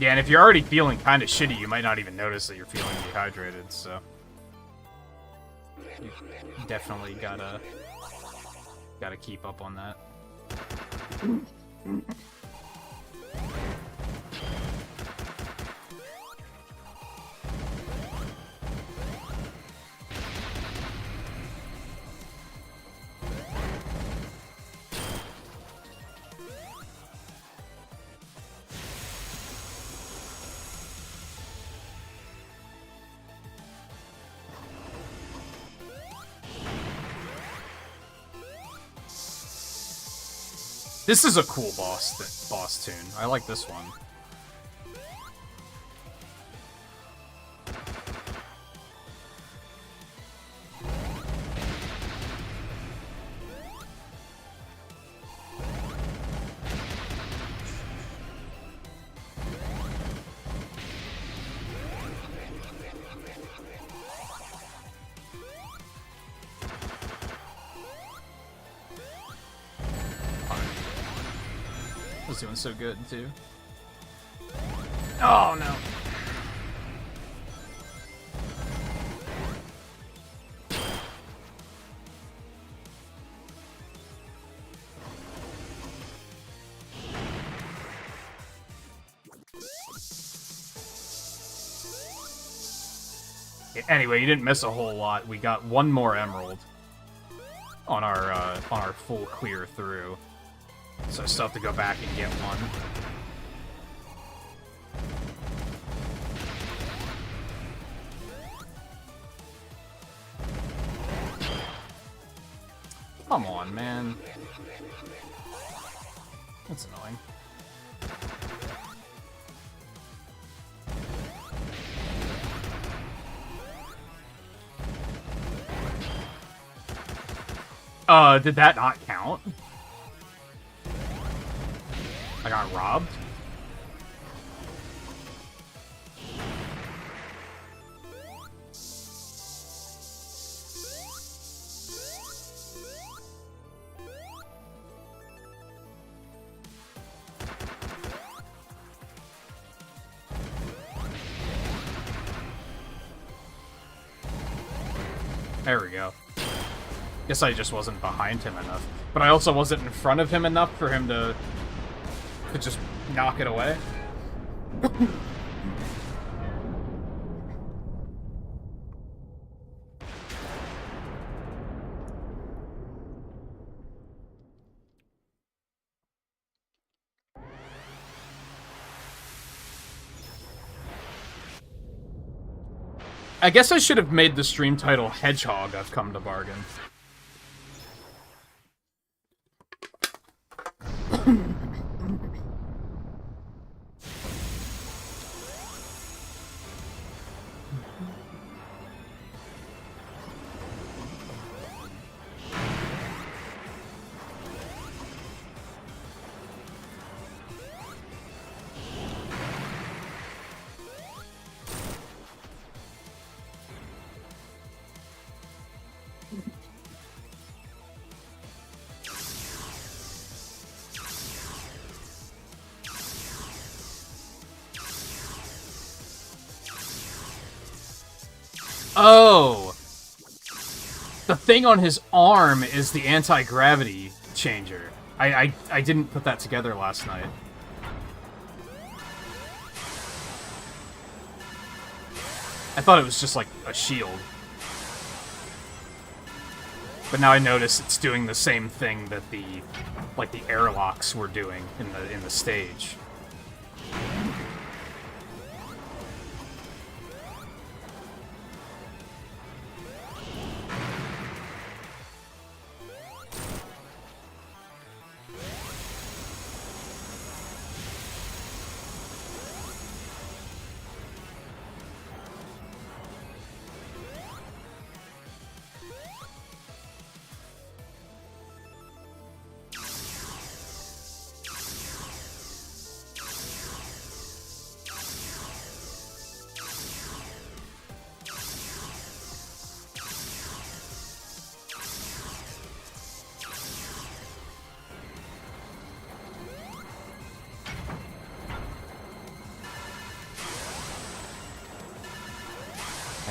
Yeah, and if you're already feeling kind of shitty, you might not even notice that you're feeling dehydrated, so... You definitely gotta keep up on that. This is a cool boss tune. I like this one. Was doing so good too. Oh no. Anyway, you didn't miss a whole lot. We got one more emerald on our full clear through. So I still have to go back and get one. Come on, man. That's annoying. Did that not count? I got robbed? There we go. Guess I just wasn't behind him enough. But I also wasn't in front of him enough for him to just knock it away. I guess I should have made the stream title Hedgehog I've Come to Bargain. Oh! The thing on his arm is the anti-gravity changer. I didn't put that together last night. I thought it was just like a shield. But now I notice it's doing the same thing that the airlocks were doing in the stage.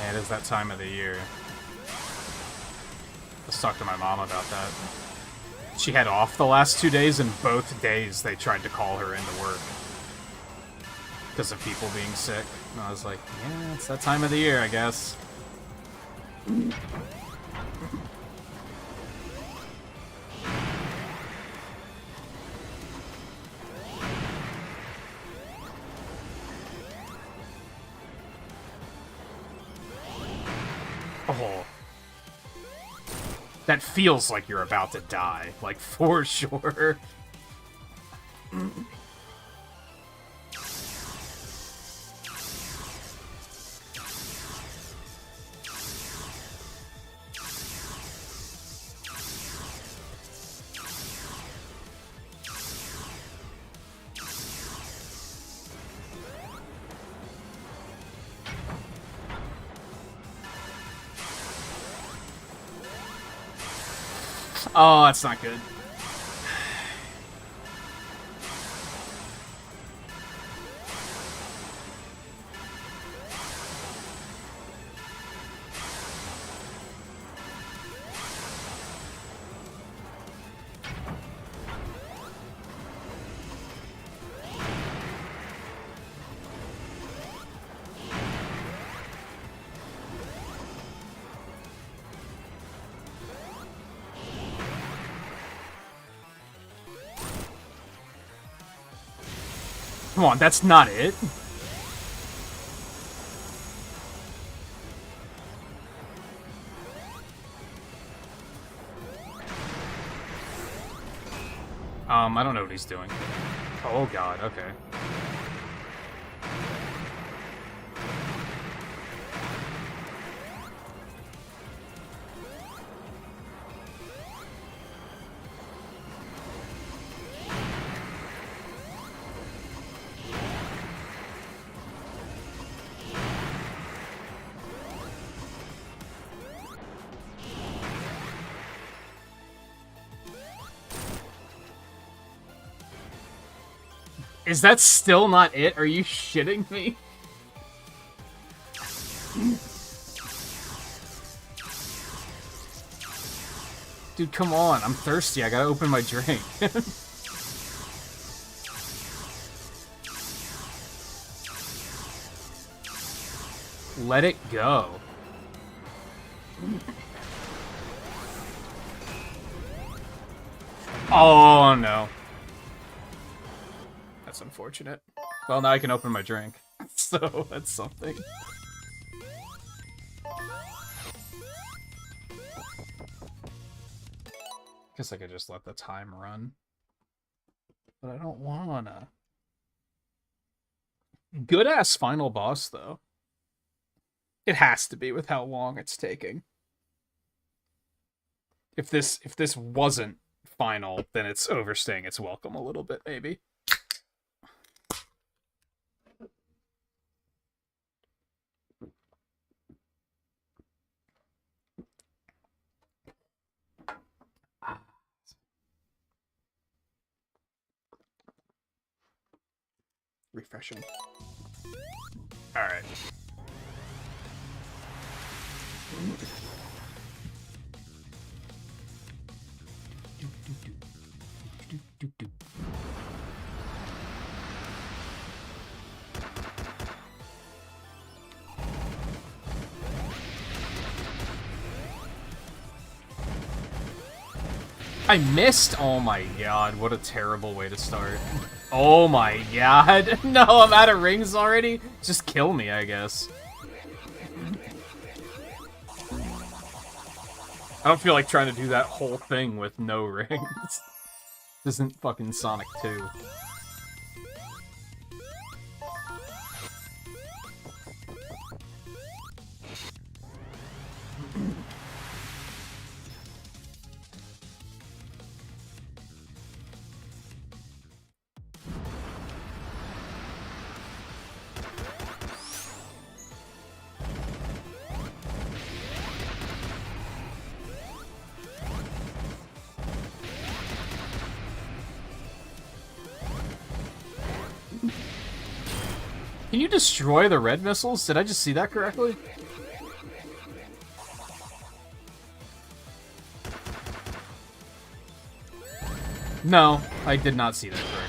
It is that time of the year. Let's talk to my mom about that. She had off the last 2 days, and both days they tried to call her into work. Because of people being sick. And I was like, yeah, it's that time of the year, I guess. Oh. That feels like you're about to die. Like, for sure. Oh, that's not good. Come on, that's not it. I don't know what he's doing. Oh god, okay. Is that still not it? Are you shitting me? Dude, come on. I'm thirsty. I gotta open my drink. Let it go. Oh, no. That's unfortunate. Well, now I can open my drink. So, that's something. Guess I could just let the time run. But I don't wanna. Good-ass final boss, though. It has to be with how long it's taking. If this wasn't final, then it's overstaying its welcome a little bit, maybe. Refreshing. Alright. I missed! Oh my god, what a terrible way to start. Oh my god. No, I'm out of rings already? Just kill me, I guess. I don't feel like trying to do that whole thing with no rings. This isn't fucking Sonic 2. Can you destroy the red missiles? Did I just see that correctly? No, I did not see that correctly.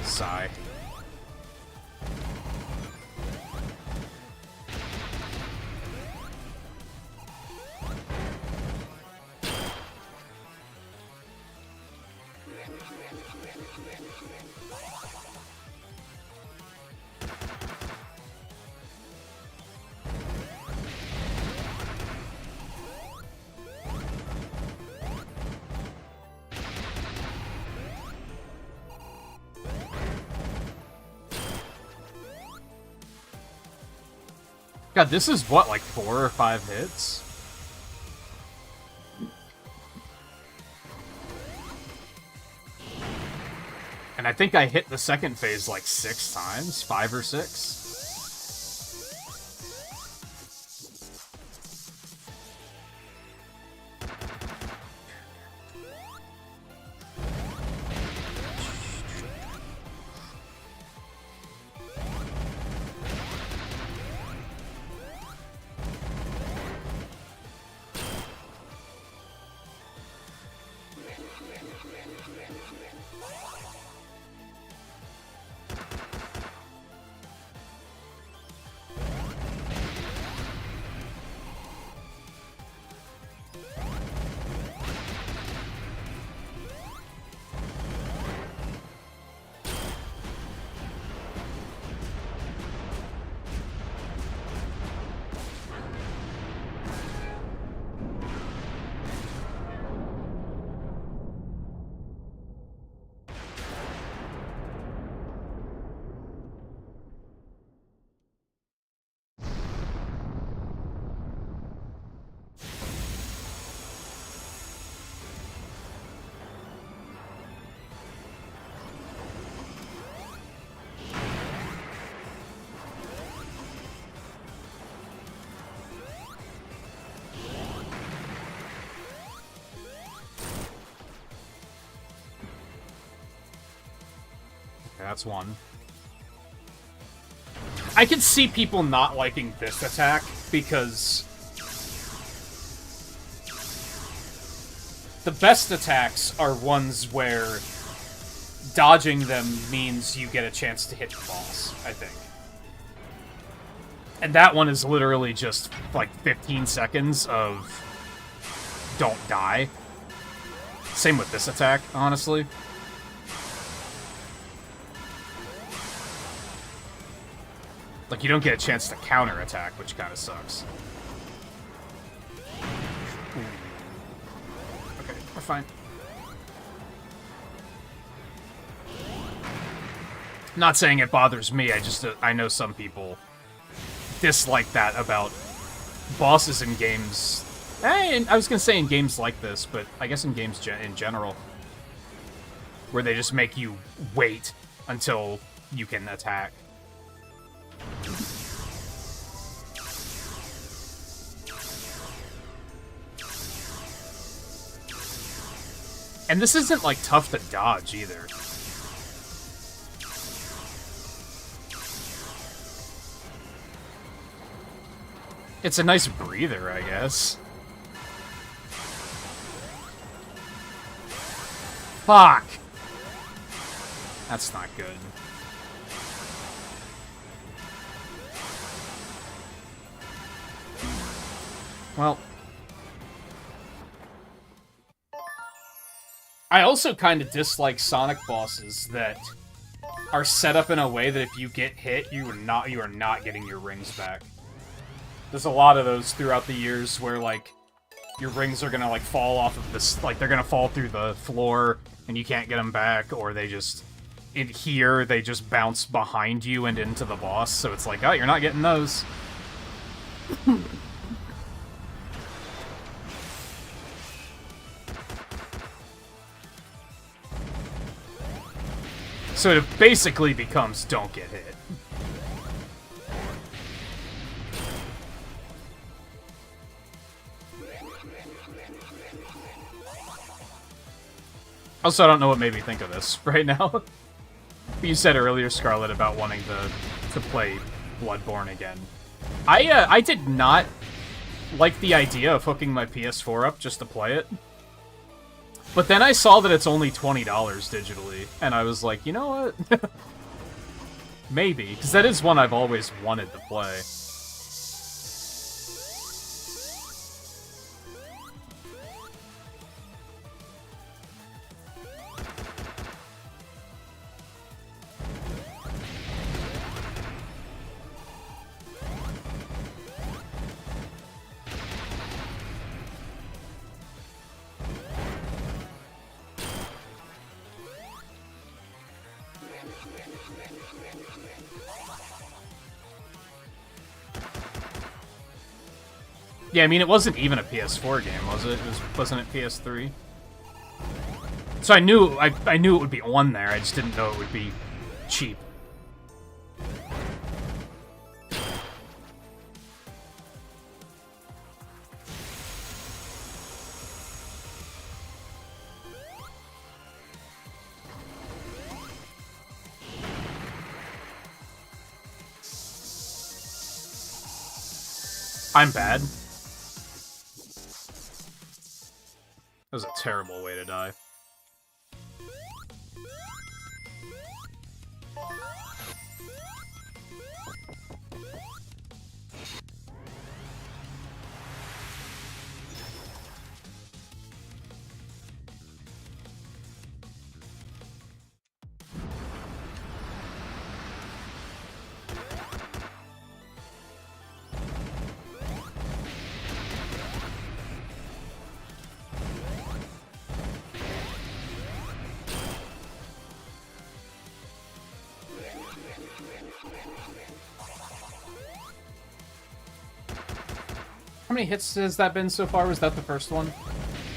Sigh. God, this is what, like 4 or 5 hits? And I think I hit the second phase like 6 times, 5 or 6. That's one. I can see people not liking this attack because the best attacks are ones where dodging them means you get a chance to hit the boss, I think. And that one is literally just like 15 seconds of don't die. Same with this attack, honestly. Like, you don't get a chance to counter-attack, which kind of sucks. Ooh. Okay, we're fine. Not saying it bothers me, I know some people dislike that about bosses in games. I was gonna say in games like this, but I guess in games in general. Where they just make you wait until you can attack. And this isn't, like, tough to dodge, either. It's a nice breather, I guess. Fuck! That's not good. Well... I also kind of dislike Sonic bosses that are set up in a way that if you get hit, you are not getting your rings back. There's a lot of those throughout the years where, like, your rings are gonna, like, fall off of this, like, they're gonna fall through the floor and you can't get them back, or they just, in here, they just bounce behind you and into the boss, so it's like, oh, you're not getting those. So it basically becomes don't get hit. Also, I don't know what made me think of this right now. You said earlier, Scarlet, about wanting to play Bloodborne again. I did not like the idea of hooking my PS4 up just to play it. But then I saw that it's only $20 digitally, and I was like, you know what? Maybe, because that is one I've always wanted to play. Yeah, I mean, it wasn't even a PS4 game, was it? Wasn't it PS3? So I knew it would be on there, I just didn't know it would be cheap. I'm bad. That was a terrible way to die. How many hits has that been so far? Was that the first one?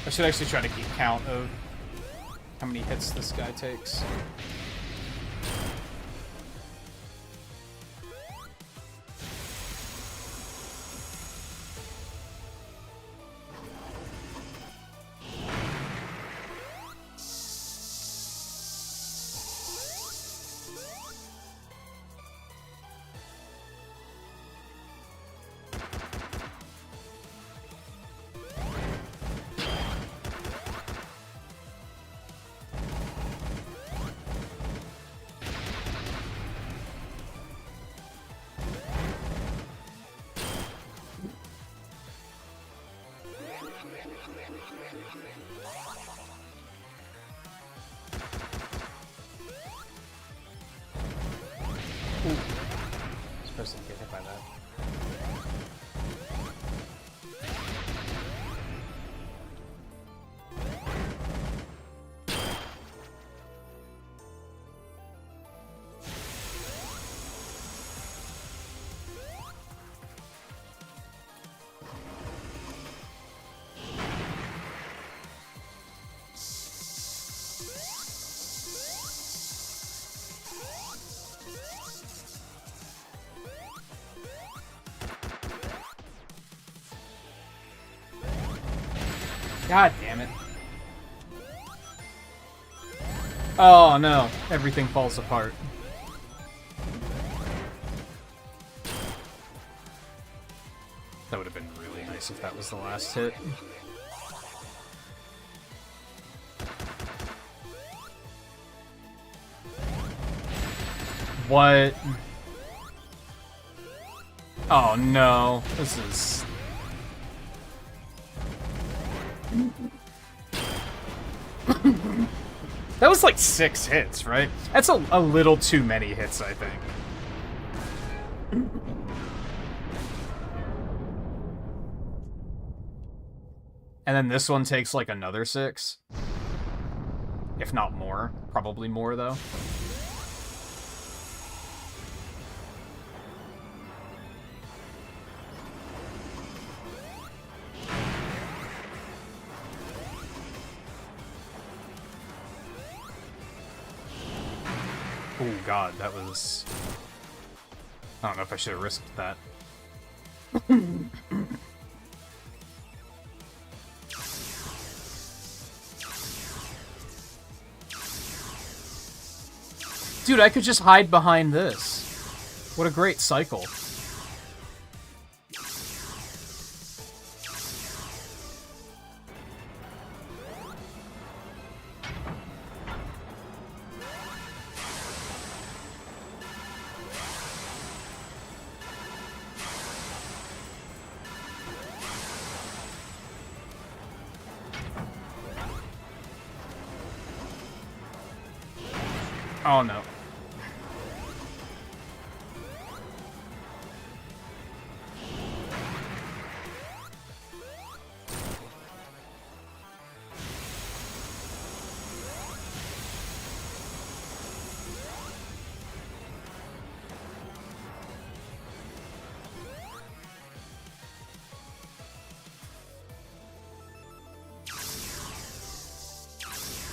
I should actually try to keep count of how many hits this guy takes. Supposed to get hit by that. God damn it. Oh no, everything falls apart. That would have been really nice if that was the last hit. What? Oh no, this is... That was like 6 hits, right? That's a little too many hits, I think. And then this one takes like another 6. If not more. Probably more, though. Oh god, that was... I don't know if I should have risked that. Dude, I could just hide behind this. What a great cycle. Oh no.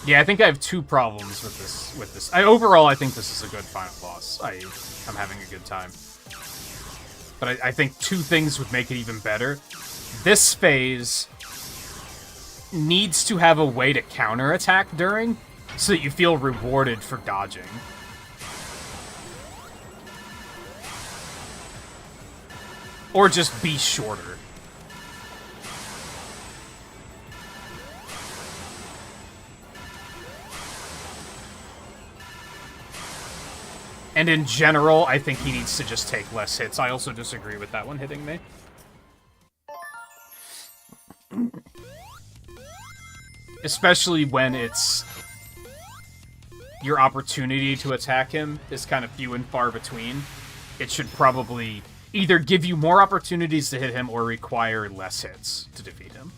Yeah, I think I have 2 problems with this. Overall, I think this is a good final boss. I'm having a good time. But I think 2 things would make it even better. This phase needs to have a way to counterattack during, so that you feel rewarded for dodging. Or just be shorter. And in general, I think he needs to just take less hits. I also disagree with that one hitting me. Especially when it's... your opportunity to attack him is kind of few and far between. It should probably either give you more opportunities to hit him or require less hits to defeat him.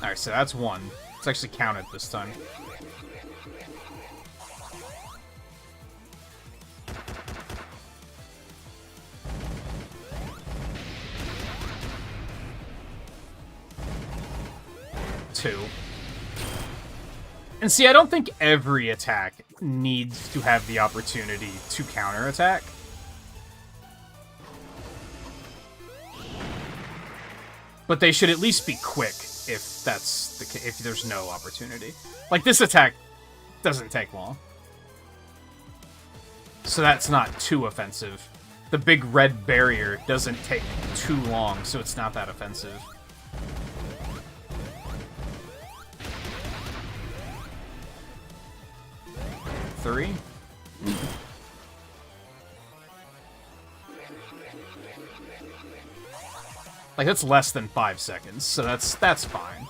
Alright, so that's 1. It's actually counted this time. Two. And see, I don't think every attack needs to have the opportunity to counterattack. But they should at least be quick. If that's the if there's no opportunity. Like, this attack doesn't take long. So that's not too offensive. The big red barrier doesn't take too long, so it's not that offensive. Three? Like, that's less than 5 seconds, so that's fine.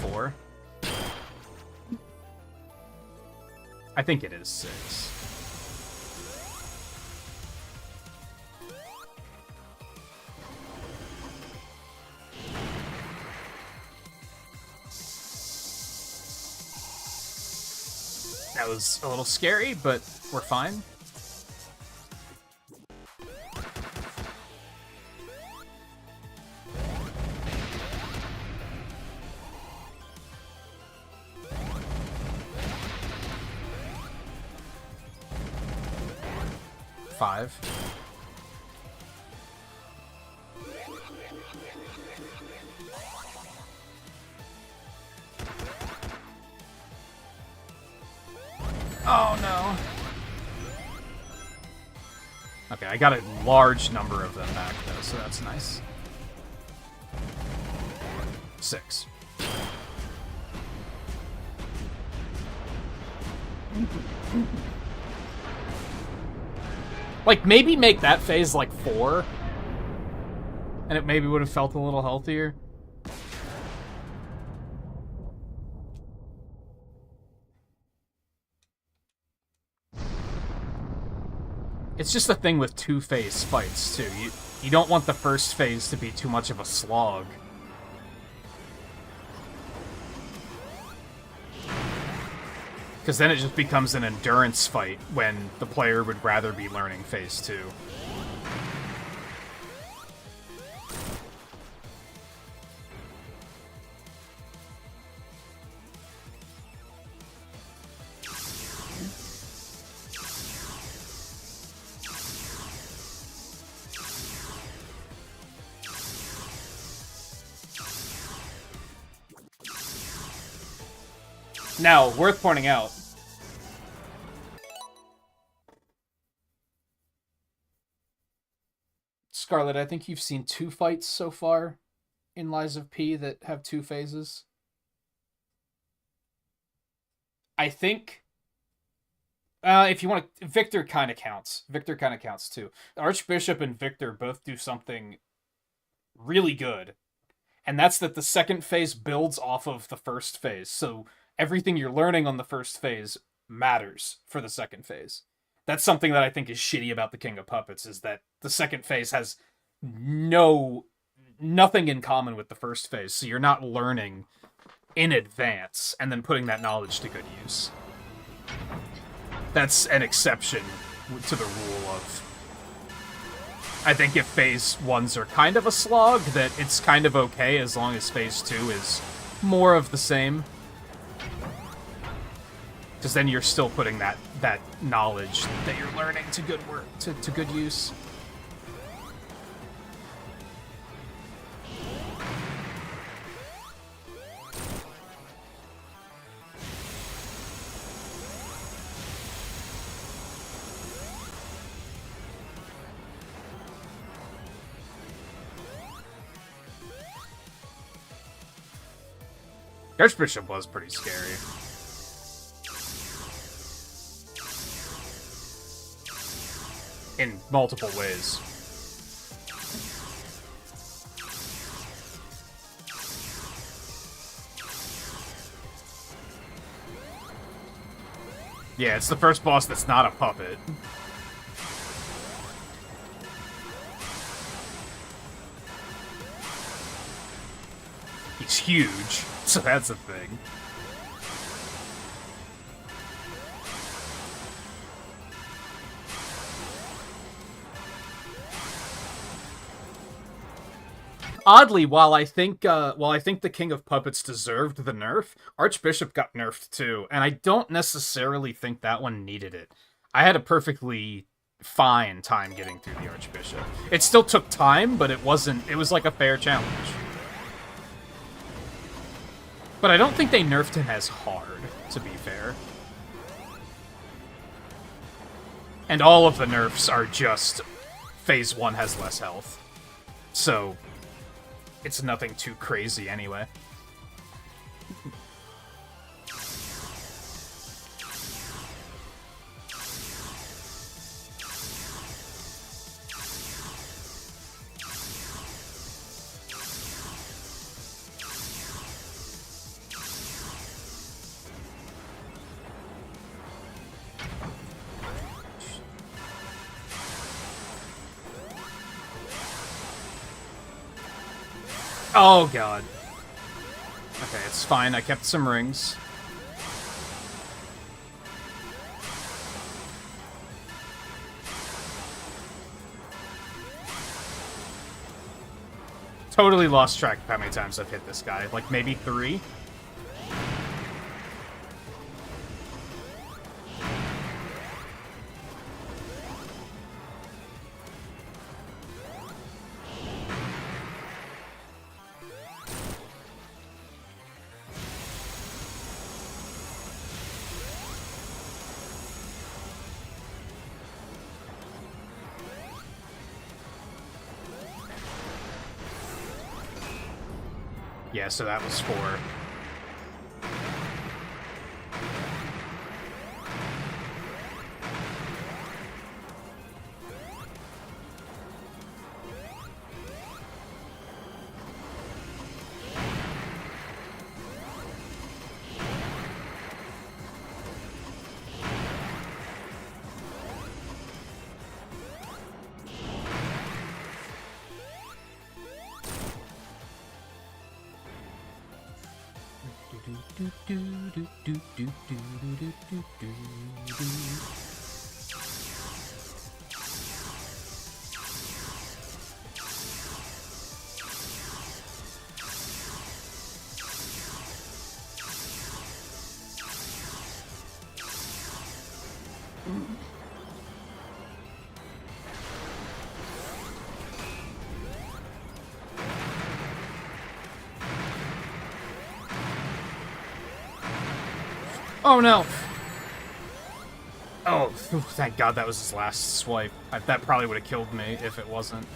Four. I think it is 6. That was a little scary, but we're fine. 5. Oh no. Okay, I got a large number of them back though, so that's nice. 6. Like, maybe make that phase like 4, and it maybe would have felt a little healthier. It's just a thing with 2-phase fights, too. You don't want the first phase to be too much of a slog. Because then it just becomes an endurance fight when the player would rather be learning phase 2. Now, worth pointing out, Scarlet, I think you've seen 2 fights so far in Lies of P that have 2 phases. I think, if you want to, Victor kind of counts. Victor kind of counts too. Archbishop and Victor both do something really good, and that's that the second phase builds off of the first phase, so everything you're learning on the first phase matters for the second phase. That's something that I think is shitty about the King of Puppets, is that the second phase has nothing in common with the first phase, so you're not learning in advance and then putting that knowledge to good use. That's an exception to the rule of... I think if phase 1s are kind of a slog, that it's kind of okay as long as phase 2 is more of the same. Because then you're still putting that knowledge that you're learning to good work, to good use. Archbishop was pretty scary. In multiple ways. Yeah, it's the first boss that's not a puppet. He's huge, so that's a thing. Oddly, while I think the King of Puppets deserved the nerf, Archbishop got nerfed too, and I don't necessarily think that one needed it. I had a perfectly fine time getting through the Archbishop. It still took time, but it was like a fair challenge. But I don't think they nerfed him as hard, to be fair. And all of the nerfs are just phase 1 has less health. So it's nothing too crazy anyway. Oh, God. Okay, it's fine. I kept some rings. Totally lost track of how many times I've hit this guy. Like, maybe 3? Yeah, so that was 4. Oh no! Oh, thank God that was his last swipe. That probably would have killed me if it wasn't.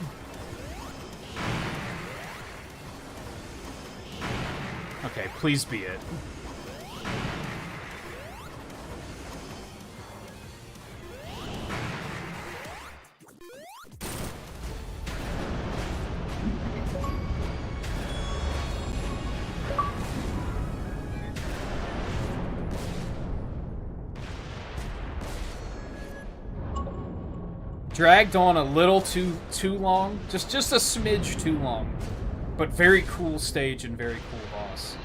Okay, please be it. Dragged on a little too long, just a smidge too long, but very cool stage and very cool boss.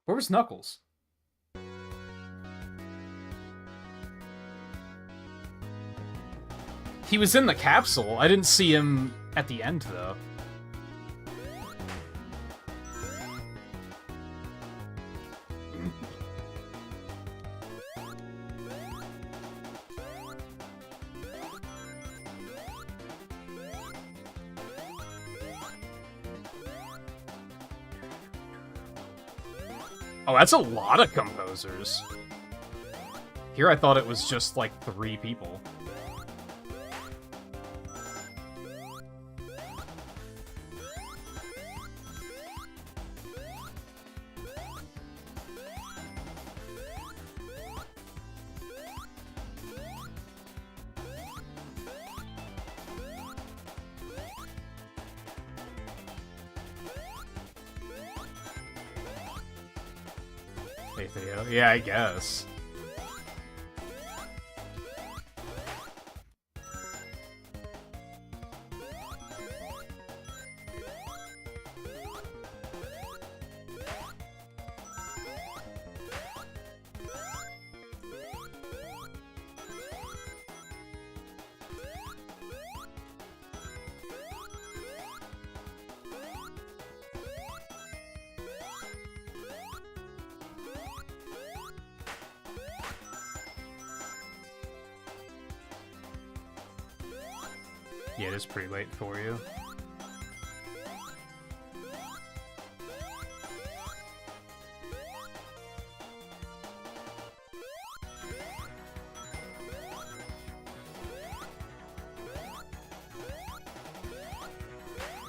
Where was Knuckles? He was in the capsule. I didn't see him at the end, though. Oh, that's a lot of composers. Here I thought it was just like 3 people. Yeah, I guess. Yeah, it is pretty late for you.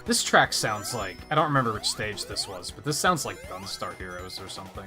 This track sounds like... I don't remember which stage this was, but this sounds like Gunstar Heroes or something.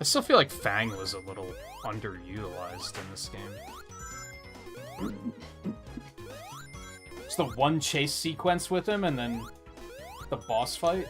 I still feel like Fang was a little underutilized in this game. It's the one chase sequence with him, and then the boss fight.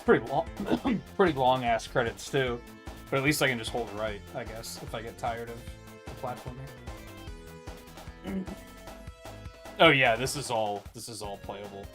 Pretty long, pretty long ass credits too, but at least I can just hold right, I guess, if I get tired of the platforming. Oh yeah, this is all playable.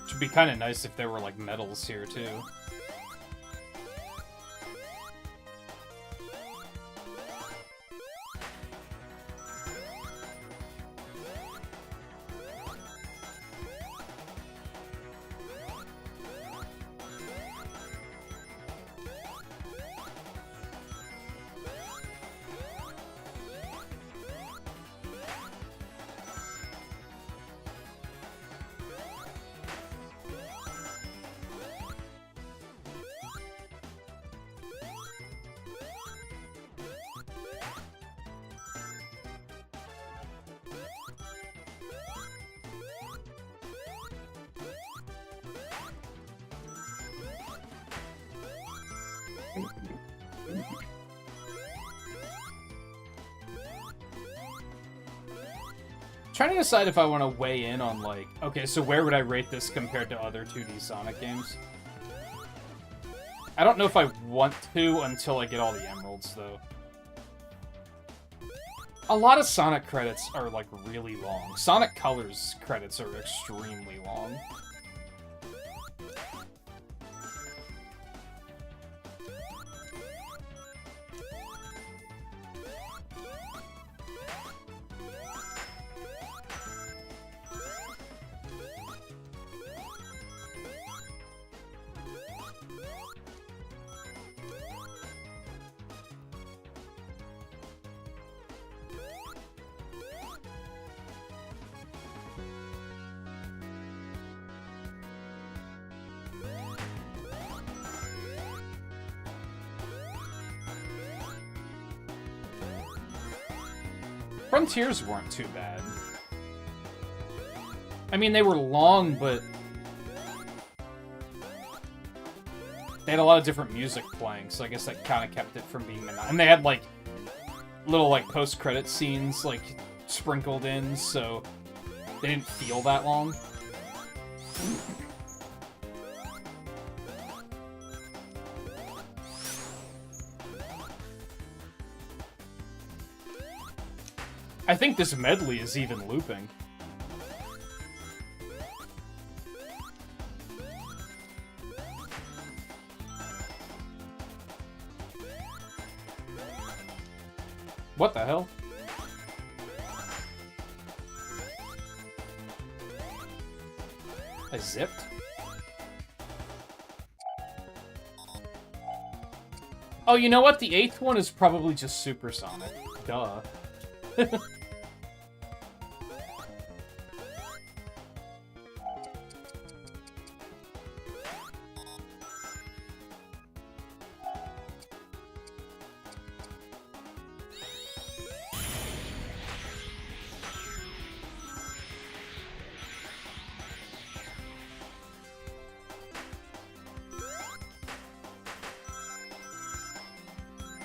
Should be kind of nice if there were like medals here too. Trying to decide if I want to weigh in on, like, okay, so where would I rate this compared to other 2D Sonic games? I don't know if I want to until I get all the emeralds, though. A lot of Sonic credits are, like, really long. Sonic Colors credits are extremely long. Frontiers weren't too bad. I mean, they were long, but they had a lot of different music playing, so I guess that kind of kept it from being monotonous. And they had, like, little, like, post-credit scenes, like, sprinkled in, so they didn't feel that long. I think this medley is even looping. What the hell? I zipped? Oh, you know what? The 8th one is probably just supersonic. Duh.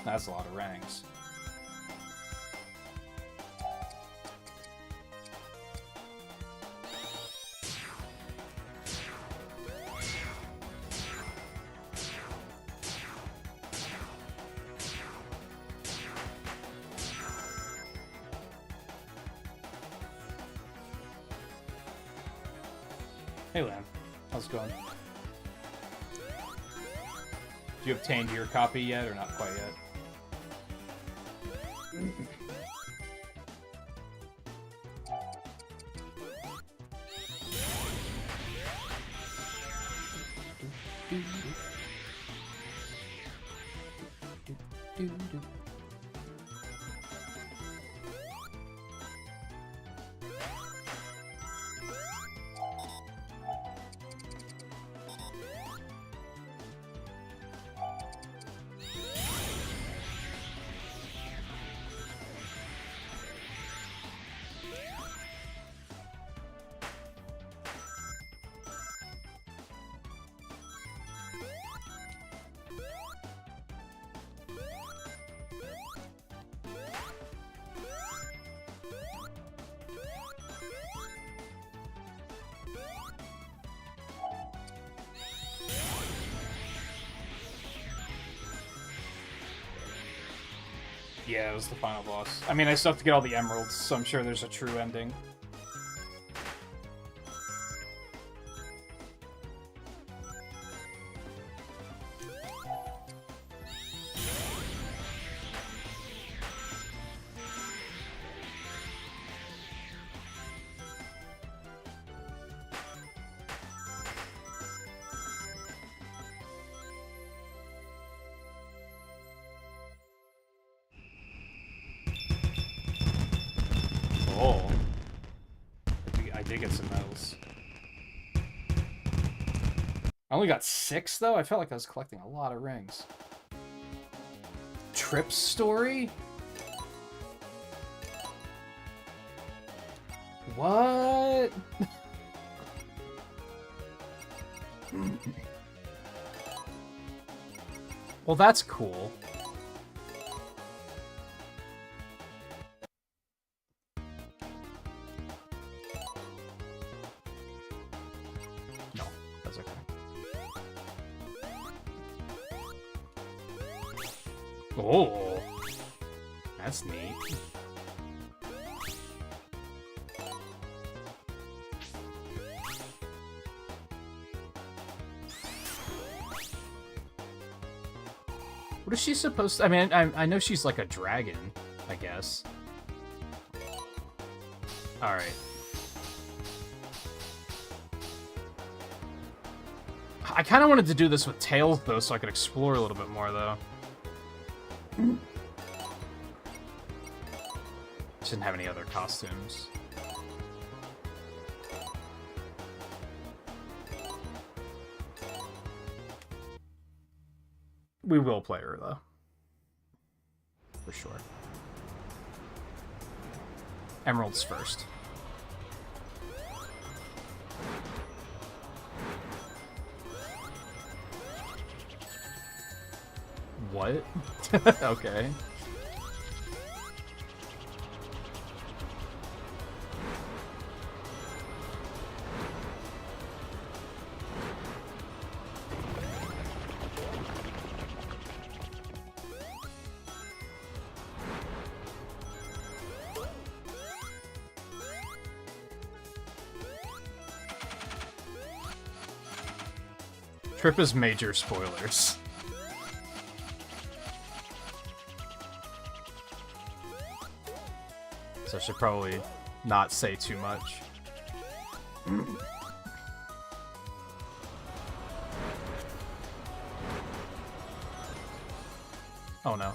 That's a lot of ranks. Hey, Lamb. How's it going? Have you obtained your copy yet, or not quite yet? Yeah, it was the final boss. I mean, I still have to get all the emeralds, so I'm sure there's a true ending. Oh. I did get some medals. I only got 6, though? I felt like I was collecting a lot of rings. Trip story? What? Well, that's cool. No, that's okay. Oh, that's neat. What is she supposed to... I mean, I know she's like a dragon, I guess. Alright. I kind of wanted to do this with Tails, though, so I could explore a little bit more, though. Just didn't have any other costumes. We will play her, though. For sure. Emeralds first. What? Okay. Trip is major spoilers. So I should probably not say too much. Oh no.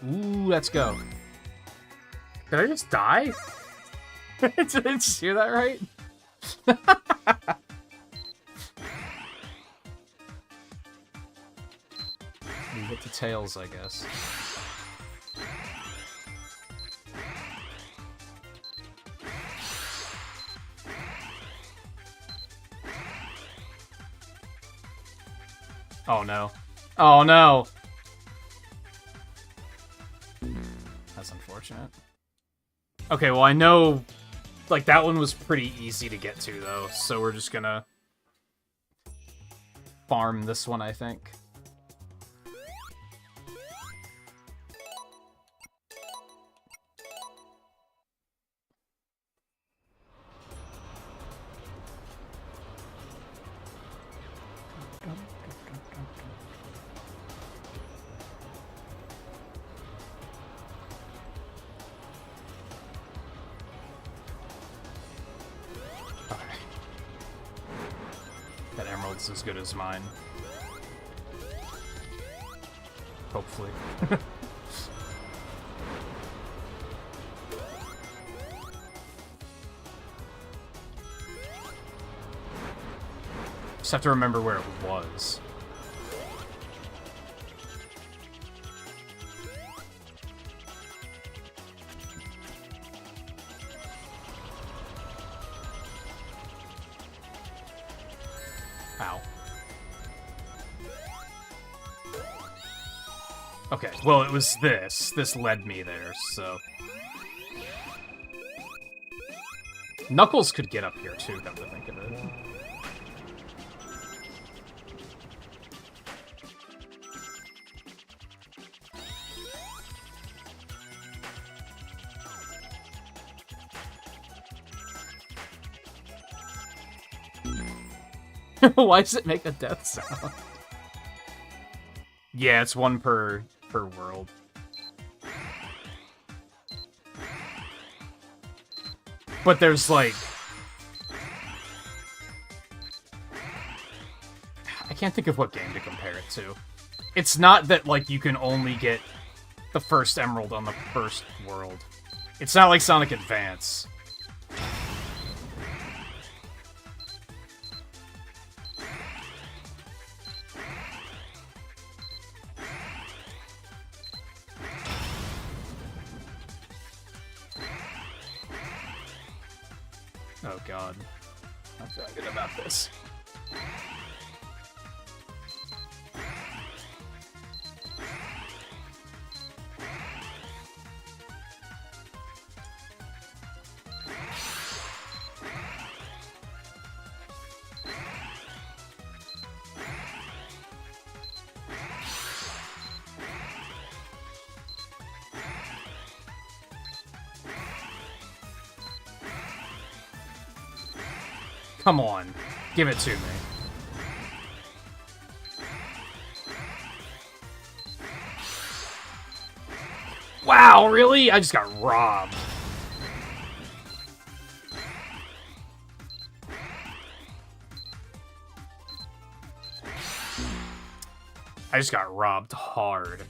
Ooh, let's go. Did I just die? Did I just hear that right? Leave it to Tails, I guess. Oh no. Oh no! That's unfortunate. Okay, well I know, like, that one was pretty easy to get to, though, so we're just gonna farm this one, I think. That emerald's as good as mine. Hopefully. Just have to remember where it was. Ow. Okay, well, it was this. This led me there, so... Knuckles could get up here, too, come to think of it. Why does it make a death sound? Yeah, it's one per world. But there's like... I can't think of what game to compare it to. It's not that, like, you can only get the first emerald on the first world. It's not like Sonic Advance. Oh god. I'm feeling good about this. Come on, give it to me. Wow, really? I just got robbed. I just got robbed hard.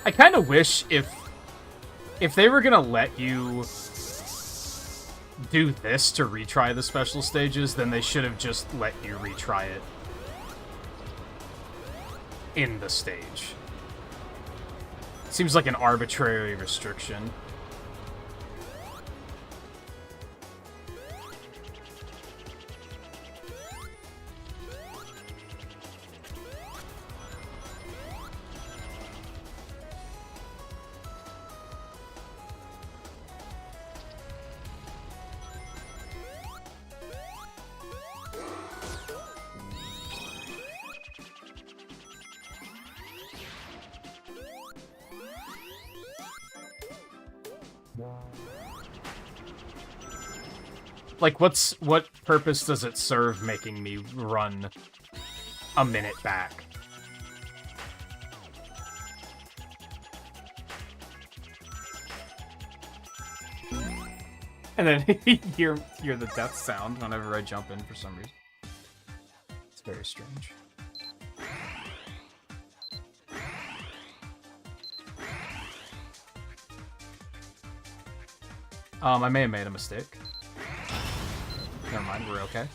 I kind of wish if they were gonna let you do this to retry the special stages, then they should have just let you retry it in the stage. Seems like an arbitrary restriction. Like, what purpose does it serve making me run a minute back? And then hear the death sound whenever I jump in for some reason. It's very strange. I may have made a mistake. Never mind, we're okay.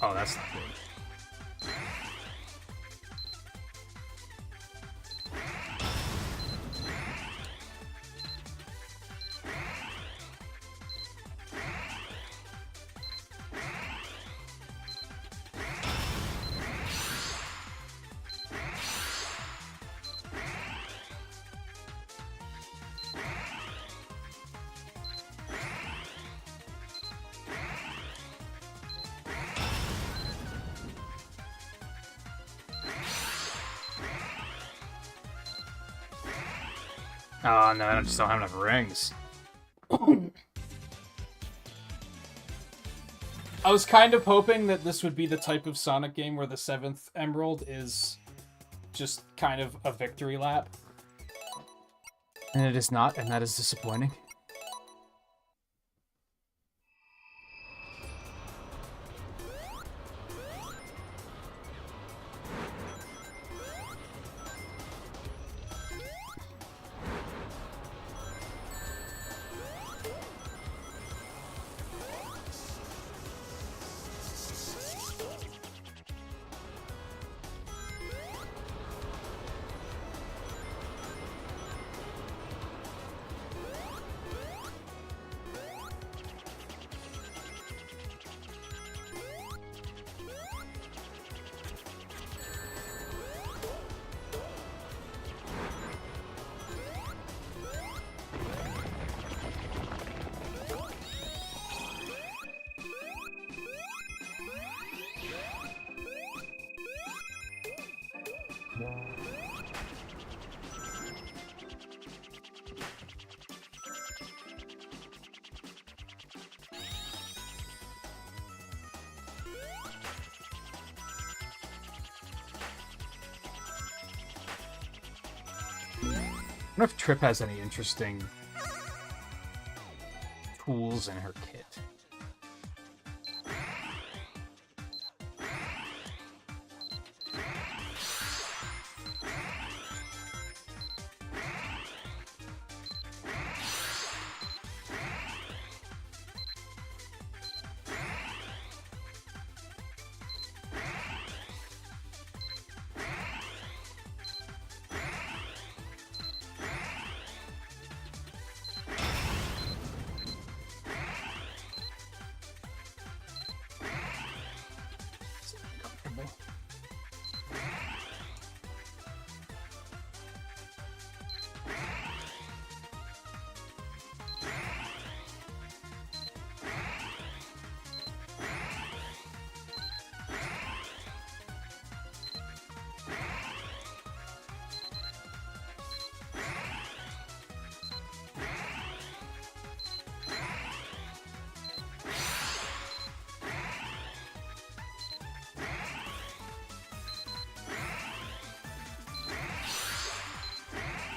Oh, that's not good. Oh no, I just don't have enough rings. I was kind of hoping that this would be the type of Sonic game where the 7th Emerald is just kind of a victory lap. And it is not, and that is disappointing. I wonder if Trip has any interesting tools in her kit.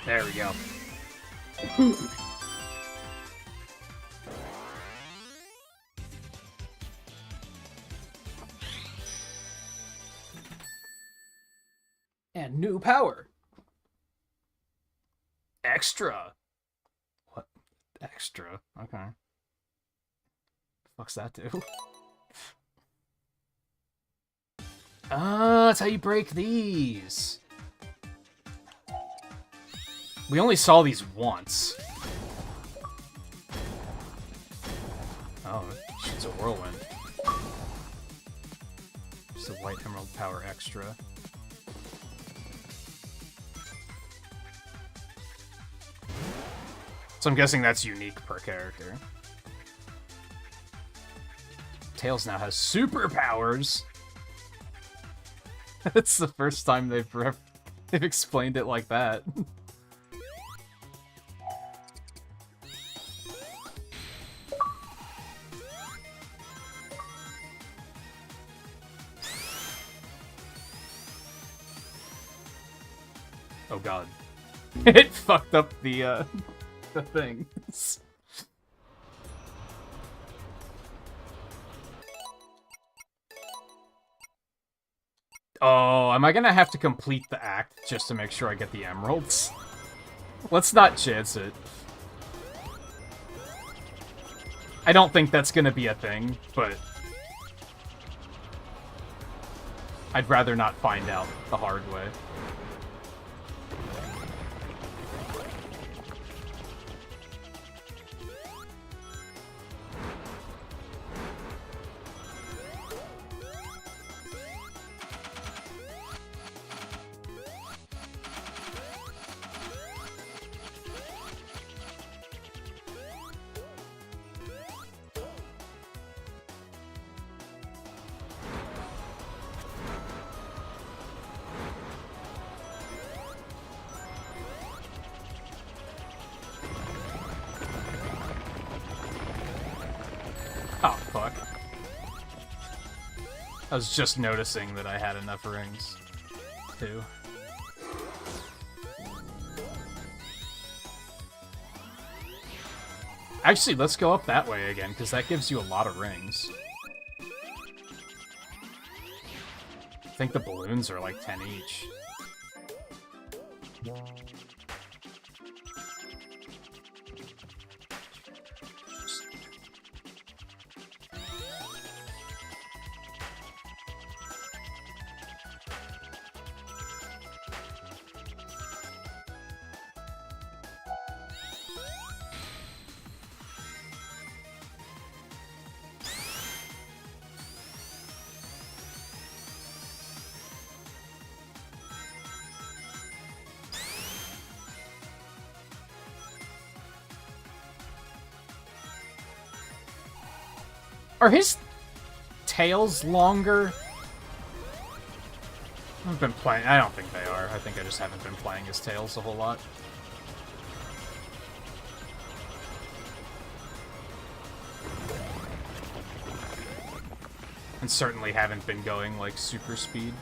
There we go. And new power. Extra. What? Extra? Okay. Fuck's that do? Ah, that's how you break these. We only saw these once. Oh, it shoots a whirlwind. Just a white emerald power extra. So I'm guessing that's unique per character. Tails now has superpowers. It's the first time they've explained it like that. Oh god. It fucked up the things. Oh, am I gonna have to complete the act just to make sure I get the emeralds? Let's not chance it. I don't think that's gonna be a thing, but I'd rather not find out the hard way. Oh, fuck. I was just noticing that I had enough rings, too. Actually, let's go up that way again, because that gives you a lot of rings. I think the balloons are like 10 each. Are his tails longer? I've been playing. I don't think they are. I think I just haven't been playing his tails a whole lot. And certainly haven't been going like super speed.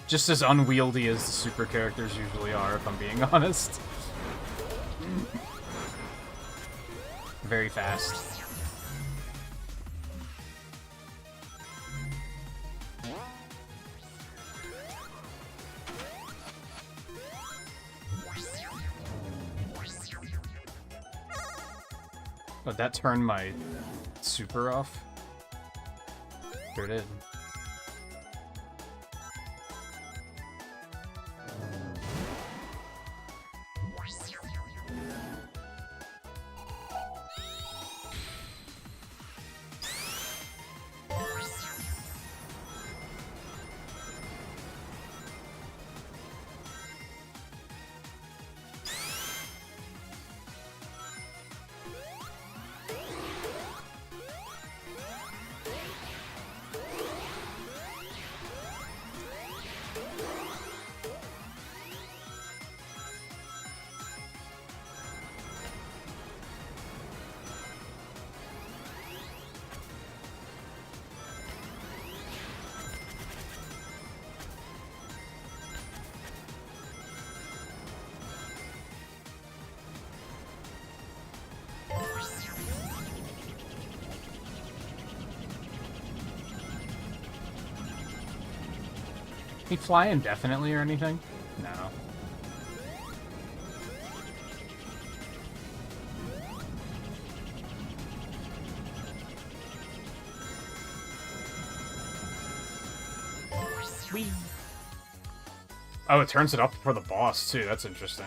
Just as unwieldy as the super characters usually are, if I'm being honest. Very fast. Oh, that turned my super off? Sure did. He fly indefinitely or anything? No. Whee. Oh, it turns it up for the boss too. That's interesting.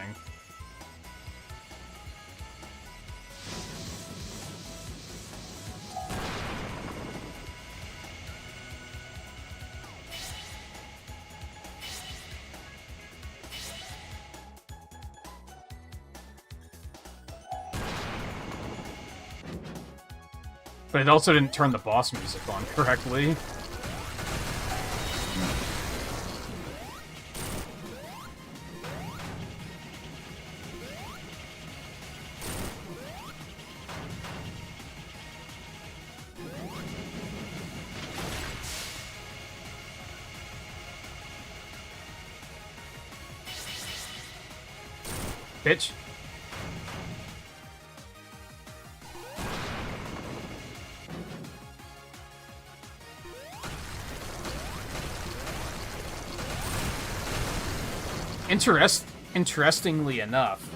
But it also didn't turn the boss music on correctly. Bitch. Interestingly enough,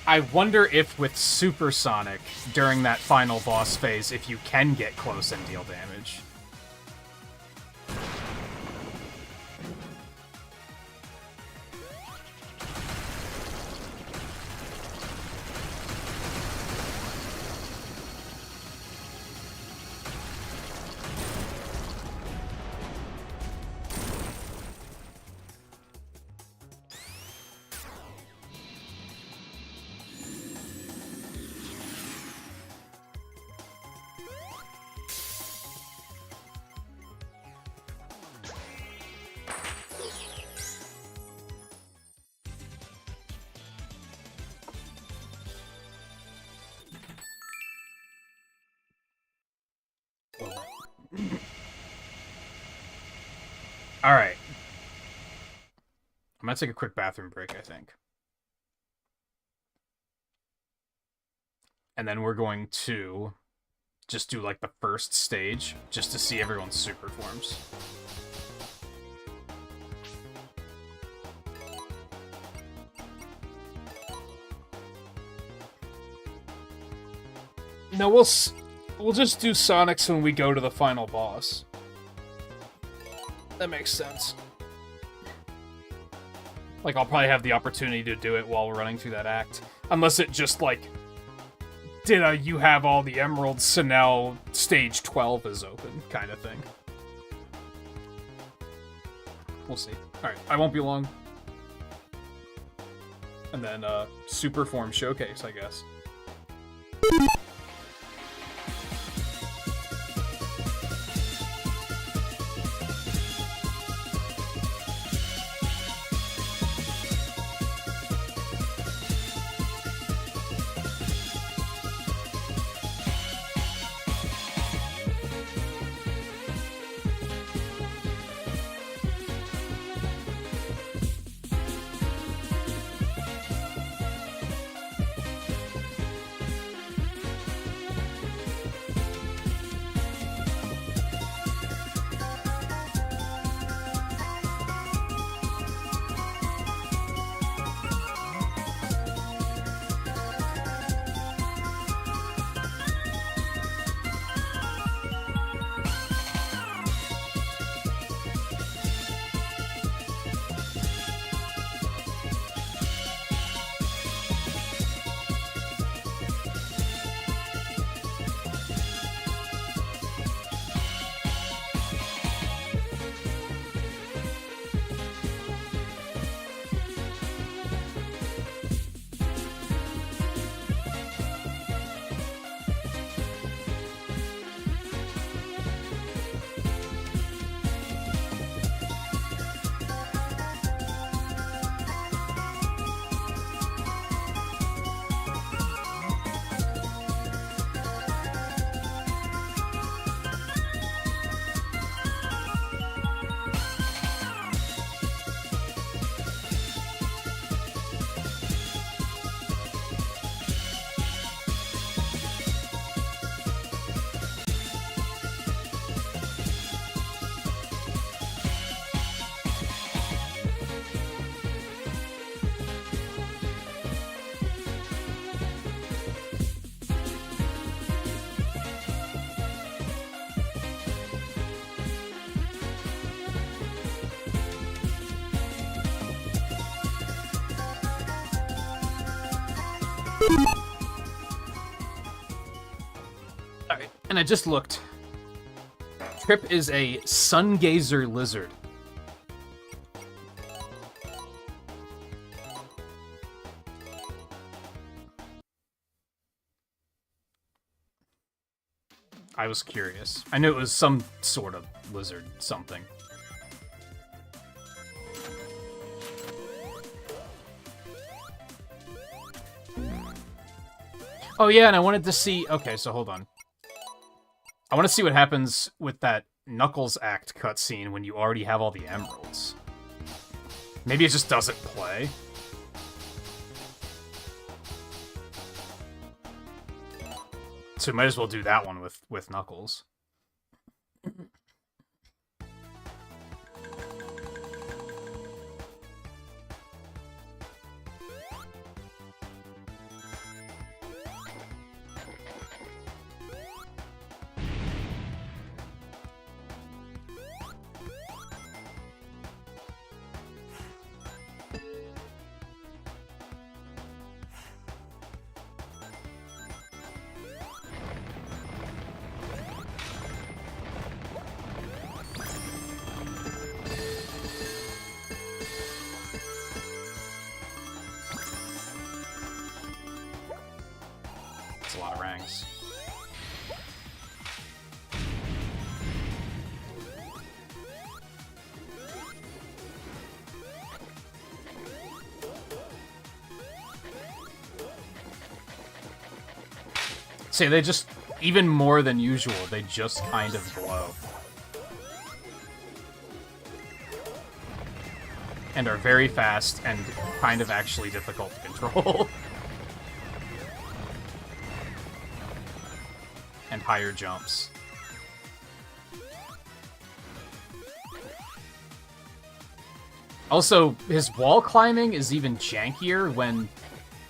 I wonder if with Supersonic, during that final boss phase, if you can get close and deal damage. Alright. I'm gonna take a quick bathroom break, I think. And then we're going to just do, like, the first stage, just to see everyone's super forms. No, we'll just do Sonics when we go to the final boss. That makes sense. Like, I'll probably have the opportunity to do it while we're running through that act. Unless it just, like, you have all the emeralds, so now stage 12 is open, kind of thing. We'll see. Alright, I won't be long. And then, super form showcase, I guess. Alright, and I just looked. Trip is a sun gazer lizard. I was curious. I knew it was some sort of lizard something. Oh yeah, and I wanted to see... Okay, so hold on. I want to see what happens with that Knuckles Act cutscene when you already have all the emeralds. Maybe it just doesn't play. So we might as well do that one with Knuckles. It's a lot of ranks. See, they just, even more than usual, they just kind of blow. And are very fast and kind of actually difficult to control. And higher jumps. Also, his wall climbing is even jankier when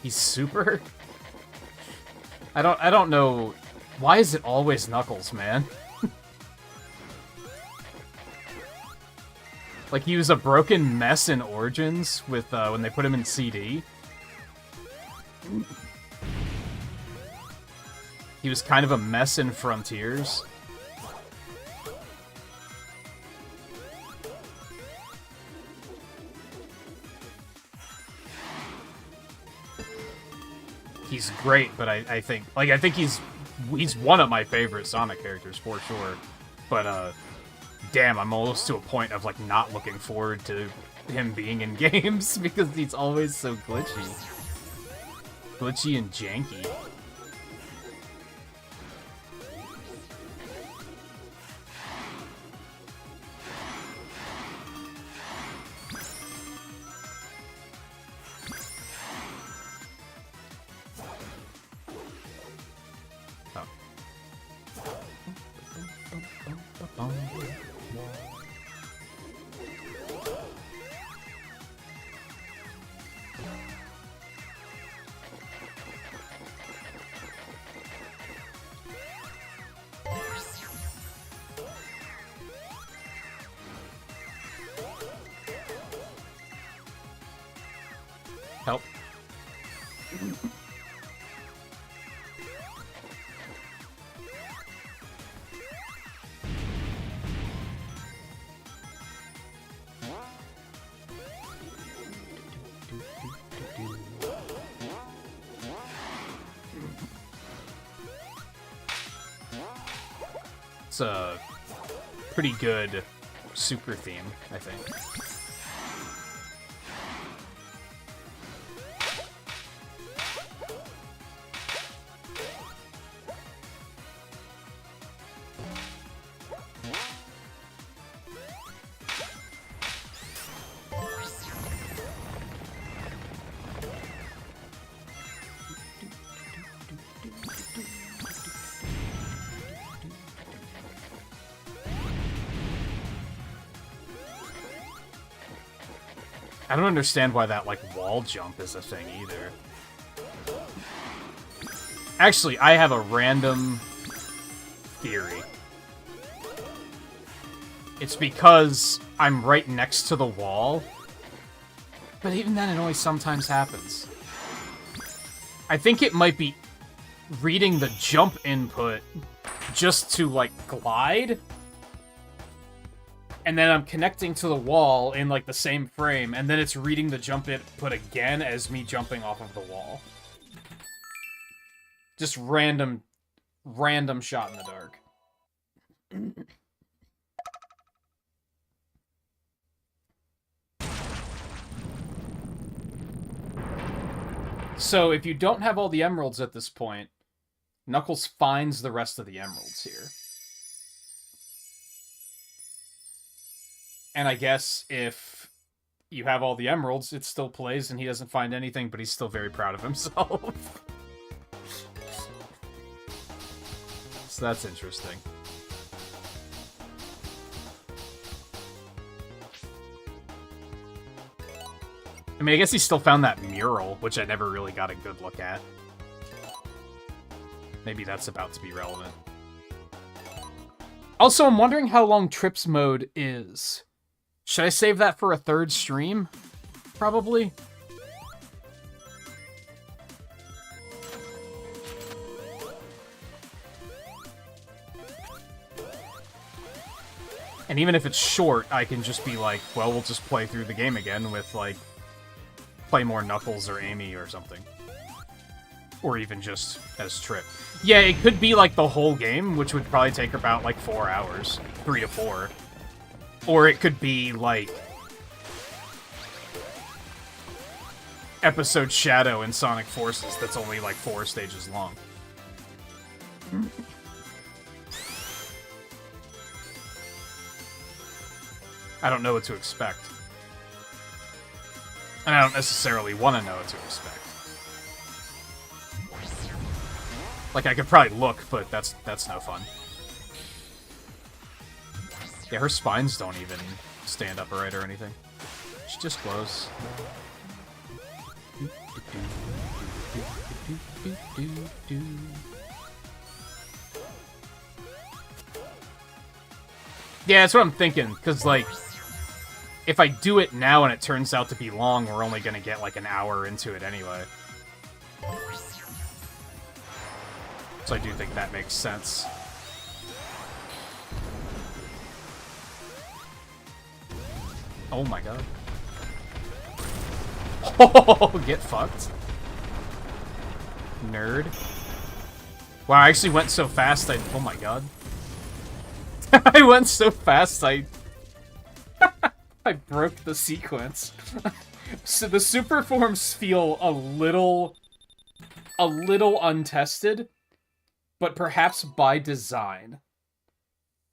he's super. I don't know. Why is it always Knuckles, man? Like, he was a broken mess in Origins with when they put him in CD. He was kind of a mess in Frontiers. He's great, but I think he's one of my favorite Sonic characters for sure. But damn, I'm almost to a point of like not looking forward to him being in games because he's always so glitchy and janky. Help. It's a pretty good super theme, I think. I don't understand why that, like, wall jump is a thing, either. Actually, I have a random theory. It's because I'm right next to the wall. But even then, it only sometimes happens. I think it might be reading the jump input just to, like, glide. And then I'm connecting to the wall in, like, the same frame, and then it's reading the jump input again as me jumping off of the wall. Just random shot in the dark. So, if you don't have all the emeralds at this point, Knuckles finds the rest of the emeralds here. And I guess if you have all the emeralds, it still plays, and he doesn't find anything, but he's still very proud of himself. So that's interesting. I mean, I guess he still found that mural, which I never really got a good look at. Maybe that's about to be relevant. Also, I'm wondering how long Trips mode is. Should I save that for a third stream? Probably. And even if it's short, I can just be like, well, we'll just play through the game again with, like, play more Knuckles or Amy or something. Or even just as Trip. Yeah, it could be, like, the whole game, which would probably take about, like, 4 hours. 3 to 4. Or it could be, like, episode Shadow in Sonic Forces that's only, like, 4 stages long. I don't know what to expect. And I don't necessarily want to know what to expect. Like, I could probably look, but that's no fun. Yeah, her spines don't even stand upright or anything. She just glows. Yeah, that's what I'm thinking, because, like, if I do it now and it turns out to be long, we're only going to get, like, an hour into it anyway. So I do think that makes sense. Oh my god. Oh, get fucked. Nerd. Wow, I actually went so fast, oh my god. I went so fast, I broke the sequence. So the super forms feel a little untested, but perhaps by design.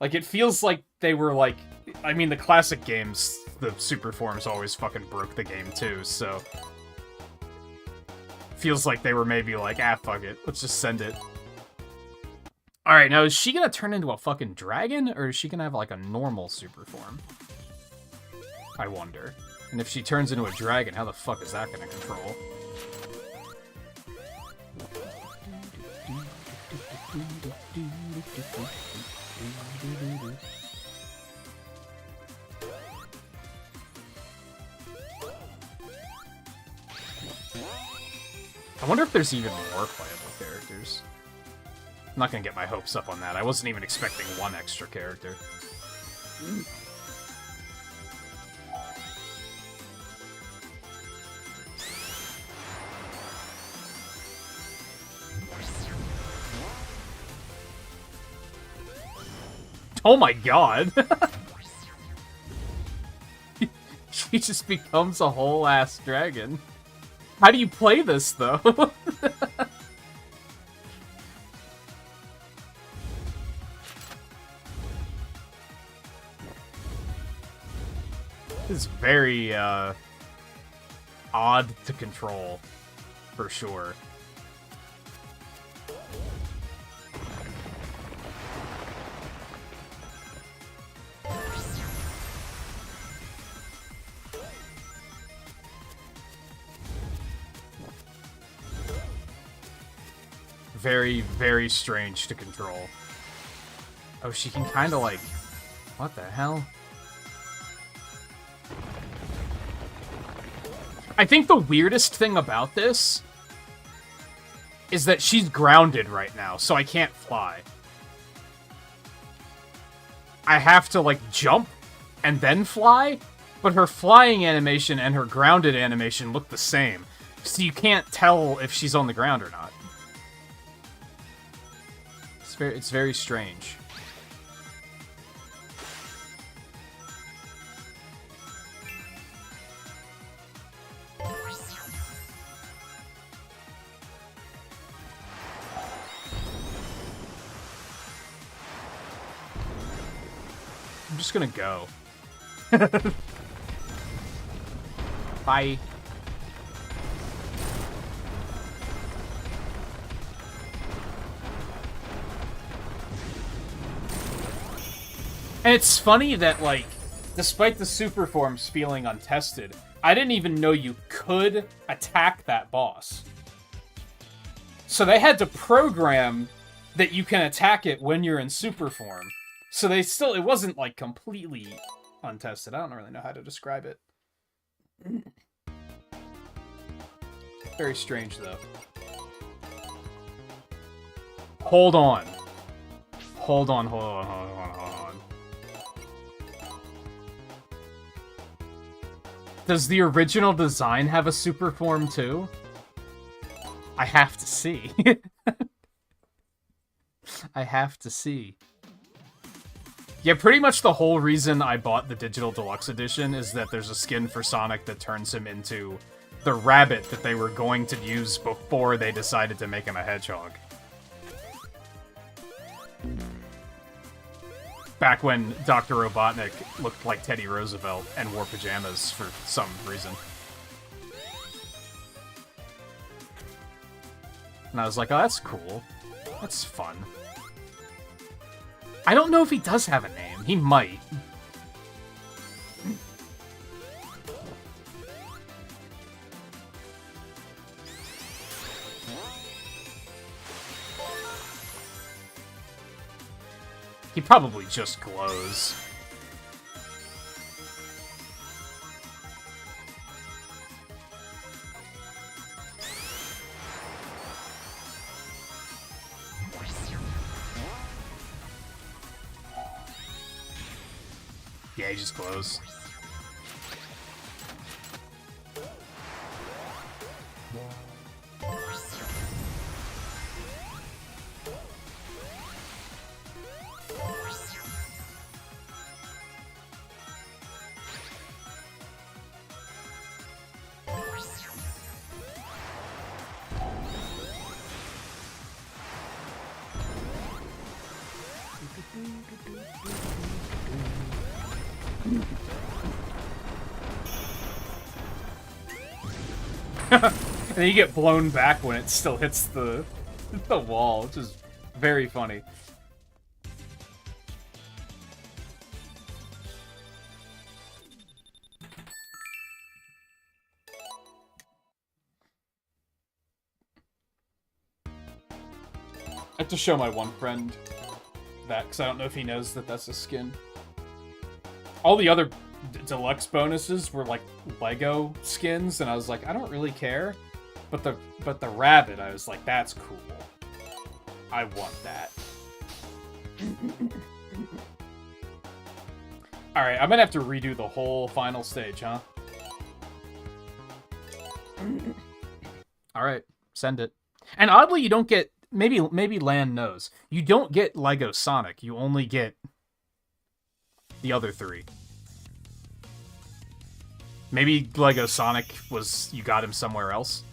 Like, it feels like they were, like... I mean, the classic games, the super forms always fucking broke the game, too, so... Feels like they were maybe like, ah, fuck it, let's just send it. Alright, now is she gonna turn into a fucking dragon, or is she gonna have, like, a normal super form? I wonder. And if she turns into a dragon, how the fuck is that gonna control? I wonder if there's even more playable characters. I'm not gonna get my hopes up on that. I wasn't even expecting one extra character. Oh my god! She just becomes a whole ass dragon. How do you play this, though? This is very, odd to control, for sure. Very, very strange to control. Oh, she can kind of like... What the hell? I think the weirdest thing about this is that she's grounded right now, so I can't fly. I have to, like, jump and then fly, but her flying animation and her grounded animation look the same, so you can't tell if she's on the ground or not. It's very strange. I'm just gonna go. Bye. And it's funny that, like, despite the super forms feeling untested, I didn't even know you could attack that boss. So they had to program that you can attack it when you're in super form. So they still, it wasn't, like, completely untested. I don't really know how to describe it. Very strange, though. Hold on. Hold on. Does the original design have a super form too? I have to see. I have to see. Yeah, pretty much the whole reason I bought the Digital Deluxe Edition is that there's a skin for Sonic that turns him into the rabbit that they were going to use before they decided to make him a hedgehog. Back when Dr. Robotnik looked like Teddy Roosevelt and wore pajamas for some reason. And I was like, oh, that's cool. That's fun. I don't know if he does have a name. He might. He probably just glows. Yeah, he just glows. And then you get blown back when it still hits the wall, which is very funny. I have to show my one friend that, because I don't know if he knows that that's a skin. All the other deluxe bonuses were like Lego skins, and I was like, I don't really care. But the rabbit, I was like, that's cool. I want that. Alright, I'm gonna have to redo the whole final stage, huh? Alright, send it. And oddly, you don't get... Maybe Lan knows. You don't get Lego Sonic. You only get the other three. Maybe Lego Sonic was... You got him somewhere else?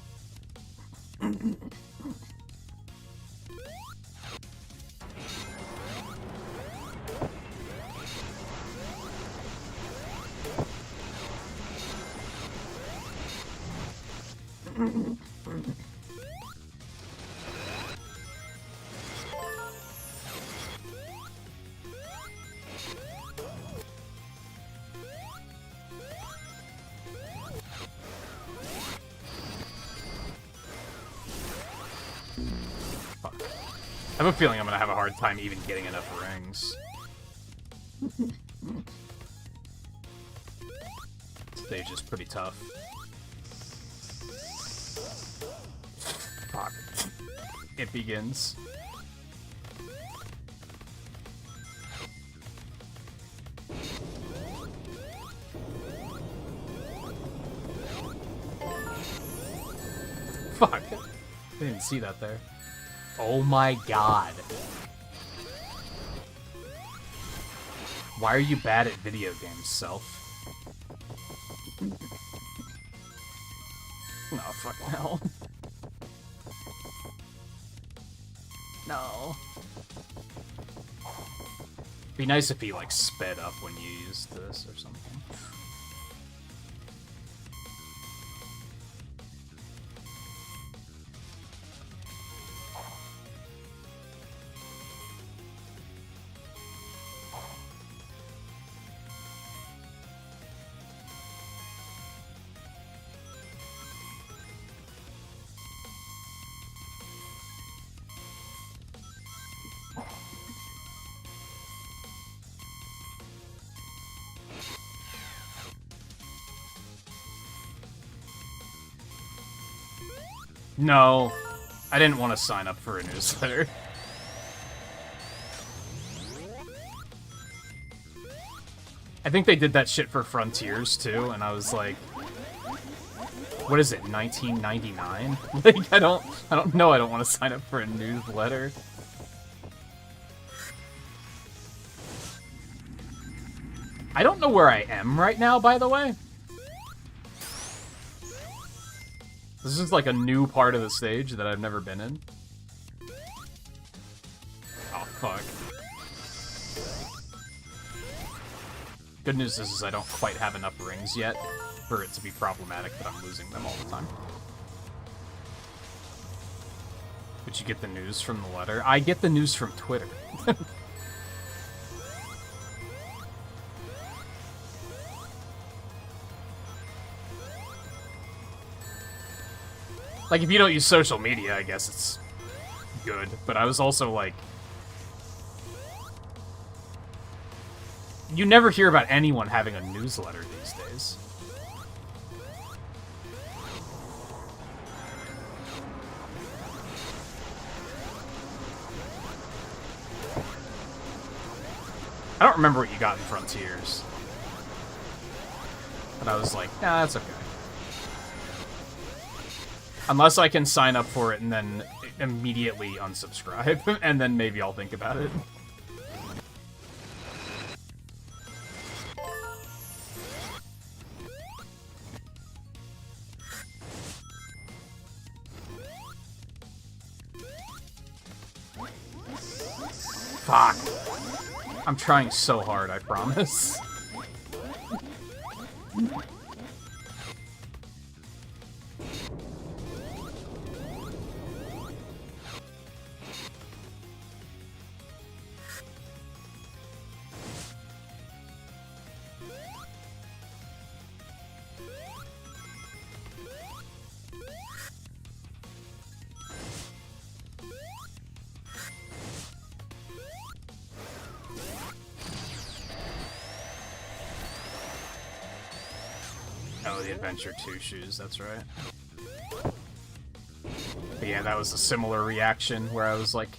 I have a feeling I'm gonna have a hard time even getting enough rings. Stage is pretty tough. Fuck. It begins. Fuck. I didn't see that there. Oh my god. Why are you bad at video games, Self? No, fucking hell. No. Be nice if he, like, sped up when you used this or something. No, I didn't want to sign up for a newsletter. I think they did that shit for Frontiers, too, and I was like, what is it, 1999? Like, I don't know, I don't want to sign up for a newsletter. I don't know where I am right now, by the way. This is like a new part of the stage that I've never been in. Oh, fuck. Good news is I don't quite have enough rings yet for it to be problematic that I'm losing them all the time. But you get the news from the letter? I get the news from Twitter. Like, if you don't use social media, I guess it's good. But I was also like... You never hear about anyone having a newsletter these days. I don't remember what you got in Frontiers. But I was like, nah, that's okay. Unless I can sign up for it and then immediately unsubscribe, and then maybe I'll think about it. Fuck. I'm trying so hard, I promise. Oh, the Adventure 2 shoes, that's right. But yeah, that was a similar reaction where I was like,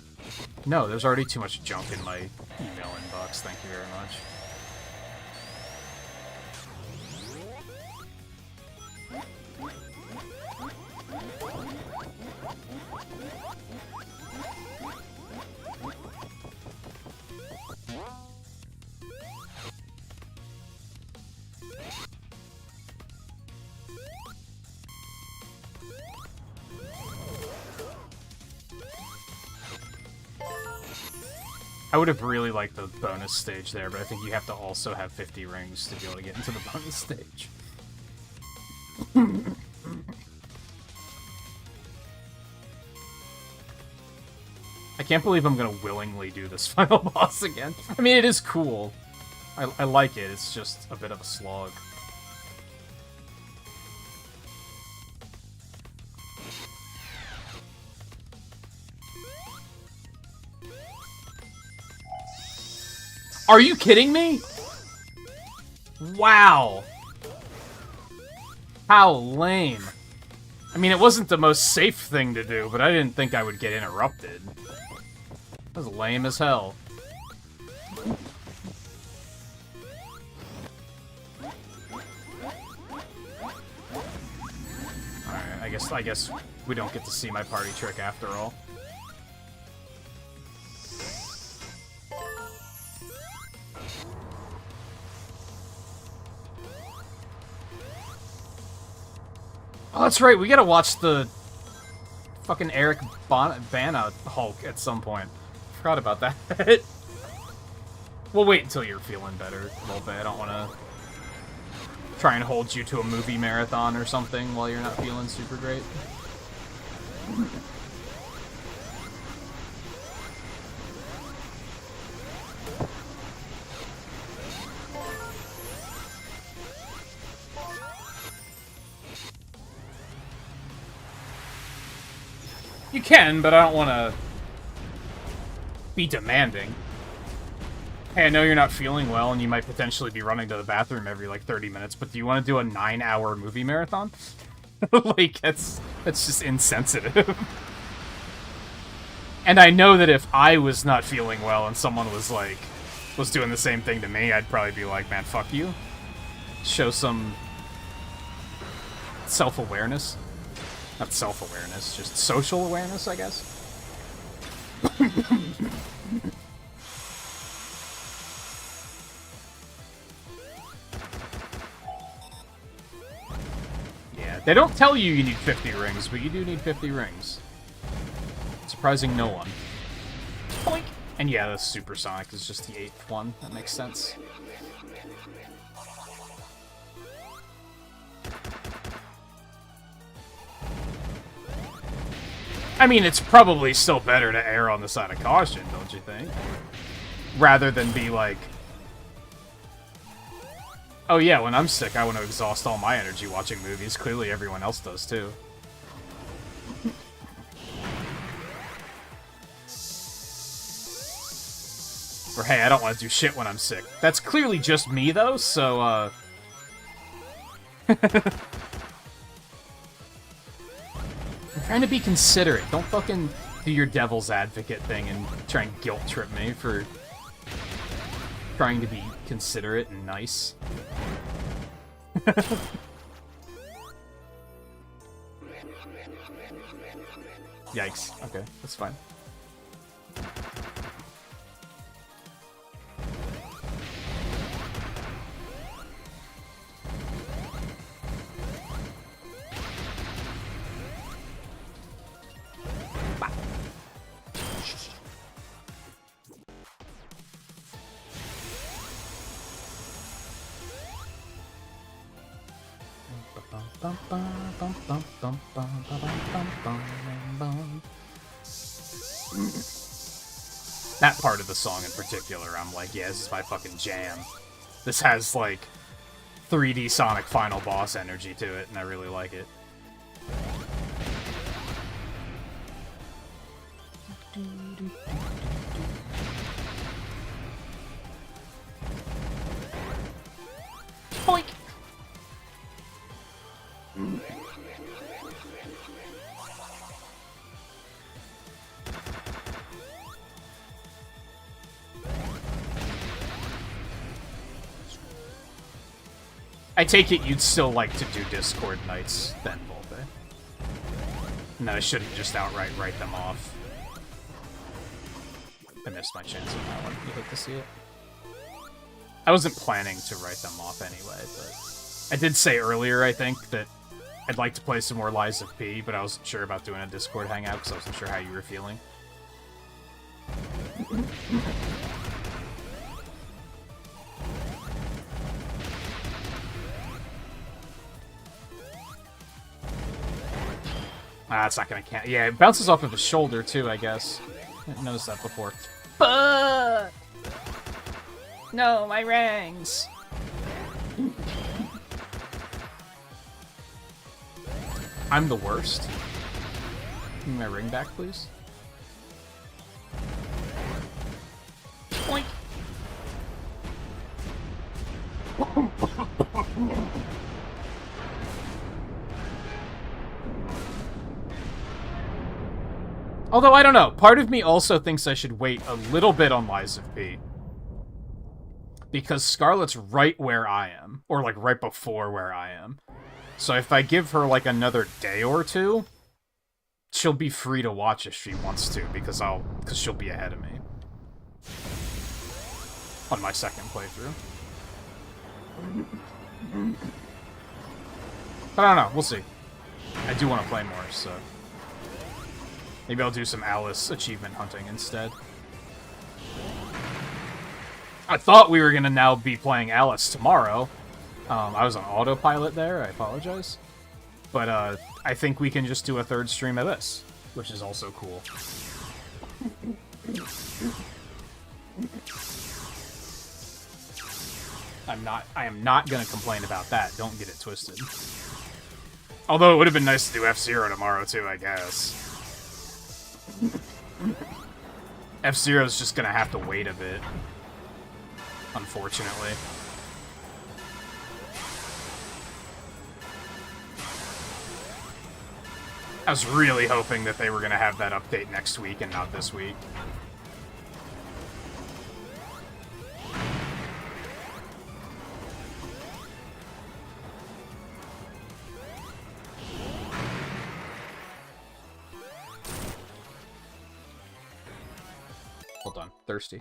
no, there's already too much junk in my email inbox, thank you very much. I would have really liked the bonus stage there, but I think you have to also have 50 rings to be able to get into the bonus stage. I can't believe I'm gonna willingly do this final boss again. I mean, it is cool. I like it, it's just a bit of a slog. Are you kidding me? Wow. How lame. I mean, it wasn't the most safe thing to do, but I didn't think I would get interrupted. That was lame as hell. Alright, I guess we don't get to see my party trick after all. Oh, that's right, we gotta watch the fucking Eric Bana Hulk at some point. Forgot about that. We'll wait until you're feeling better a little bit. I don't want to try and hold you to a movie marathon or something while you're not feeling super great. You can, but I don't want to be demanding. Hey, I know you're not feeling well and you might potentially be running to the bathroom every, like, 30 minutes, but do you want to do a 9-hour movie marathon? Like, That's just insensitive. And I know that if I was not feeling well and someone was like, was doing the same thing to me, I'd probably be like, man, fuck you. Show some self-awareness. Not self-awareness, just social awareness, I guess. Yeah, they don't tell you need 50 rings, but you do need 50 rings. Surprising no one. Boink. And yeah, the supersonic is just the 8th one. That makes sense. I mean, it's probably still better to err on the side of caution, don't you think? Rather than be like, oh yeah, when I'm sick, I want to exhaust all my energy watching movies. Clearly everyone else does, too. Or, hey, I don't want to do shit when I'm sick. That's clearly just me, though, so, I'm trying to be considerate. Don't fucking do your devil's advocate thing and try and guilt trip me for trying to be considerate and nice. Yikes. Okay, that's fine. That part of the song in particular, I'm like, yeah, this is my fucking jam. This has, like, 3D Sonic Final Boss energy to it, and I really like it. Boink! I take it you'd still like to do Discord nights then, Volpe. No, I shouldn't just outright write them off. I missed my chance on that one. You hate to see it. I wasn't planning to write them off anyway, but I did say earlier, I think, that I'd like to play some more Lies of P, but I wasn't sure about doing a Discord hangout because I wasn't sure how you were feeling. Ah, it's not gonna count. Yeah, it bounces off of his shoulder, too, I guess. I didn't notice that before. But no, my rings! I'm the worst. Give me my ring back, please. Boink! Although, I don't know. Part of me also thinks I should wait a little bit on Lies of P. Because Scarlet's right where I am. Or, like, right before where I am. So if I give her, like, another day or two, she'll be free to watch if she wants to, because she'll be ahead of me. On my second playthrough. But I don't know, we'll see. I do want to play more, so... maybe I'll do some Alice achievement hunting instead. I thought we were gonna now be playing Alice tomorrow. I was on autopilot there, I apologize. But, I think we can just do a third stream of this, which is also cool. I am not gonna complain about that, don't get it twisted. Although it would have been nice to do F-Zero tomorrow too, I guess. F-Zero's just gonna have to wait a bit. Unfortunately. I was really hoping that they were going to have that update next week and not this week. Hold on, thirsty.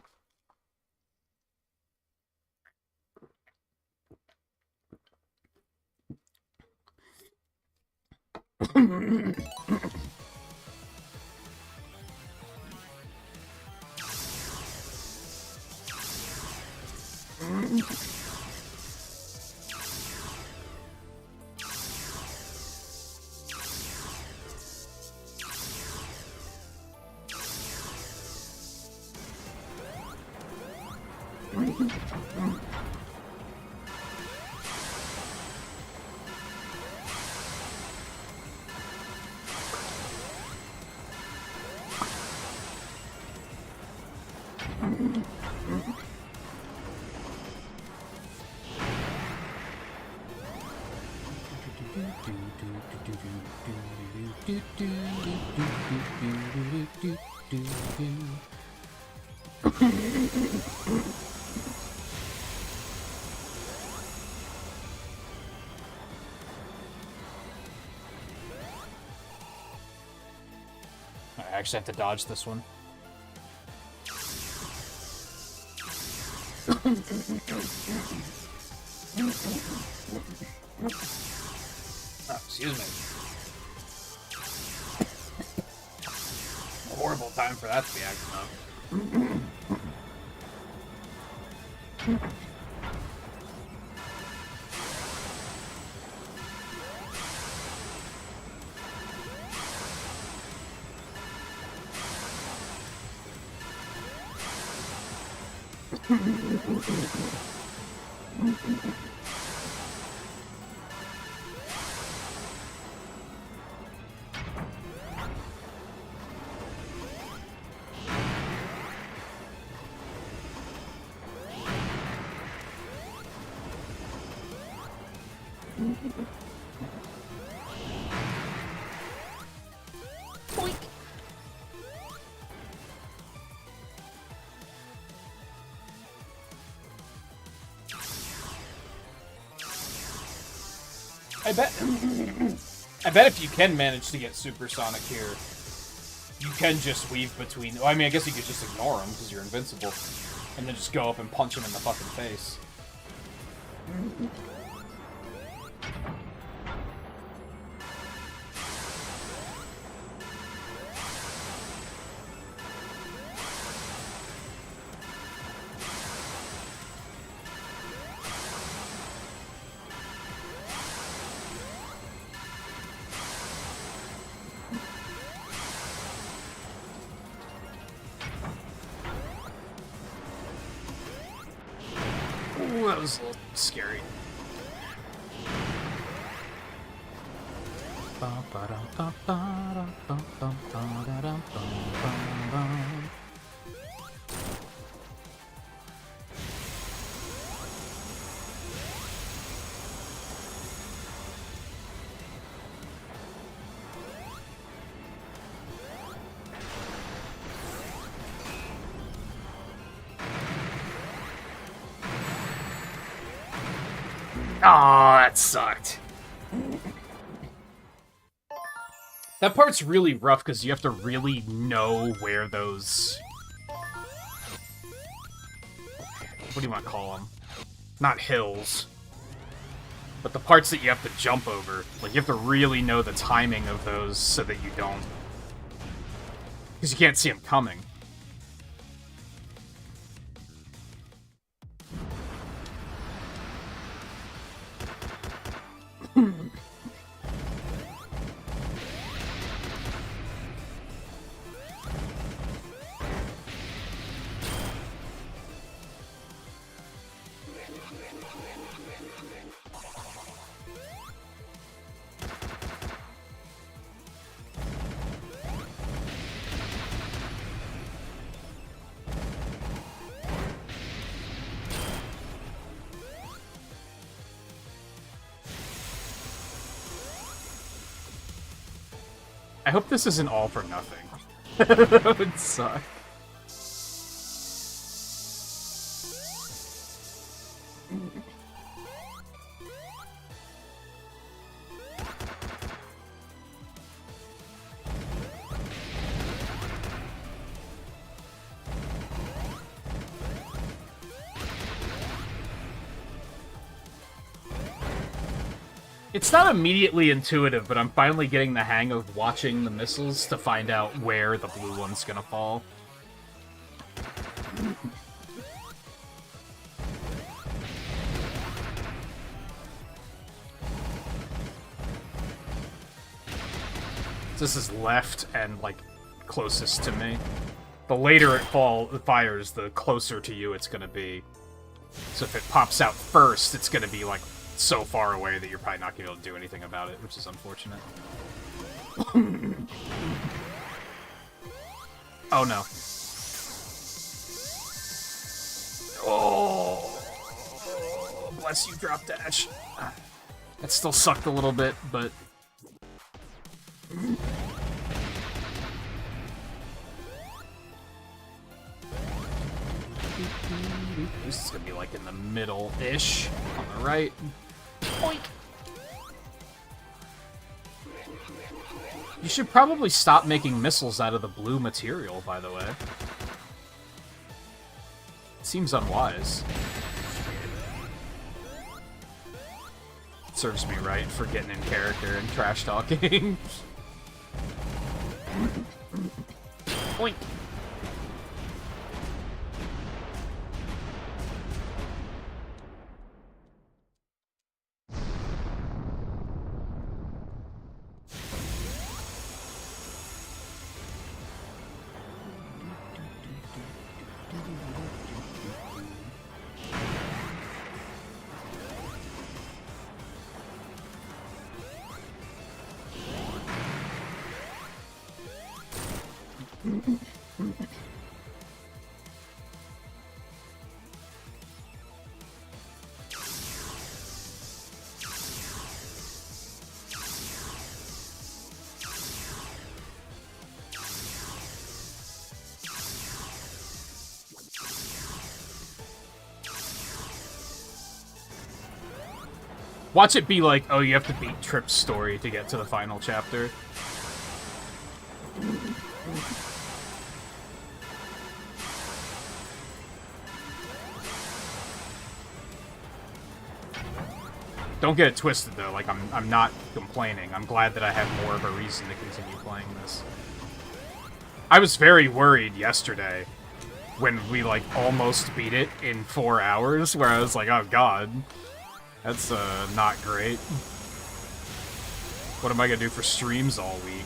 I actually have to dodge this one. Oh, excuse me. A horrible time for that to be acting up. I bet if you can manage to get supersonic here, you can just weave between. Well, I mean, I guess you could just ignore him because you're invincible, and then just go up and punch him in the fucking face. Ooh, that was a little scary. Oh, that sucked. That part's really rough because you have to really know where those... What do you want to call them? Not hills. But the parts that you have to jump over. Like, you have to really know the timing of those so that you don't. Because you can't see them coming. I hope this isn't all for nothing. That would suck. It's not immediately intuitive, but I'm finally getting the hang of watching the missiles to find out where the blue one's gonna fall. This is left and, like, closest to me. The later it fires, the closer to you it's gonna be. So if it pops out first, it's gonna be, like, so far away that you're probably not gonna be able to do anything about it, which is unfortunate. Oh no. Oh, bless you, drop dash. That still sucked a little bit, but... This is gonna be like in the middle-ish, on the right. Oink. You should probably stop making missiles out of the blue material, by the way. It seems unwise. It serves me right for getting in character and trash-talking. Oink. Watch it be like, oh, you have to beat Trip's story to get to the final chapter. Don't get it twisted, though. Like, I'm not complaining. I'm glad that I have more of a reason to continue playing this. I was very worried yesterday when we, like, almost beat it in 4 hours, where I was like, oh, God. That's, not great. What am I gonna do for streams all week?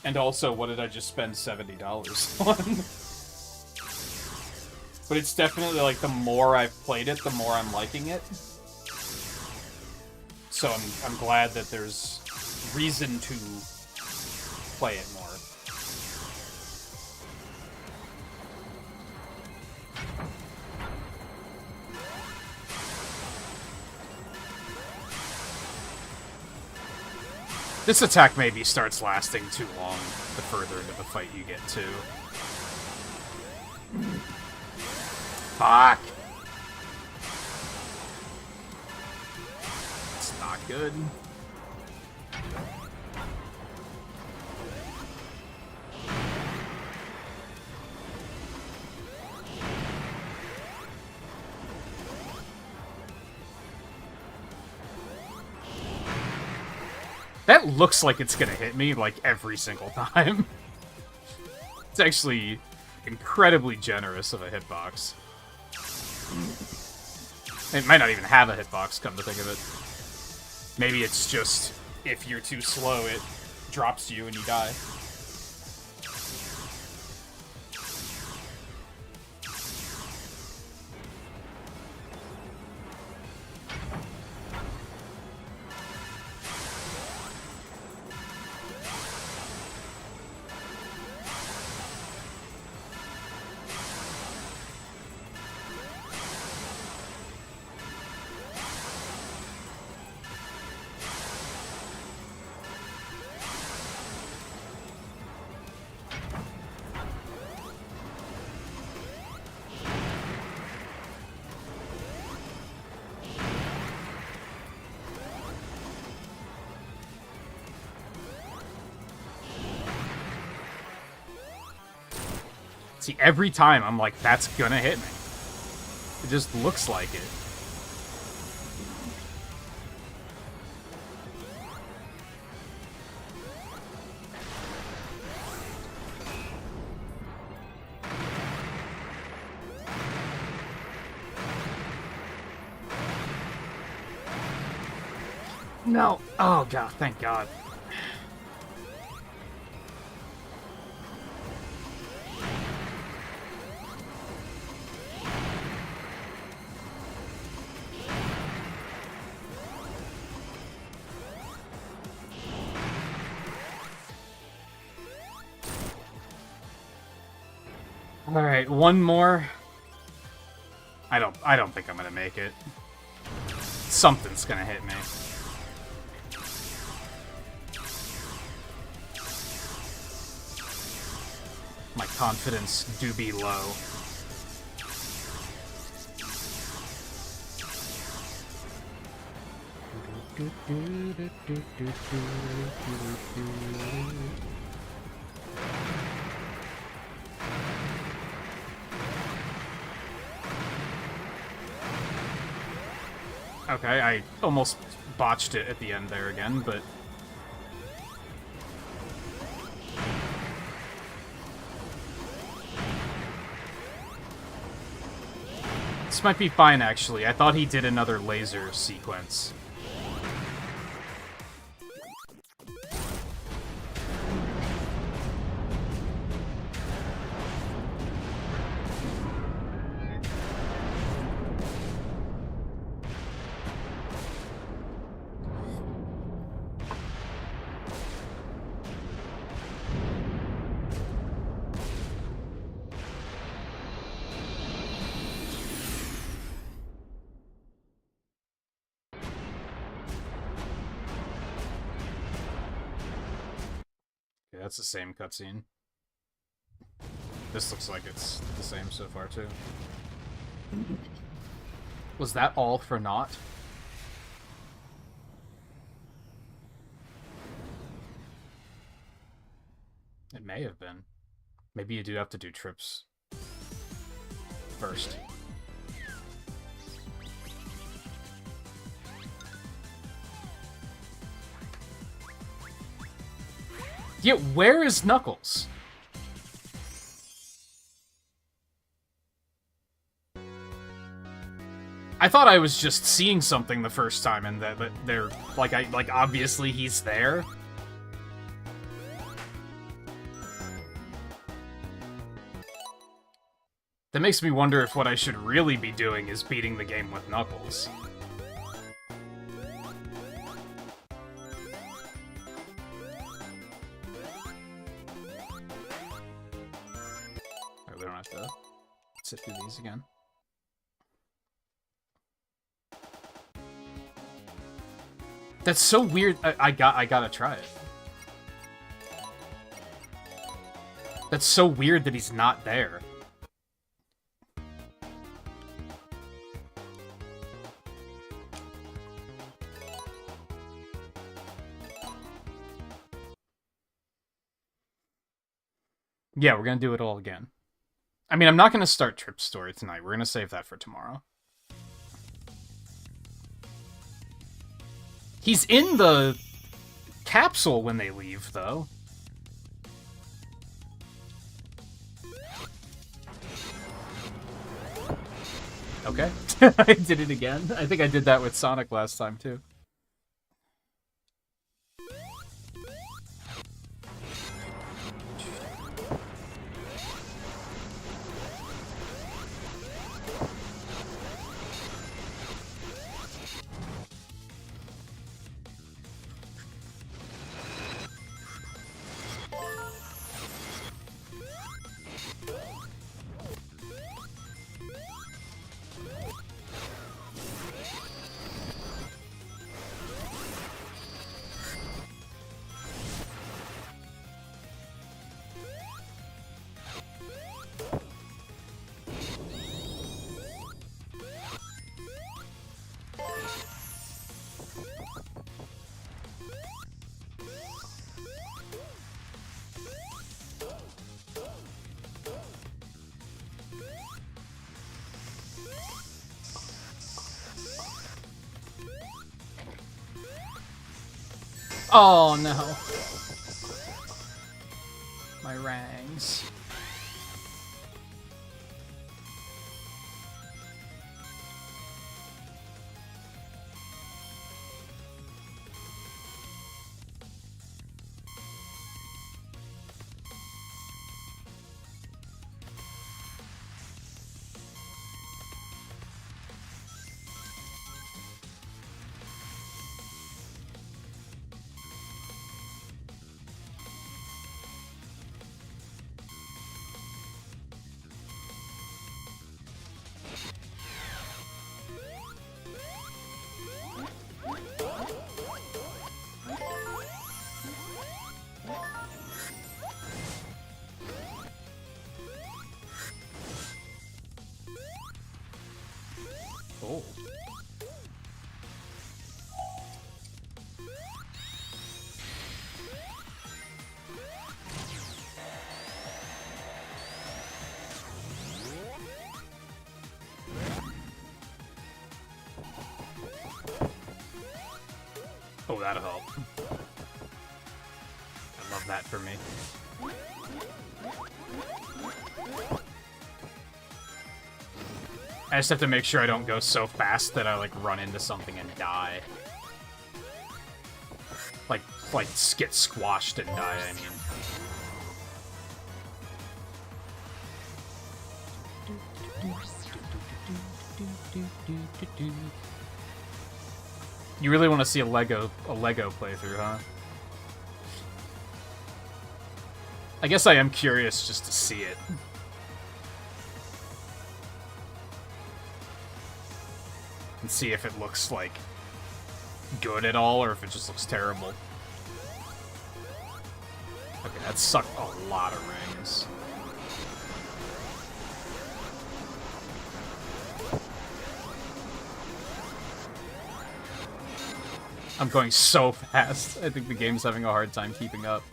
And also, what did I just spend $70 on? But it's definitely, like, the more I've played it, the more I'm liking it. So I'm glad that there's reason to play it more. This attack maybe starts lasting too long the further into the fight you get to. Fuck! It's not good. That looks like it's gonna hit me, like, every single time. It's actually incredibly generous of a hitbox. It might not even have a hitbox, come to think of it. Maybe it's just, if you're too slow, it drops you and you die. See, every time I'm like, that's gonna hit me. It just looks like it. No. Oh, God. Thank God. All right, one more. I don't think I'm gonna make it. Something's gonna hit me. My confidence do be low. Okay, I almost botched it at the end there again, but... This might be fine, actually. I thought he did another laser sequence. Yeah, that's the same cutscene. This looks like it's the same so far, too. Was that all for naught? It may have been. Maybe you do have to do trips first. Yeah, where is Knuckles? I thought I was just seeing something the first time, and that they're like, obviously he's there. That makes me wonder if what I should really be doing is beating the game with Knuckles. We don't have to sit through these again. That's so weird. I gotta try it. That's so weird that he's not there. Yeah, we're gonna do it all again. I mean, I'm not gonna start Trip's story tonight. We're gonna save that for tomorrow. He's in the capsule when they leave, though. Okay. I did it again. I think I did that with Sonic last time, too. Oh no. My rangs. Oh. Oh, that'll help. I love that for me. I just have to make sure I don't go so fast that I, like, run into something and die. Like, get squashed and die, I mean. You really want to see a Lego playthrough, huh? I guess I am curious just to see it. And see if it looks, like, good at all, or if it just looks terrible. Okay, that sucked a lot of rings. I'm going so fast. I think the game's having a hard time keeping up.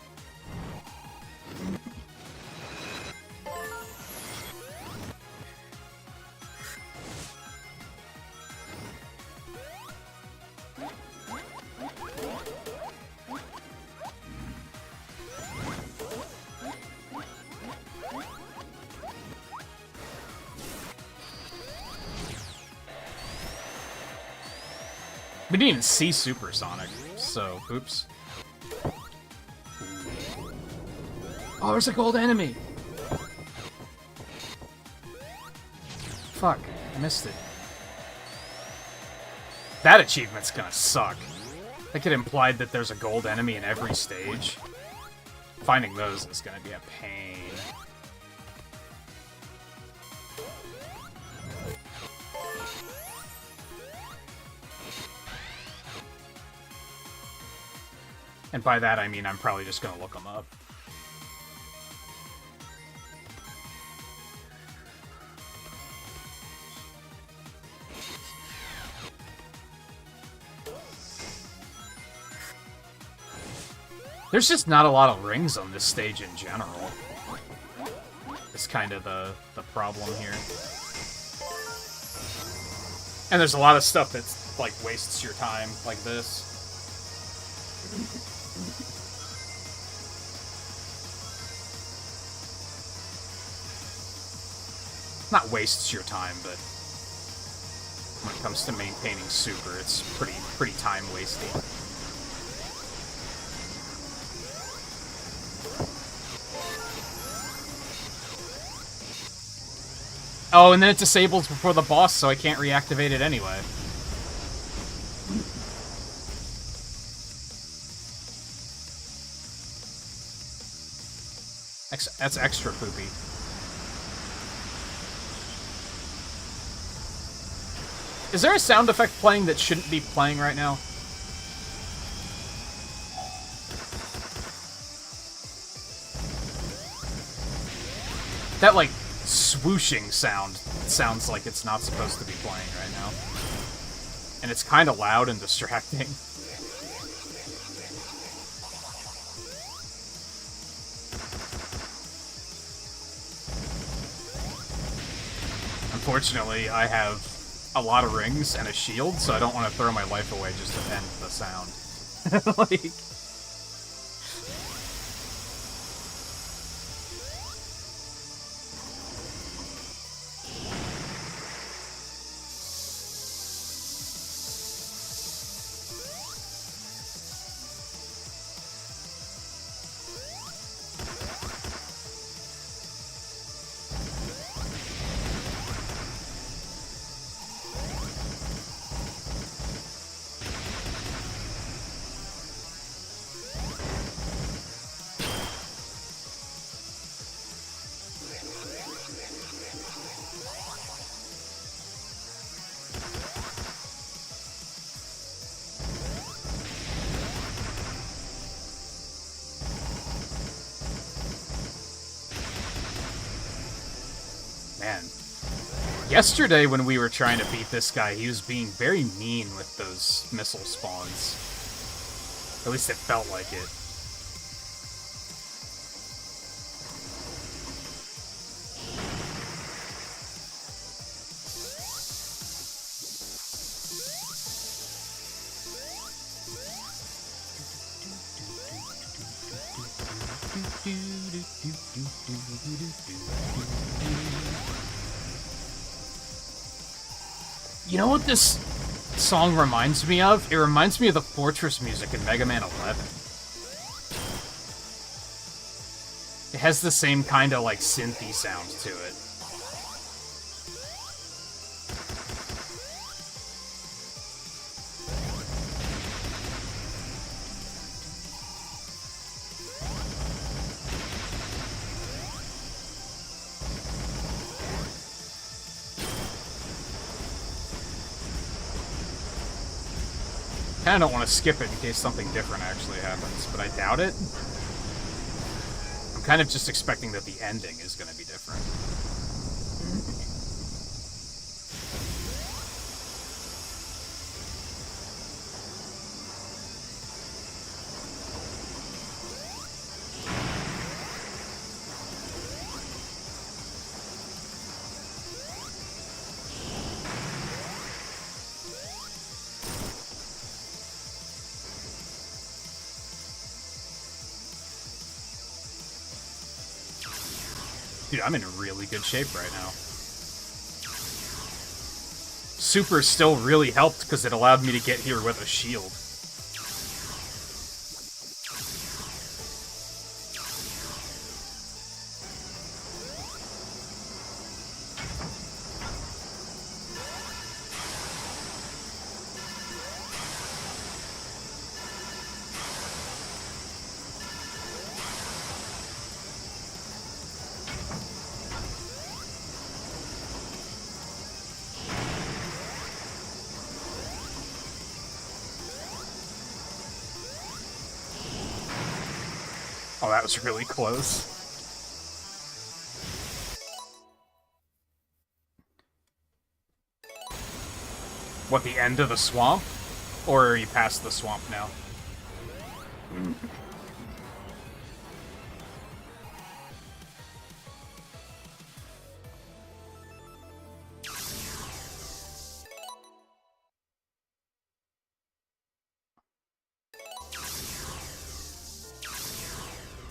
We didn't even see Supersonic, so oops. Oh, there's a gold enemy! Fuck, I missed it. That achievement's gonna suck. I think it implied that there's a gold enemy in every stage. Finding those is gonna be a pain. And by that, I mean I'm probably just gonna look them up. There's just not a lot of rings on this stage in general. It's kind of the problem here. And there's a lot of stuff that's, like, wastes your time, like this. Not wastes your time, but when it comes to maintaining super, it's pretty time wasting. Oh, and then it disables before the boss, so I can't reactivate it anyway. That's extra poopy. Is there a sound effect playing that shouldn't be playing right now? That, like, swooshing sound sounds like it's not supposed to be playing right now. And it's kind of loud and distracting. Unfortunately, I have a lot of rings and a shield, so I don't want to throw my life away just to end the sound. Like, Yesterday, when we were trying to beat this guy, he was being very mean with those missile spawns. At least it felt like it. You know what this song reminds me of? It reminds me of the Fortress music in Mega Man 11. It has the same kind of, like, synthy sound to it. I kinda don't want to skip it in case something different actually happens, but I doubt it. I'm kind of just expecting that the ending is going to be different. Dude, I'm in really good shape right now. Super still really helped because it allowed me to get here with a shield. Oh, that was really close. What, the end of the swamp? Or are you past the swamp now?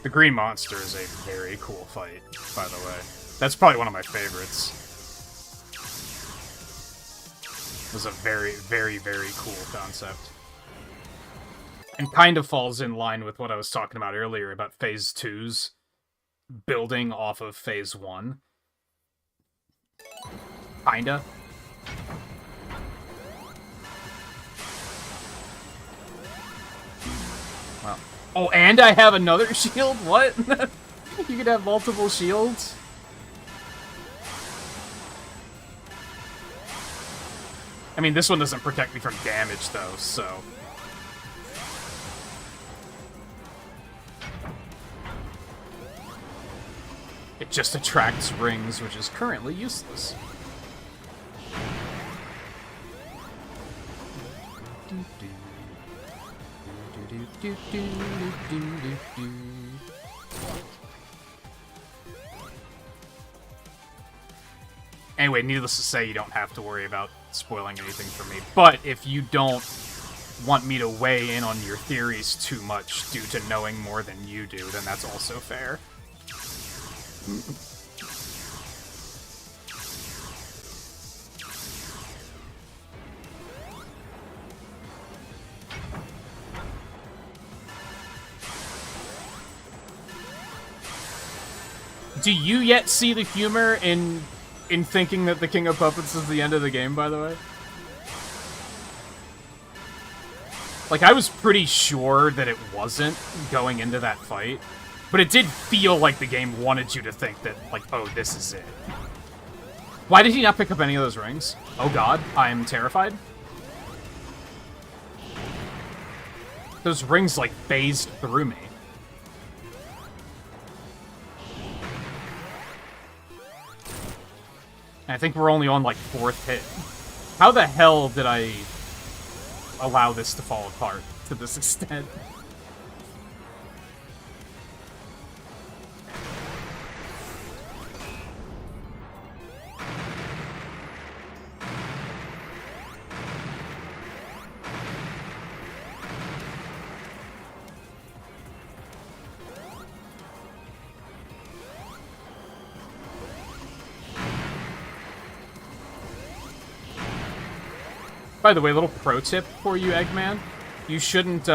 The green monster is a very cool fight, by the way. That's probably one of my favorites. It was a very, very, very cool concept. And kind of falls in line with what I was talking about earlier about Phase 2's building off of Phase 1. Kinda. Well. Oh, and I have another shield? What? You could have multiple shields? I mean, this one doesn't protect me from damage, though, so... It just attracts rings, which is currently useless. Anyway, needless to say, you don't have to worry about spoiling anything for me. But if you don't want me to weigh in on your theories too much due to knowing more than you do, then that's also fair. Do you yet see the humor in thinking that the King of Puppets is the end of the game, by the way? Like, I was pretty sure that it wasn't going into that fight, but it did feel like the game wanted you to think that, like, oh, this is it. Why did he not pick up any of those rings? Oh god, I'm terrified. Those rings, like, phased through me. I think we're only on, like, 4th hit. How the hell did I allow this to fall apart to this extent? By the way, little pro tip for you, Eggman. You shouldn't,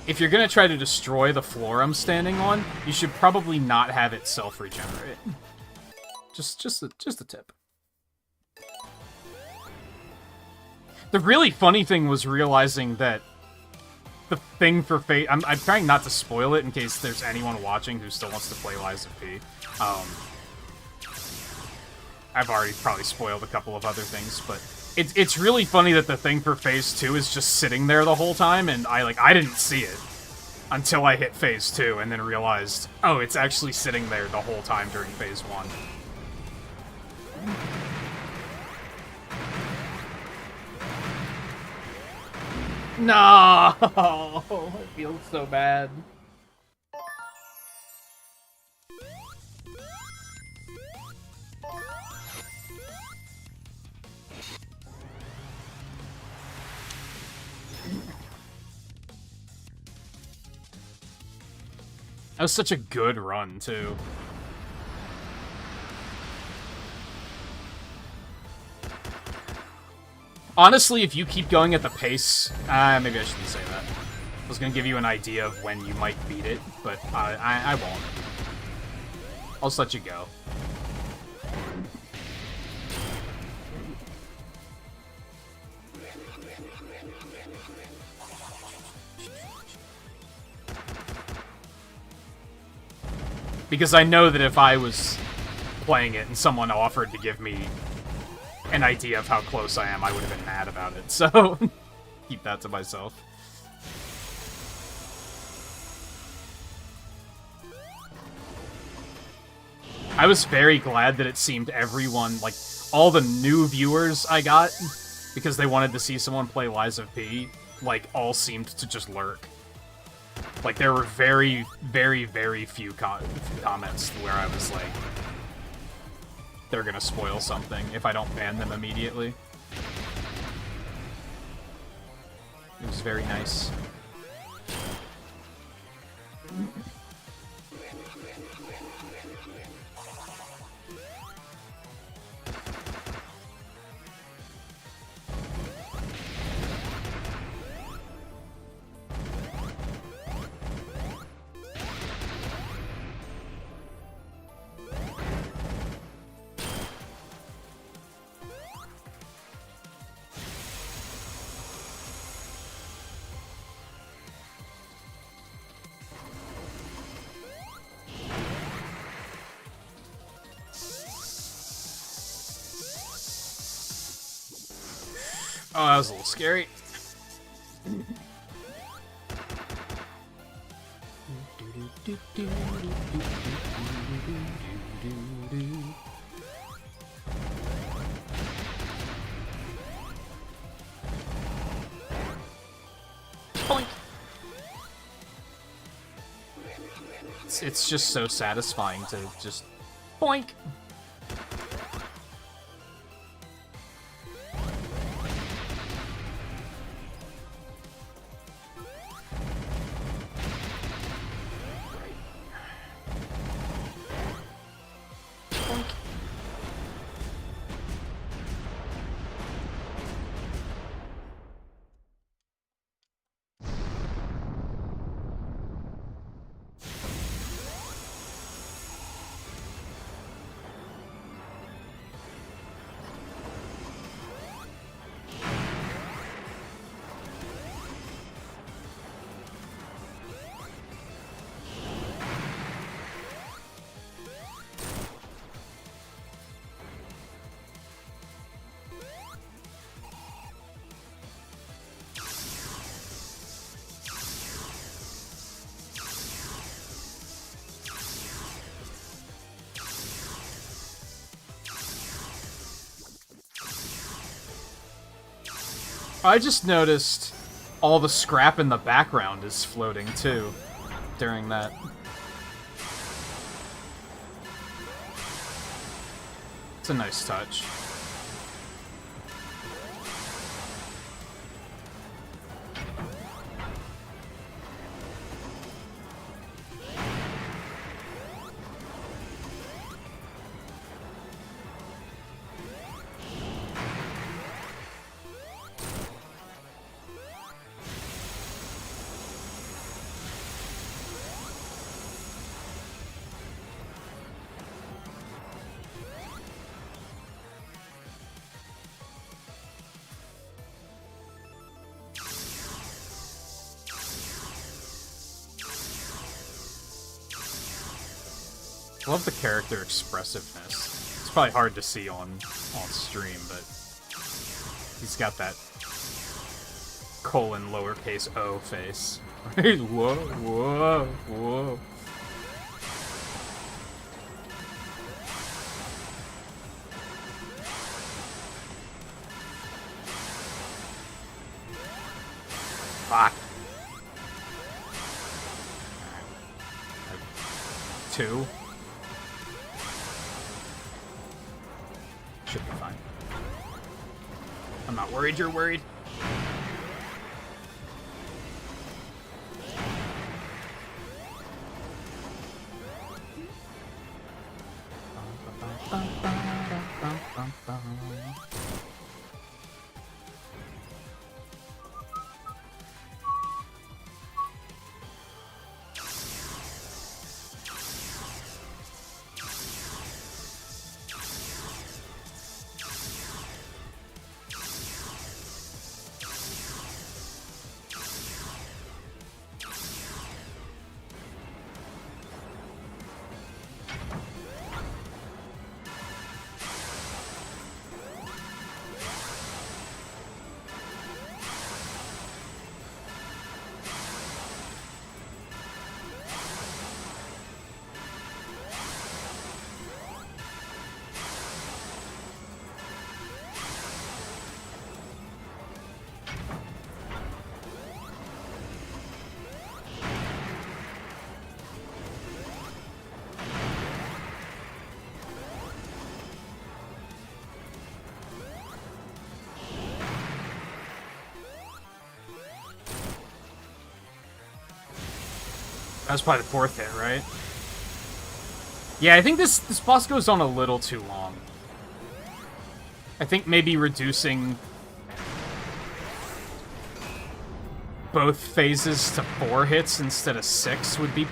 if you're gonna try to destroy the floor I'm standing on, you should probably not have it self-regenerate. Just a tip. The really funny thing was realizing that the thing for Fate... I'm trying not to spoil it in case there's anyone watching who still wants to play Lies of P. I've already probably spoiled a couple of other things, but... It's really funny that the thing for Phase 2 is just sitting there the whole time, and I didn't see it until I hit Phase 2, and then realized, oh, it's actually sitting there the whole time during Phase 1. No! It feels so bad. That was such a good run, too. Honestly, if you keep going at the pace... maybe I shouldn't say that. I was gonna give you an idea of when you might beat it, but I won't. I'll just let you go. Because I know that if I was playing it and someone offered to give me an idea of how close I am, I would have been mad about it. So, keep that to myself. I was very glad that it seemed everyone, like, all the new viewers I got, because they wanted to see someone play Lies of P, like, all seemed to just lurk. Like, there were very, very, very few comments where I was like, they're gonna spoil something if I don't ban them immediately. It was very nice. Oh, that was a little scary. Point. It's just so satisfying to just boink. I just noticed all the scrap in the background is floating, too, during that. It's a nice touch. I love the character expressiveness. It's probably hard to see on stream, but he's got that colon lowercase o face. Whoa, whoa, whoa. Fuck. Two. Should be fine. I'm not worried you're worried. That was probably the fourth hit, right? Yeah, I think this boss goes on a little too long. I think maybe reducing both phases to 4 hits instead of 6 would be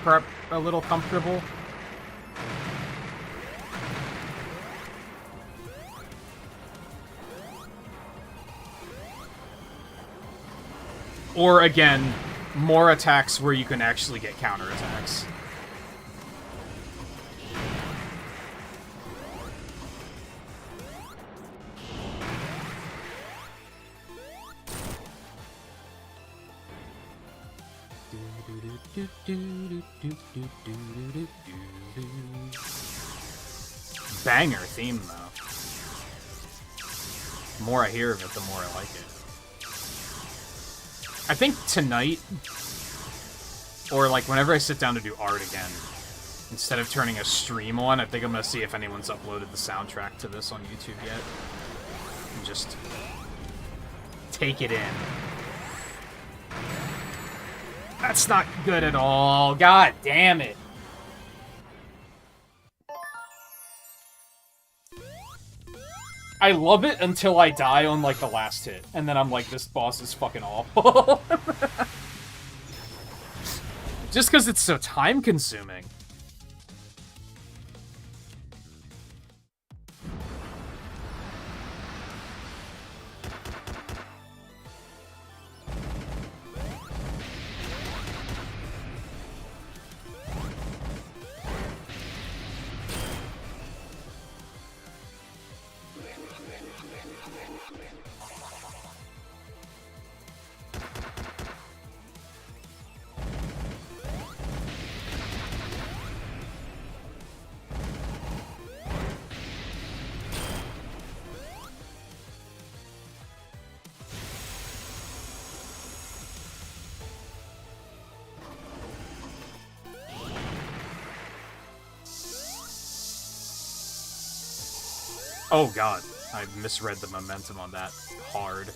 a little comfortable. Or, again, more attacks where you can actually get counterattacks. Banger theme, though. The more I hear of it, the more I like it. I think tonight, or like whenever I sit down to do art again, instead of turning a stream on, I think I'm gonna see if anyone's uploaded the soundtrack to this on YouTube yet. And just take it in. That's not good at all. God damn it. I love it until I die on, like, the last hit. And then I'm like, this boss is fucking awful. Just because it's so time-consuming. Oh god, I misread the momentum on that hard.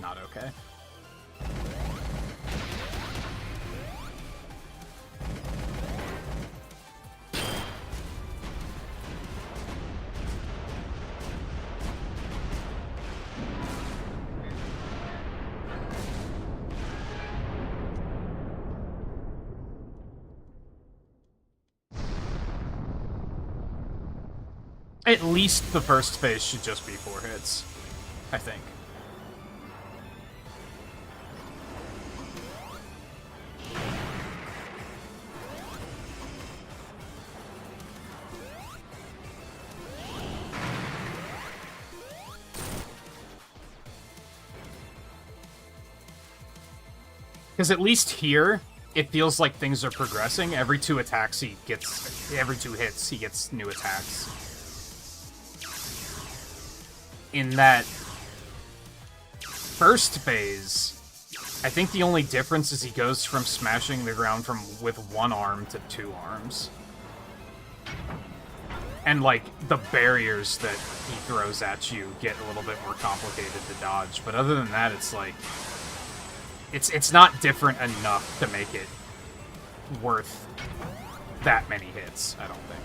Not okay. At least the first phase should just be 4 hits, I think. Because at least here, it feels like things are progressing. Every 2 attacks he gets... Every 2 hits, he gets new attacks. In that first phase, I think the only difference is he goes from smashing the ground with 1 arm to 2 arms. And, like, the barriers that he throws at you get a little bit more complicated to dodge. But other than that, it's like... It's not different enough to make it worth that many hits, I don't think.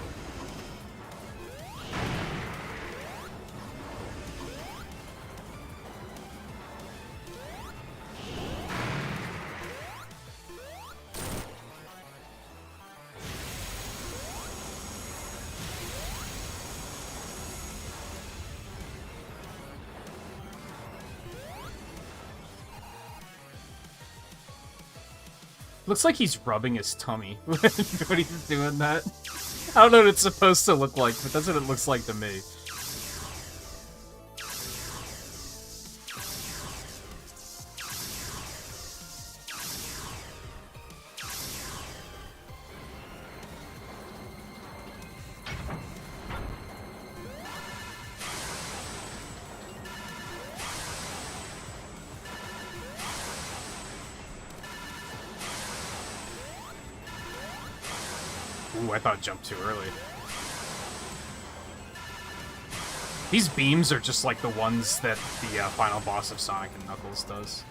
Looks like he's rubbing his tummy when he's doing that. I don't know what it's supposed to look like, but that's what it looks like to me. Ooh, I thought it jumped too early. These beams are just like the ones that the final boss of Sonic and Knuckles does.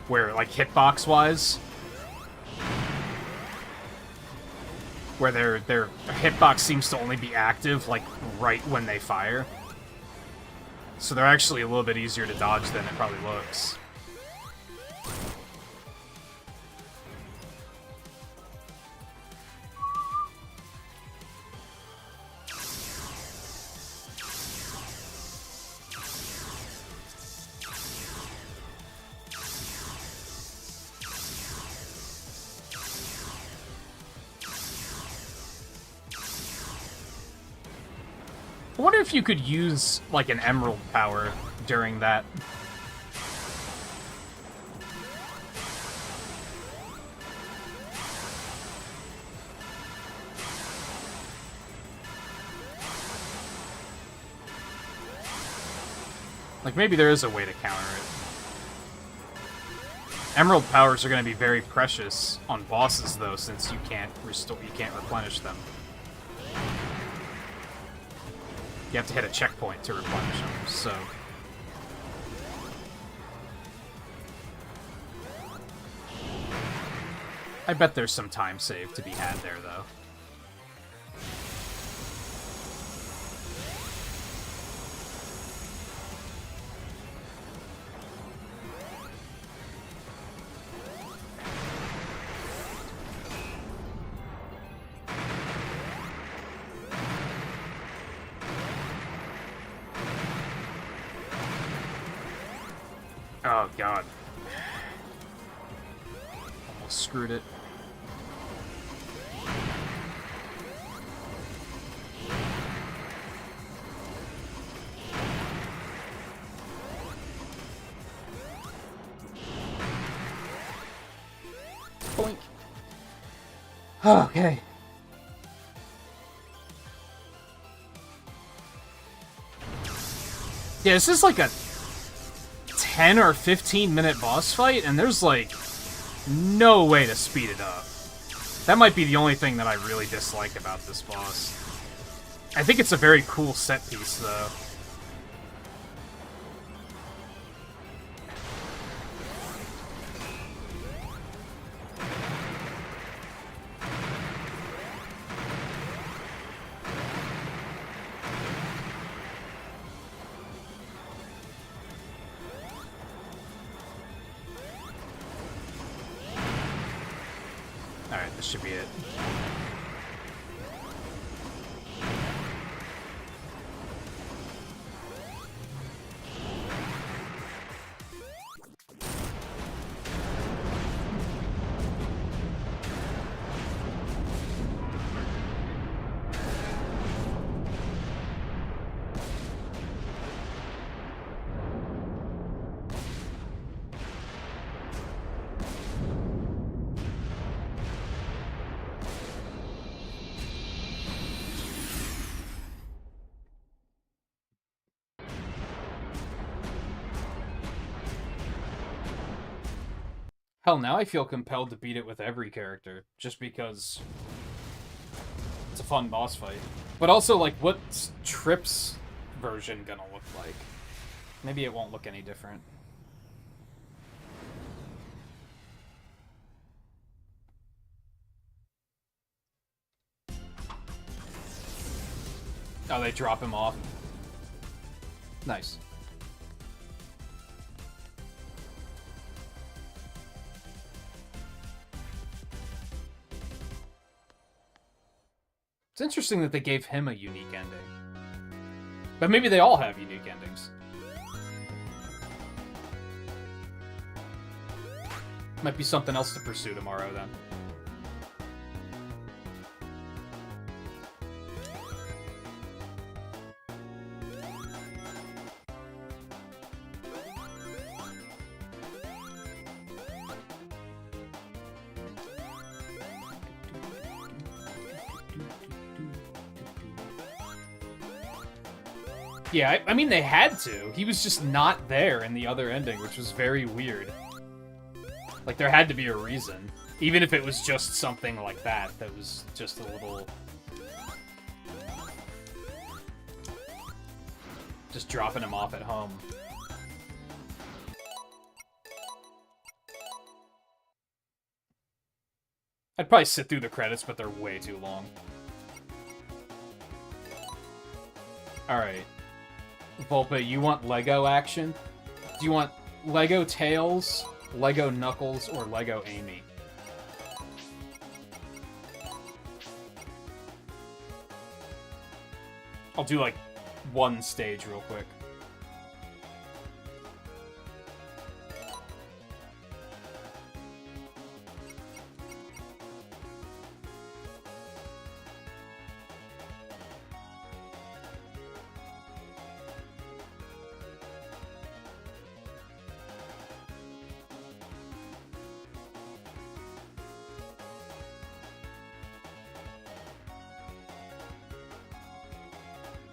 Where, like, hitbox-wise, where their hitbox seems to only be active, like, right when they fire. So they're actually a little bit easier to dodge than it probably looks. I wonder if you could use, like, an emerald power during that. Like, maybe there is a way to counter it. Emerald powers are going to be very precious on bosses, though, since you can't replenish them. You have to hit a checkpoint to replenish them, so... I bet there's some time saved to be had there, though. Oh, God. Almost screwed it. Boink. Okay. Yeah, this is like a 10 or 15 minute boss fight, and there's like no way to speed it up. That might be the only thing that I really dislike about this boss. I think it's a very cool set piece, though. Alright, this should be it. Hell, now I feel compelled to beat it with every character, just because it's a fun boss fight. But also, like, what's Trip's version gonna look like? Maybe it won't look any different. Oh, they drop him off. Nice. It's interesting that they gave him a unique ending. But maybe they all have unique endings. Might be something else to pursue tomorrow, then. Yeah, I mean, they had to. He was just not there in the other ending, which was very weird. Like, there had to be a reason. Even if it was just something like that, that was just a little... just dropping him off at home. I'd probably sit through the credits, but they're way too long. Alright. Volpe, you want Lego action? Do you want Lego Tails, Lego Knuckles, or Lego Amy? I'll do, like, one stage real quick.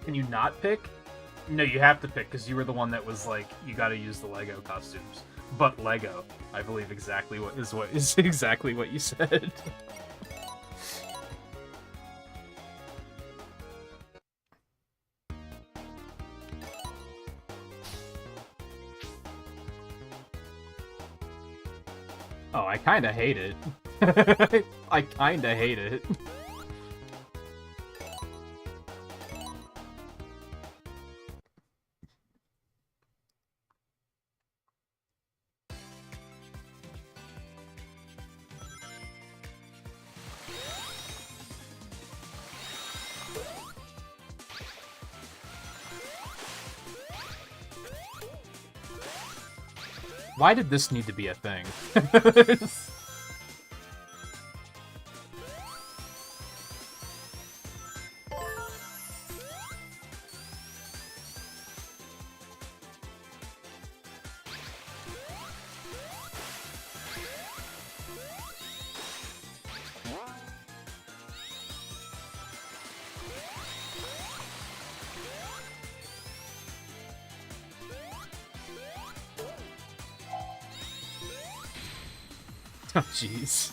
Can you not pick? No, you have to pick, because you were the one that was like, you gotta use the Lego costumes. But Lego, I believe exactly what is exactly what you said. Oh, I kinda hate it. I kinda hate it. Why did this need to be a thing? Oh, jeez.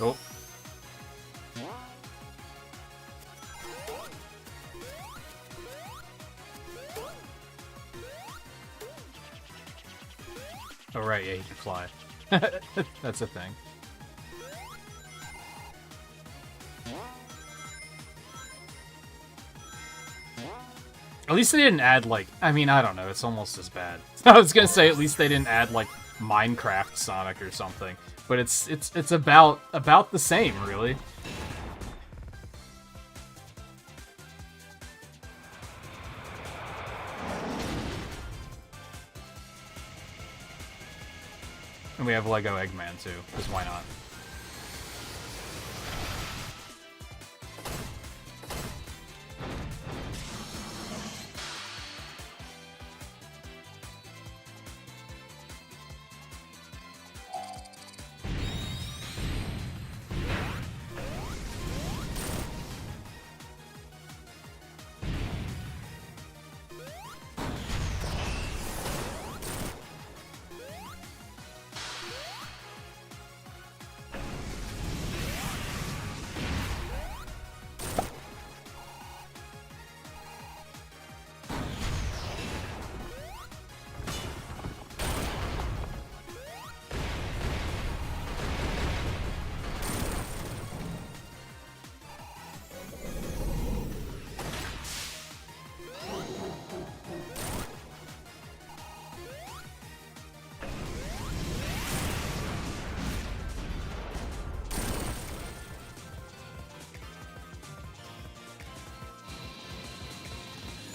Oh. Oh, right, yeah, he can fly. That's a thing. At least they didn't add, like... I mean, I don't know, it's almost as bad. I was gonna say, at least they didn't add, like, Minecraft Sonic or something. But it's about the same, really. And we have Lego Eggman, too, because why not?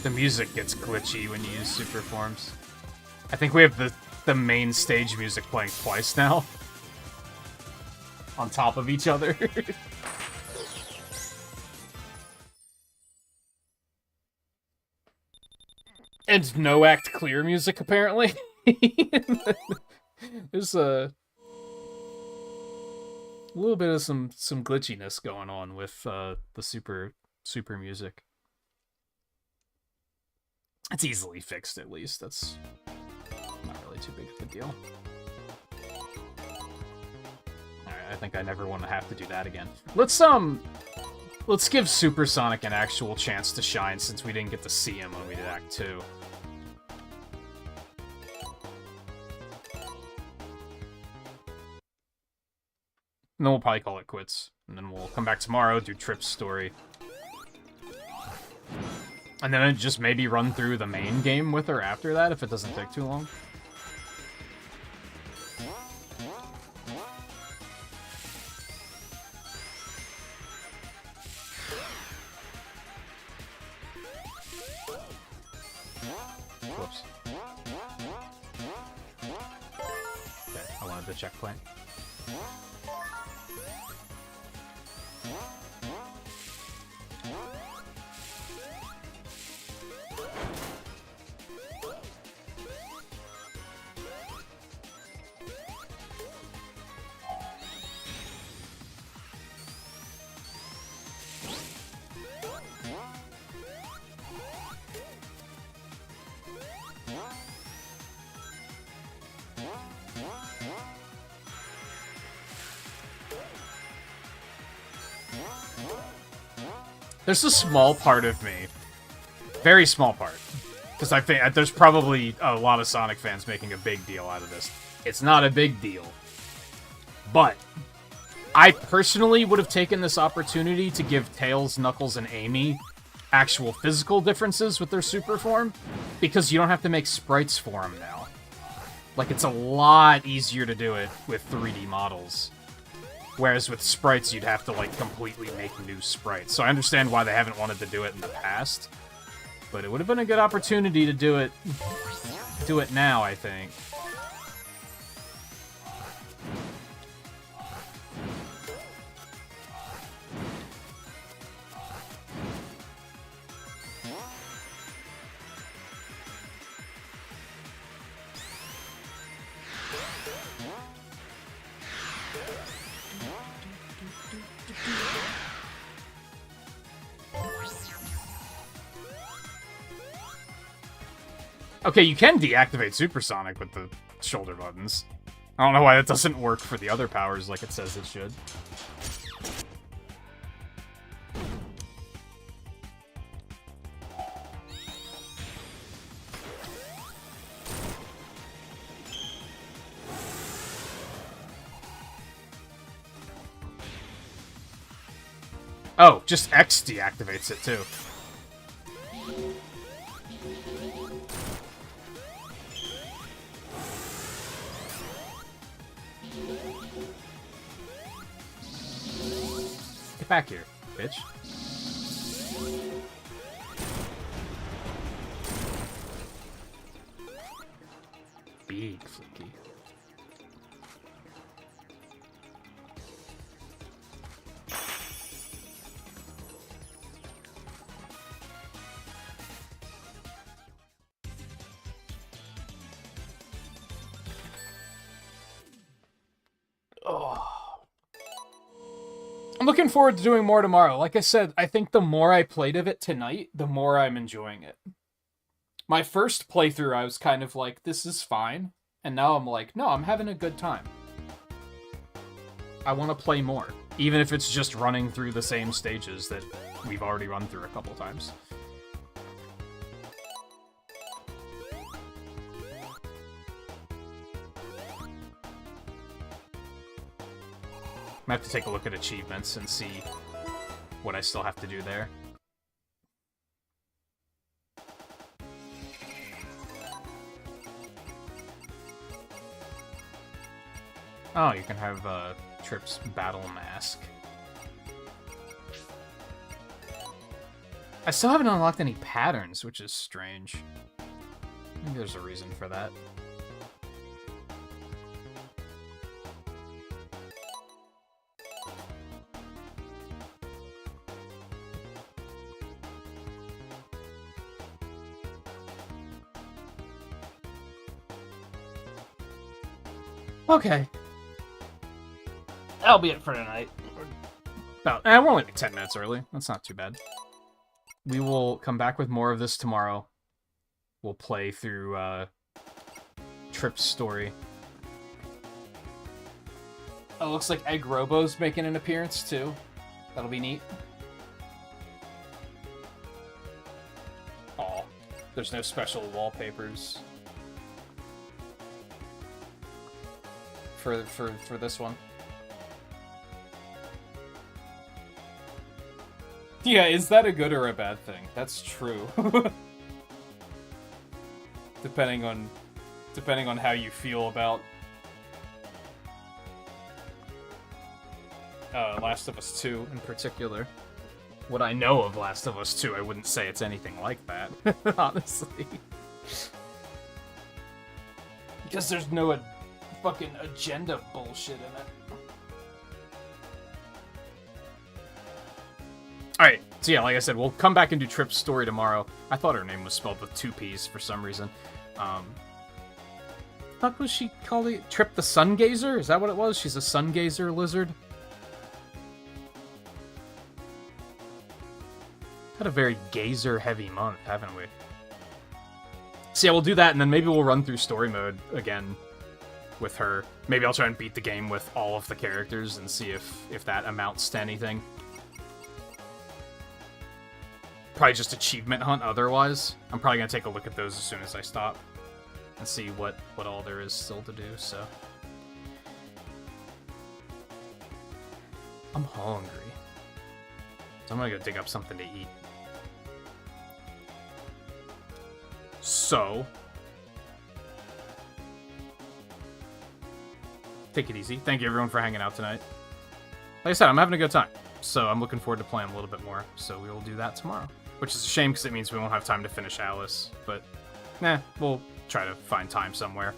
The music gets glitchy when you use super forms. I think we have the main stage music playing twice now. On top of each other. And no act clear music, apparently. There's a little bit of some glitchiness going on with the super music. It's easily fixed, at least. That's not really too big of a deal. Alright, I think I never want to have to do that again. Let's give Supersonic an actual chance to shine, since we didn't get to see him when we did Act 2. And then we'll probably call it quits. And then we'll come back tomorrow, do Trip's story. And then just maybe run through the main game with her after that, if it doesn't take too long. Whoops. Okay, I wanted the checkpoint. There's a small part of me, very small part, because I think there's probably a lot of Sonic fans making a big deal out of this. It's not a big deal. But I personally would have taken this opportunity to give Tails, Knuckles, and Amy actual physical differences with their super form, because you don't have to make sprites for them now. Like, it's a lot easier to do it with 3D models. Whereas with sprites, you'd have to, like, completely make new sprites. So I understand why they haven't wanted to do it in the past. But it would have been a good opportunity to do it now, I think. Okay, you can deactivate Supersonic with the shoulder buttons. I don't know why that doesn't work for the other powers like it says it should. Oh, just X deactivates it too. Get back here, bitch. Big flicky. I'm looking forward to doing more tomorrow. Like I said, I think the more I played of it tonight, the more I'm enjoying it. My first playthrough, I was kind of like, this is fine. And now I'm like, no, I'm having a good time. I want to play more. Even if it's just running through the same stages that we've already run through a couple times. I have to take a look at achievements and see what I still have to do there. Oh, you can have Trip's battle mask. I still haven't unlocked any patterns, which is strange. Maybe there's a reason for that. Okay. That'll be it for tonight. We're only like 10 minutes early. That's not too bad. We will come back with more of this tomorrow. We'll play through Trip's story. Oh, looks like Egg Robo's making an appearance too. That'll be neat. Aw, there's no special wallpapers for this one. Yeah, is that a good or a bad thing? That's true. depending on how you feel about Last of Us 2 in particular. What I know of Last of Us 2, I wouldn't say it's anything like that, honestly. Because there's no fucking agenda bullshit in it. Alright, so yeah, like I said, we'll come back and do Trip's story tomorrow. I thought her name was spelled with 2 P's for some reason. What was she called? Trip the Sun Gazer? Is that what it was? She's a sun gazer lizard? Had a very gazer-heavy month, haven't we? So yeah, we'll do that, and then maybe we'll run through story mode again with her. Maybe I'll try and beat the game with all of the characters and see if that amounts to anything. probably just achievement hunt otherwise. I'm probably going to take a look at those as soon as I stop and see what all there is still to do, so. I'm hungry. So I'm going to go dig up something to eat. So, take it easy. Thank you everyone for hanging out tonight. Like I said, I'm having a good time, so I'm looking forward to playing a little bit more. So we will do that tomorrow, which is a shame because it means we won't have time to finish Alice. But, we'll try to find time somewhere.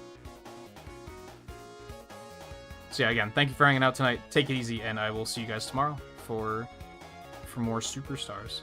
So yeah, again, thank you for hanging out tonight. Take it easy, and I will see you guys tomorrow for more Superstars.